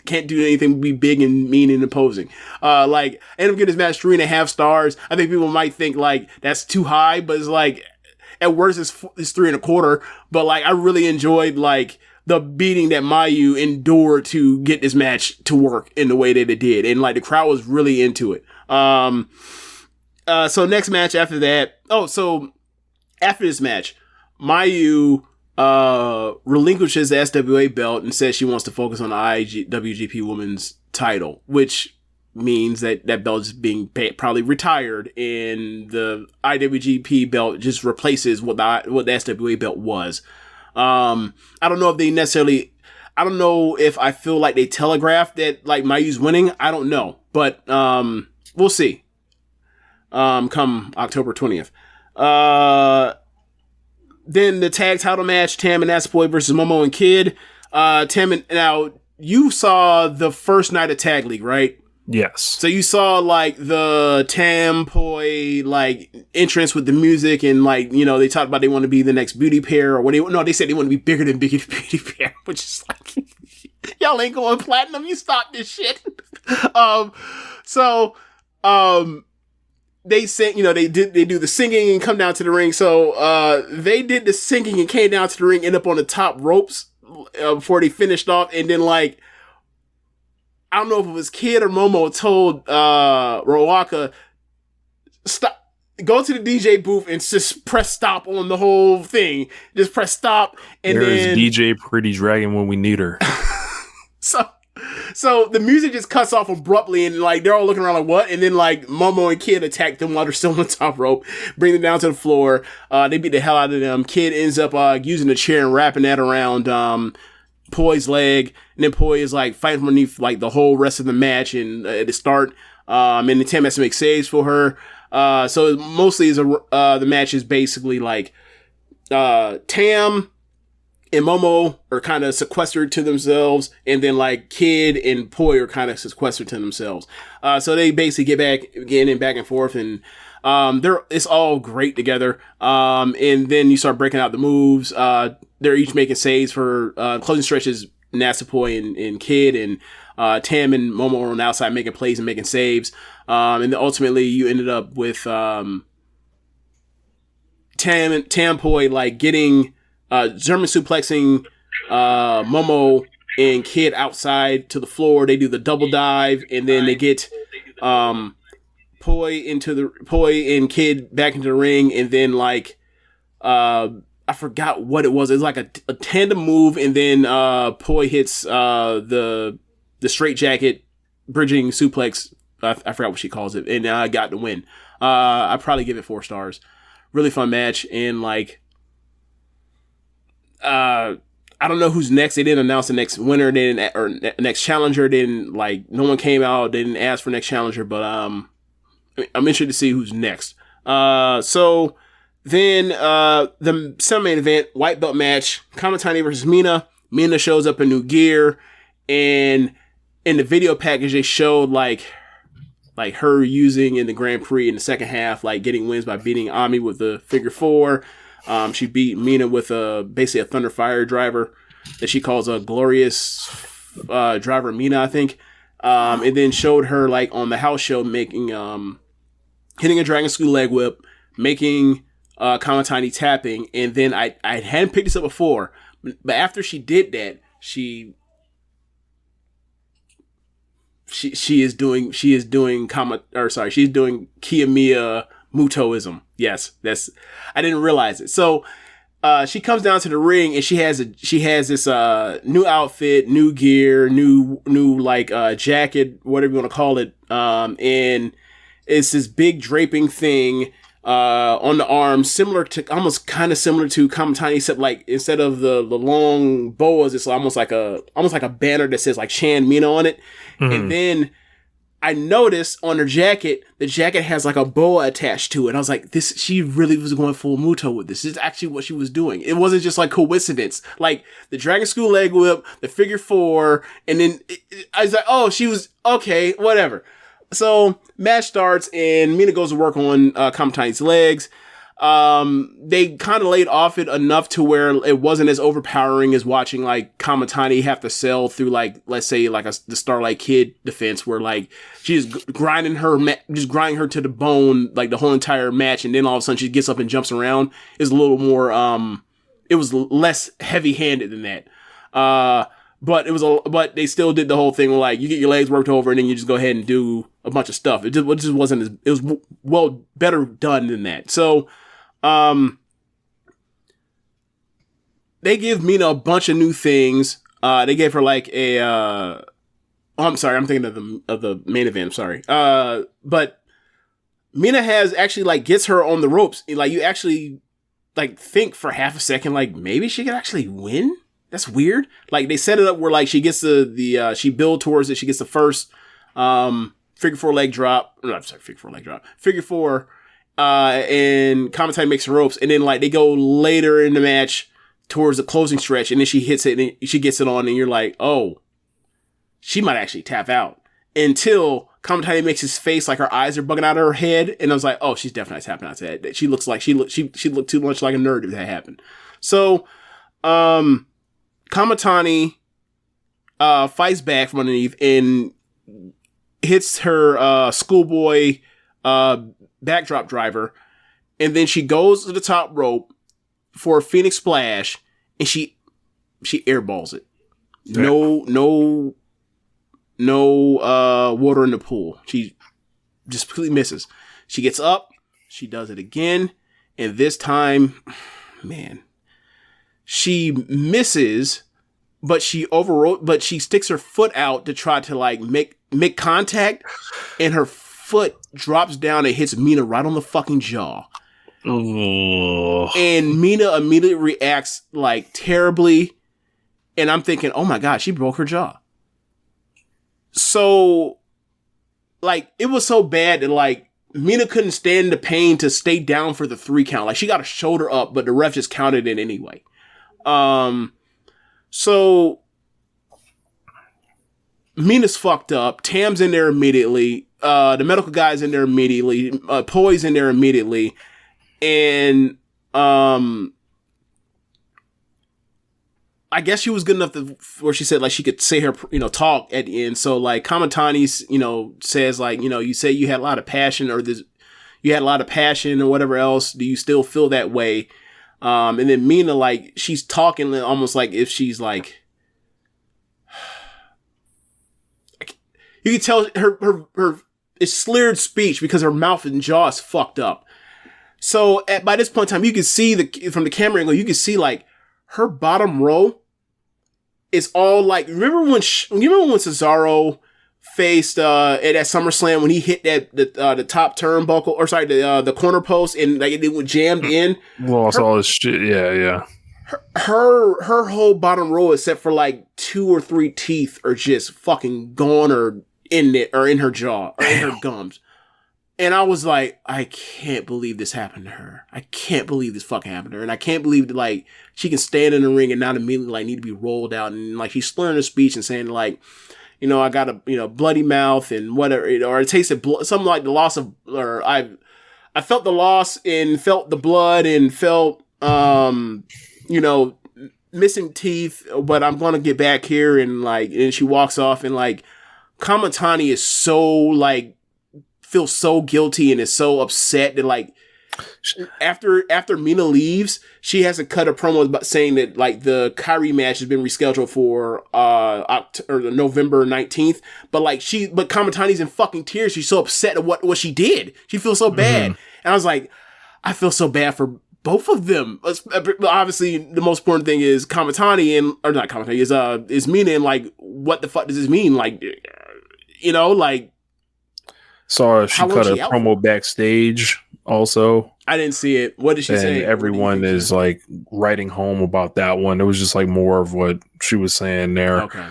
can't do anything but be big and mean and imposing. Like I ended up giving this match 3.5 stars. I think people might think like that's too high, but it's like at worst it's 3.25. But like I really enjoyed like the beating that Mayu endured to get this match to work in the way that it did, and like the crowd was really into it. So next match after that. So after this match, Mayu relinquishes the SWA belt and says she wants to focus on the IWGP Women's title, which means that belt is being probably retired, and the IWGP belt just replaces what the SWA belt was. I don't know if they necessarily, I don't know if I feel like they telegraphed that like Mayu's winning. I don't know, but we'll see. Come October 20th. Then the tag title match, Tam and Natsupoi versus Momo and Kid. Now you saw the first night of Tag League, right? Yes. So you saw like the Tam Poi like entrance with the music, and like they talked about they want to be the next beauty pair, or they said they want to be bigger than beauty pair, which is like y'all ain't going platinum. You stop this shit. They said, they do the singing and come down to the ring. So, they did the singing and came down to the ring, end up on the top ropes, before they finished off. And then like, I don't know if it was Kid or Momo told, Roaka, stop, go to the DJ booth and just press stop on the whole thing. Just press stop. And There's DJ Pretty Dragon when we need her. So the music just cuts off abruptly, and like they're all looking around like what? And then like Momo and Kid attack them while they're still on the top rope, bring them down to the floor. They beat the hell out of them. Kid ends up using a chair and wrapping that around Poi's leg, and then Poi is like fighting underneath like the whole rest of the match and at the start. And then Tam has to make saves for her. So mostly the match is basically like Tam and Momo are kind of sequestered to themselves, and then like Kid and Poi are kind of sequestered to themselves. So they basically get back and forth, and it's all great together. And then you start breaking out the moves. They're each making saves for closing stretches, Natsupoi and Kid, and Tam and Momo were on the outside making plays and making saves. And then ultimately you ended up with Tam Poi like getting German suplexing Momo and Kid outside to the floor. They do the double dive, and then they get Poi and Kid back into the ring, and then like I forgot what it was. It was like a tandem move, and then Poi hits the straight jacket bridging suplex. I forgot what she calls it, and I got the win. I'd probably give it 4 stars. Really fun match, and like I don't know who's next. They didn't announce the next winner, or next challenger. They didn't like, no one came out. They didn't ask for next challenger, but I'm interested to see who's next. So then the semi-main event, white belt match, Kamitani versus Mina. Mina shows up in new gear, and in the video package they showed like her using in the Grand Prix in the second half, like getting wins by beating Ami with the figure 4. She beat Mina with basically a Thunder Fire driver that she calls a glorious driver Mina, I think. And then showed her like on the house show making hitting a Dragon Screw leg whip, making Kamitani tapping, and then I hadn't picked this up before, but after she did that, she is doing Kiyomiya Mutoism. Yes, I didn't realize it. So she comes down to the ring, and she has this new outfit, new gear, new like jacket, whatever you want to call it, and it's this big draping thing on the arm, almost kind of similar to Kamitani, except like instead of the long boas, it's almost like a banner that says like Shan Mina on it. Mm-hmm. And then I noticed on her jacket, the jacket has like a boa attached to it. I was like, she really was going full Muto with this. This is actually what she was doing. It wasn't just like coincidence. Like the Dragon Screw leg whip, the figure 4, and then I was like, oh, she was okay, whatever. So match starts, and Mina goes to work on Kamitani's legs. They kind of laid off it enough to where it wasn't as overpowering as watching like Kamitani have to sell through like, let's say like the Starlight Kid defense, where like she's grinding her to the bone like the whole entire match, and then all of a sudden she gets up and jumps around. It's a little more it was less heavy handed than that. But but they still did the whole thing where like you get your legs worked over and then you just go ahead and do a bunch of stuff. It just wasn't it was well better done than that. So they give Mina a bunch of new things. They gave her like I'm sorry, I'm thinking of the main event. I'm sorry. But Mina has actually like gets her on the ropes. Like you actually like think for half a second like maybe she could actually win. That's weird. Like they set it up where like she gets she builds towards it. She gets the first figure 4 leg drop. No, I'm sorry, figure 4 leg drop. Figure 4. And Kamitani makes the ropes, and then like they go later in the match towards the closing stretch, and then she hits it and she gets it on, and you're like, oh, she might actually tap out. Until Kamitani makes his face like her eyes are bugging out of her head, and I was like, oh, she's definitely tapping out to that. She looks like she looked too much like a nerd if that happened. So, Kamitani fights back from underneath and hits her schoolboy backdrop driver, and then she goes to the top rope for a Phoenix Splash, and she airballs it. No water in the pool. She just completely misses. She gets up, she does it again, and this time, man, she misses, but she sticks her foot out to try to like make contact, and her foot drops down and hits Mina right on the fucking jaw. Oh. And Mina immediately reacts like terribly, and I'm thinking, oh my god, she broke her jaw. So like it was so bad that like Mina couldn't stand the pain to stay down for the 3 count. Like she got her shoulder up, but the ref just counted it anyway. So Mina's fucked up. Tam's in there immediately. The medical guy's in there immediately. Poi's in there immediately. And I guess she was good enough where she said like she could say her, talk at the end. So like Kamatani's, says like, you say you had a lot of passion you had a lot of passion or whatever else. Do you still feel that way? And then Mina, like, she's talking almost like if she's like, you can tell her it's slurred speech because her mouth and jaw is fucked up. So by this point in time, you can see from the camera angle, you can see like her bottom row is all like, remember when Cesaro faced at that SummerSlam when he hit the top turnbuckle, or sorry, the corner post, and like it went jammed in. Lost all his shit. Yeah. Her whole bottom row, except for like 2 or 3 teeth, are just fucking gone or in it or in her jaw or in her gums. And I was like, I can't believe this happened to her. I can't believe this fucking happened to her. And I can't believe that, like, she can stand in the ring and not immediately, like, need to be rolled out. And, like, she's slurring her speech and saying, like, I got a, bloody mouth and whatever, or it tasted something like the loss of, or I felt the loss and felt the blood and felt, missing teeth, but I'm going to get back here. And, like, and she walks off, and, like, Kamatani is so, like, feels so guilty and is so upset that, like, after Mina leaves, she has to cut a promo about saying that, like, the Kyrie match has been rescheduled for November 19th, but Kamatani's in fucking tears. She's so upset at what she did. She feels so bad. And I was like, I feel so bad for both of them. Obviously, the most important thing is Kamatani is Mina, and, like, what the fuck does this mean? Like, like, saw she cut a promo backstage also. I didn't see it. What did she say? Everyone is like writing home about that one. It was just like more of what she was saying there. Okay.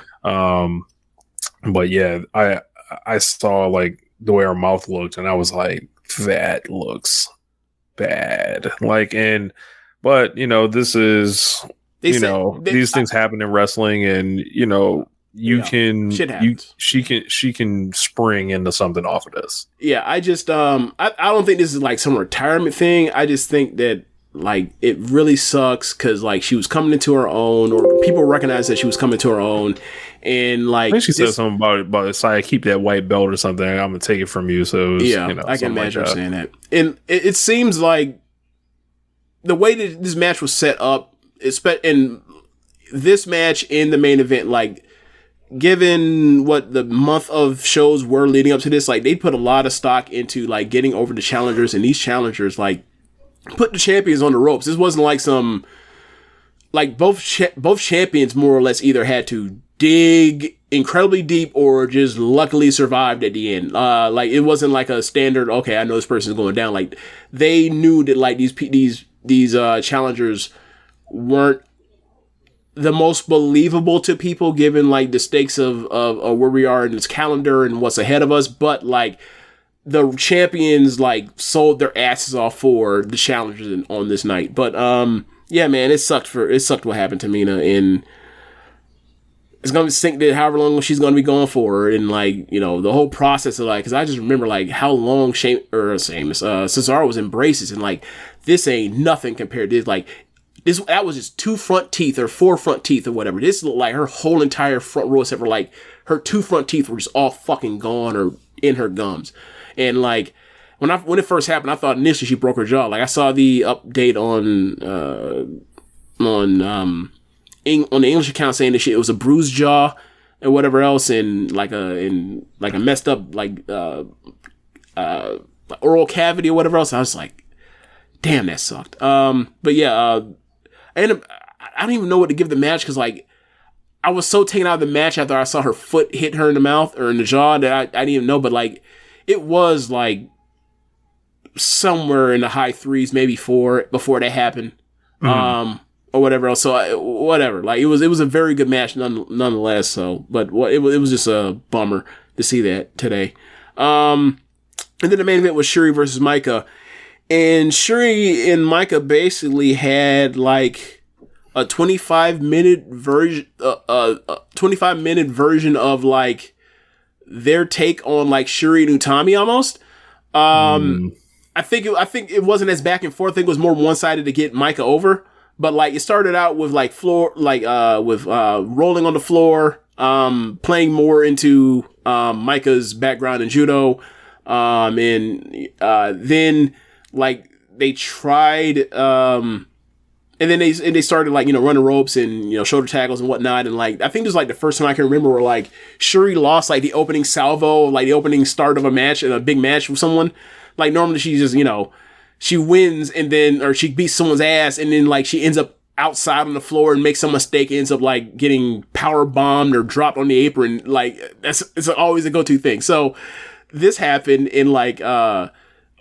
But yeah, I saw like the way her mouth looked, and I was like, that looks bad. Like, but this is, these things happen in wrestling, and she can spring into something off of this. Yeah, I just I don't think this is like some retirement thing. I just think that, like, it really sucks because, like, she was coming into her own, or people recognize that she was coming to her own, and, like, I think she said something about it. I keep that white belt or something. I'm gonna take it from you. So I can imagine her saying that. And it seems like the way that this match was set up, and this match in the main event, like, given what the month of shows were leading up to this, like, they put a lot of stock into, like, getting over the challengers, and these challengers, like, put the champions on the ropes. This wasn't like some, like, both champions more or less either had to dig incredibly deep or just luckily survived at the end. Like, it wasn't like a standard, okay, I know this person's going down. Like, they knew that, like, these challengers weren't the most believable to people, given, like, the stakes of where we are in this calendar and what's ahead of us. But, like, the champions, like, sold their asses off for the challengers on this night. But yeah, man, it sucked what happened to Mina, and it's gonna sink that however long she's gonna be going for, and, like, the whole process of, like, because I just remember, like, how long Cesaro was in braces, and, like, this ain't nothing compared to this. Like, that was just 2 front teeth or 4 front teeth or whatever. This looked like her whole entire front row, except for, like, her 2 front teeth were just all fucking gone or in her gums. And, like, when it first happened, I thought initially she broke her jaw. Like, I saw the update on the English account saying that it was a bruised jaw and whatever else, and like a messed up, like, oral cavity or whatever else. I was like, damn, that sucked. But yeah, and I don't even know what to give the match, because, like, I was so taken out of the match after I saw her foot hit her in the mouth or in the jaw that I didn't even know. But, like, it was, like, somewhere in the high 3s, maybe 4 before that happened, or whatever else. So whatever. Like, it was a very good match nonetheless. So, but it was just a bummer to see that today. And then the main event was Shuri versus Micah. And Shuri and Micah basically had, like, a 25-minute version, of, like, their take on, like, Shuri and Utami almost. I think it wasn't as back and forth. I think it was more one-sided to get Micah over. But like it started out with like rolling on the floor, playing more into Micah's background in judo, and then like they tried, and then they started like running ropes and shoulder tackles and whatnot, and like I think this is like the first time I can remember where like Shuri lost like the opening salvo, like the opening start of a match in a big match with someone. Like normally she just she wins and then, or she beats someone's ass and then like she ends up outside on the floor and makes some mistake, ends up like getting power bombed or dropped on the apron. Like it's always a go-to thing. So this happened and like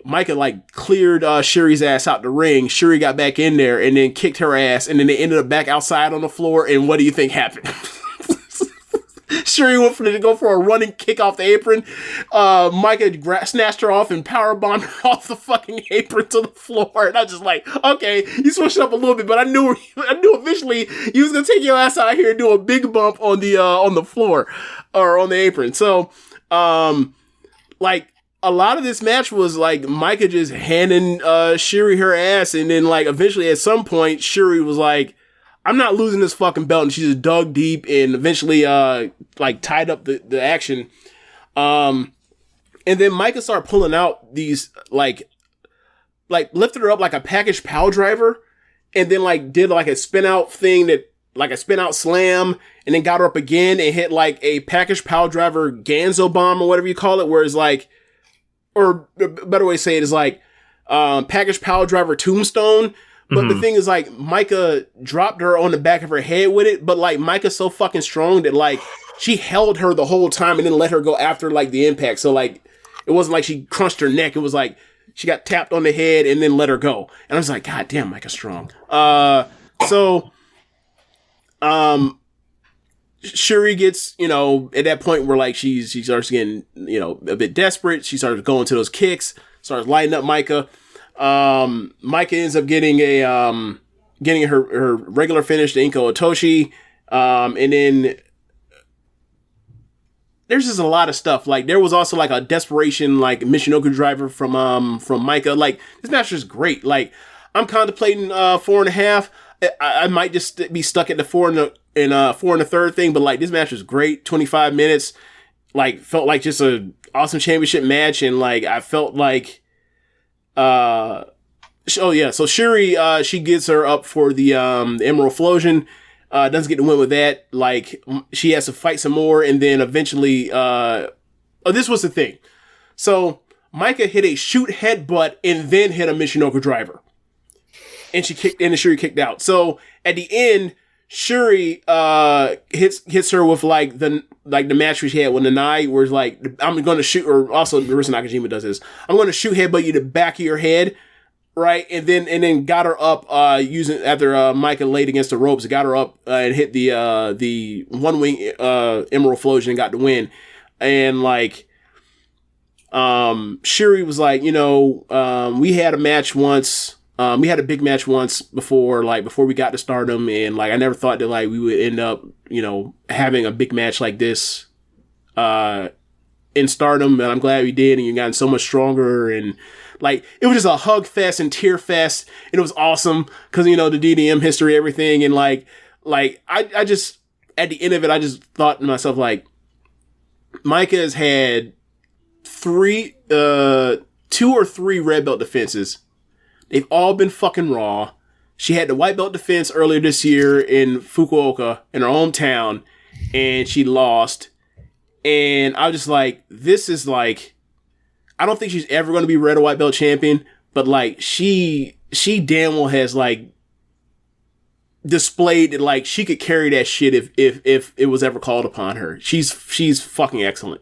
Micah like cleared Shuri's ass out the ring. Shuri got back in there and then kicked her ass, and then they ended up back outside on the floor. And what do you think happened? Shuri went to go for a running kick off the apron. Micah snatched her off and powerbombed her off the fucking apron to the floor. And I was just like, okay, you switched it up a little bit, but I knew eventually you was gonna take your ass out here and do a big bump on the floor or on the apron. So, like a lot of this match was like Micah just handing Shuri her ass, and then like eventually at some point Shuri was like, I'm not losing this fucking belt, and she just dug deep and eventually like tied up the action. And then Micah started pulling out these like lifted her up like a package power driver, and then like did like a spin out thing, that like a spin out slam, and then got her up again and hit like a package power driver Ganzo bomb or whatever you call it, where it's like, or a better way to say it is like package power driver tombstone. But the thing is, like, Micah dropped her on the back of her head with it, but, like, Micah's so fucking strong that, like, she held her the whole time and then let her go after, like, the impact. So, like, it wasn't like she crunched her neck. It was like she got tapped on the head and then let her go. And I was like, God damn, Micah's strong. Shuri gets, at that point where, like, she starts getting, a bit desperate. She starts going to those kicks, starts lighting up Micah. Micah ends up getting her regular finish, the Inko Otoshi. And then there's just a lot of stuff. Like there was also like a desperation, like Michinoku driver from Micah. Like this match is great. Like I'm contemplating 4.5. I might just be stuck at the 4 and a third thing, but like this match was great. 25 minutes, like felt like just a awesome championship match. And like, I felt like, so Shuri, she gets her up for the Emerald Flosion, doesn't get the win with that. Like she has to fight some more, and then eventually, this was the thing. So Micah hit a shoot headbutt and then hit a Michinoku driver, and Shuri kicked out. So at the end, Shuri hits her with like the match she had with Nanai, where it's like, I'm going to shoot, or also Marisa Nakajima does this, I'm going to shoot headbutt you to the back of your head, right? And then got her up using, after Micah laid against the ropes, got her up and hit the one wing Emerald Flosion and got the win. And like Shuri was like, we had a match once. We had a big match once before we got to Stardom, and like I never thought that like we would end up, having a big match like this in Stardom, and I'm glad we did, and you've gotten so much stronger, and like it was just a hug fest and tear fest, and it was awesome because the DDM history, everything, and like I just at the end of it, I just thought to myself like, Micah has had 2 or 3 red belt defenses. They've all been fucking raw. She had the white belt defense earlier this year in Fukuoka, in her hometown, and she lost. And I was just like, this is like, I don't think she's ever going to be red or white belt champion, but like she damn well has like displayed that like she could carry that shit if it was ever called upon her. She's fucking excellent.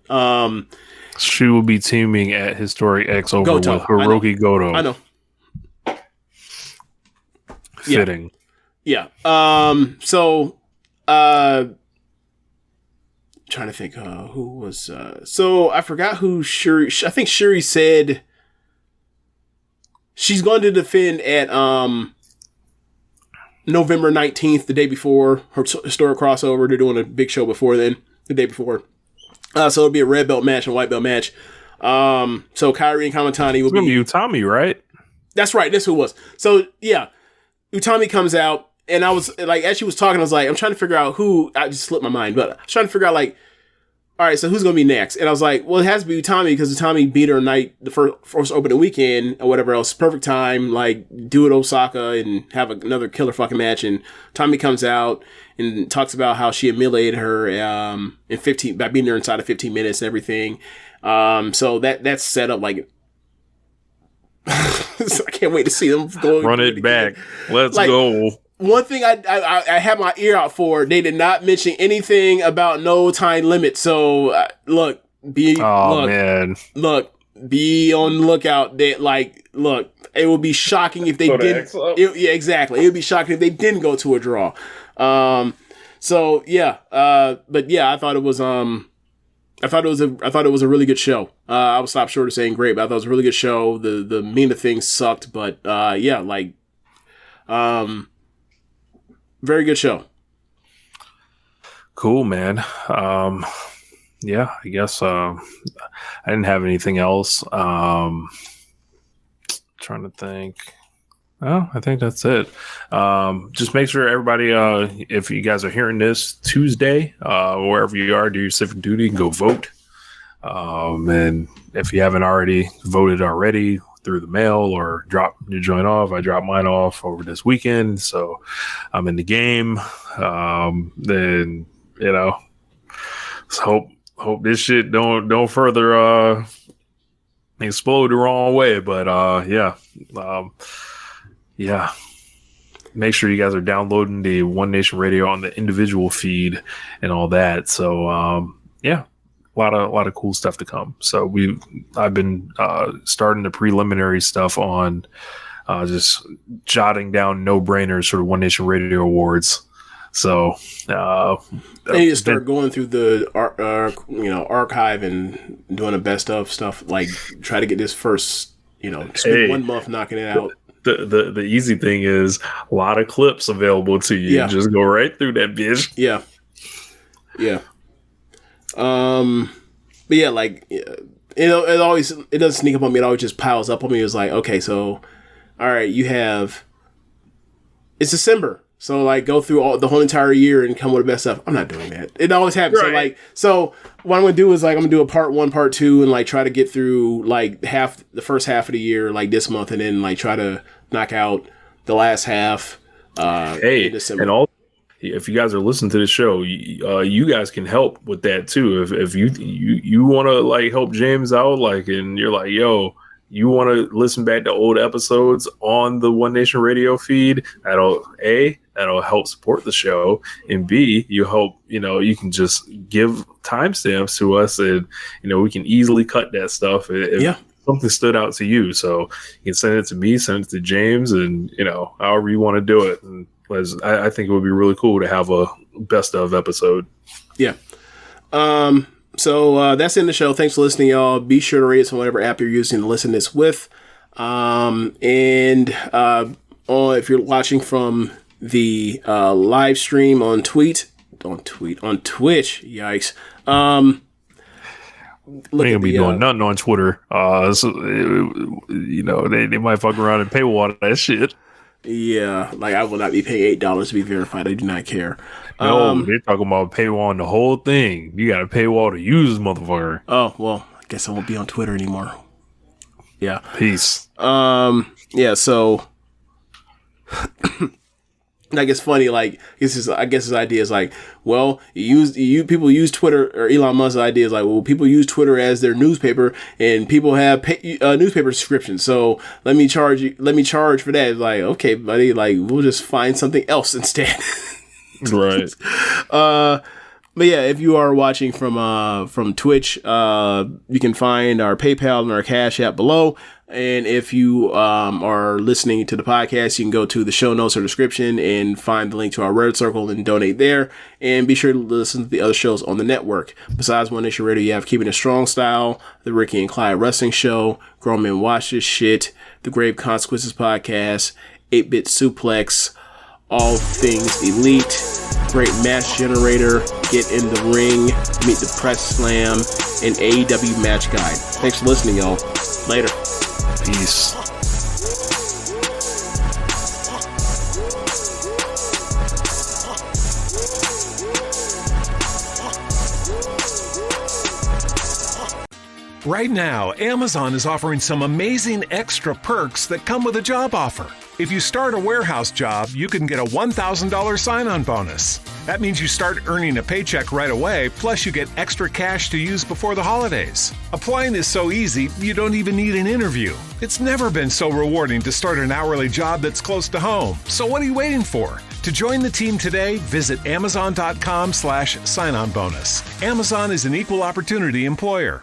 She will be teaming at Historic X over Goto. with Hiroki Goto. I know. Fitting. Yeah. Trying to think who was so I forgot who Shuri. I think Shuri said she's going to defend at November 19th, the day before her historic crossover. They're doing a big show before then, the day before. So it'll be a red belt match and white belt match. So Kairi and Kamitani will be Utami, right? That's right. That's who it was. So yeah, Utami comes out and I was like, as she was talking, I was like, I'm trying to figure out who. I just slipped my mind, but I was trying to figure out like, all right, so who's gonna be next? And I was like, well, it has to be Tommy because Tommy beat her night the first opening weekend or whatever else. Perfect time, like do it Osaka and have another killer fucking match. And Tommy comes out and talks about how she humiliated her in 15 by beating her inside of 15 minutes and everything. So that's set up like. So I can't wait to see them go. Run it back. Let's go. One thing I had my ear out for, they did not mention anything about no time limit. So look, be on the lookout. It would be shocking if they didn't. Yeah, exactly. It would be shocking if they didn't go to a draw. But yeah, I thought it was a really good show. I would stop short of saying great, but I thought it was a really good show. The mean of things sucked, but very good show. Cool, man. Yeah, I guess I didn't have anything else. Trying to think. Oh, I think that's it. Just make sure everybody, if you guys are hearing this Tuesday, wherever you are, do your civic duty and go vote. And if you haven't already voted already through the mail or drop your joint off, I dropped mine off over this weekend, so I'm in the game. Then let's hope this shit don't further explode the wrong way. But yeah. Make sure you guys are downloading the One Nation Radio on the individual feed and all that. So yeah. A lot of cool stuff to come. So I've been starting the preliminary stuff on just jotting down no-brainers for the One Nation Radio Awards. So they need to start going through the archive and doing the best of stuff. Like try to get this first, spend 1 month knocking it out. The easy thing is a lot of clips available to you. Yeah. Just go right through that bitch. Yeah. But yeah, it doesn't sneak up on me. It always just piles up on me. It's like, okay, so, all right, it's December. So go through the whole entire year and come with the best stuff. I'm not doing that. It always happens. Right. So what I'm going to do is I'm going to do a part 1, part 2 and try to get through the first half of the year, this month, and then try to knock out the last half, in December. And all. If you guys are listening to the show, you guys can help with that too. If you want to help James out, and you're like, yo, you want to listen back to old episodes on the One Nation Radio feed, that'll help support the show, and B, you can just give timestamps to us, and we can easily cut that stuff if something stood out to you. So you can send it to me, send it to James, and however you want to do it. And I think it would be really cool to have a best of episode. Yeah. So that's in the show. Thanks for listening, y'all. Be sure to rate us on whatever app you're using to listen to this with. If you're watching from the live stream on Twitch, yikes. They ain't gonna be doing nothing on Twitter. They might fuck around and paywall that shit. Yeah, I will not be paying $8 to be verified. I do not care. No, they're talking about paywall the whole thing. You got to paywall to use this motherfucker. Oh, well, I guess I won't be on Twitter anymore. Yeah. Peace. Yeah, so it's funny, I guess his idea is well, people use Twitter, or Elon Musk's idea is well, people use Twitter as their newspaper, and people have newspaper subscriptions. So let me charge for that. It's okay, buddy, we'll just find something else instead. Right. But yeah, if you are watching from Twitch, you can find our PayPal and our Cash App below. And if you are listening to the podcast, you can go to the show notes or description and find the link to our Reddit circle and donate there. And be sure to listen to the other shows on the network. Besides One Nation Radio, you have Keepin It Strong Style, the Ricky and Clive Wrestling Show, Grown Men Watch This Shit, the Grave Consequences Podcast, 8-Bit Suplex, All Things Elite, Great Match Generator, Get in the Ring, Meet the Press Slam, and AEW Match Guide. Thanks for listening, y'all. Later. Peace. Right now, Amazon is offering some amazing extra perks that come with a job offer. If you start a warehouse job, you can get a $1,000 sign-on bonus. That means you start earning a paycheck right away, plus you get extra cash to use before the holidays. Applying is so easy, you don't even need an interview. It's never been so rewarding to start an hourly job that's close to home. So what are you waiting for? To join the team today, visit Amazon.com/sign-on bonus. Amazon is an equal opportunity employer.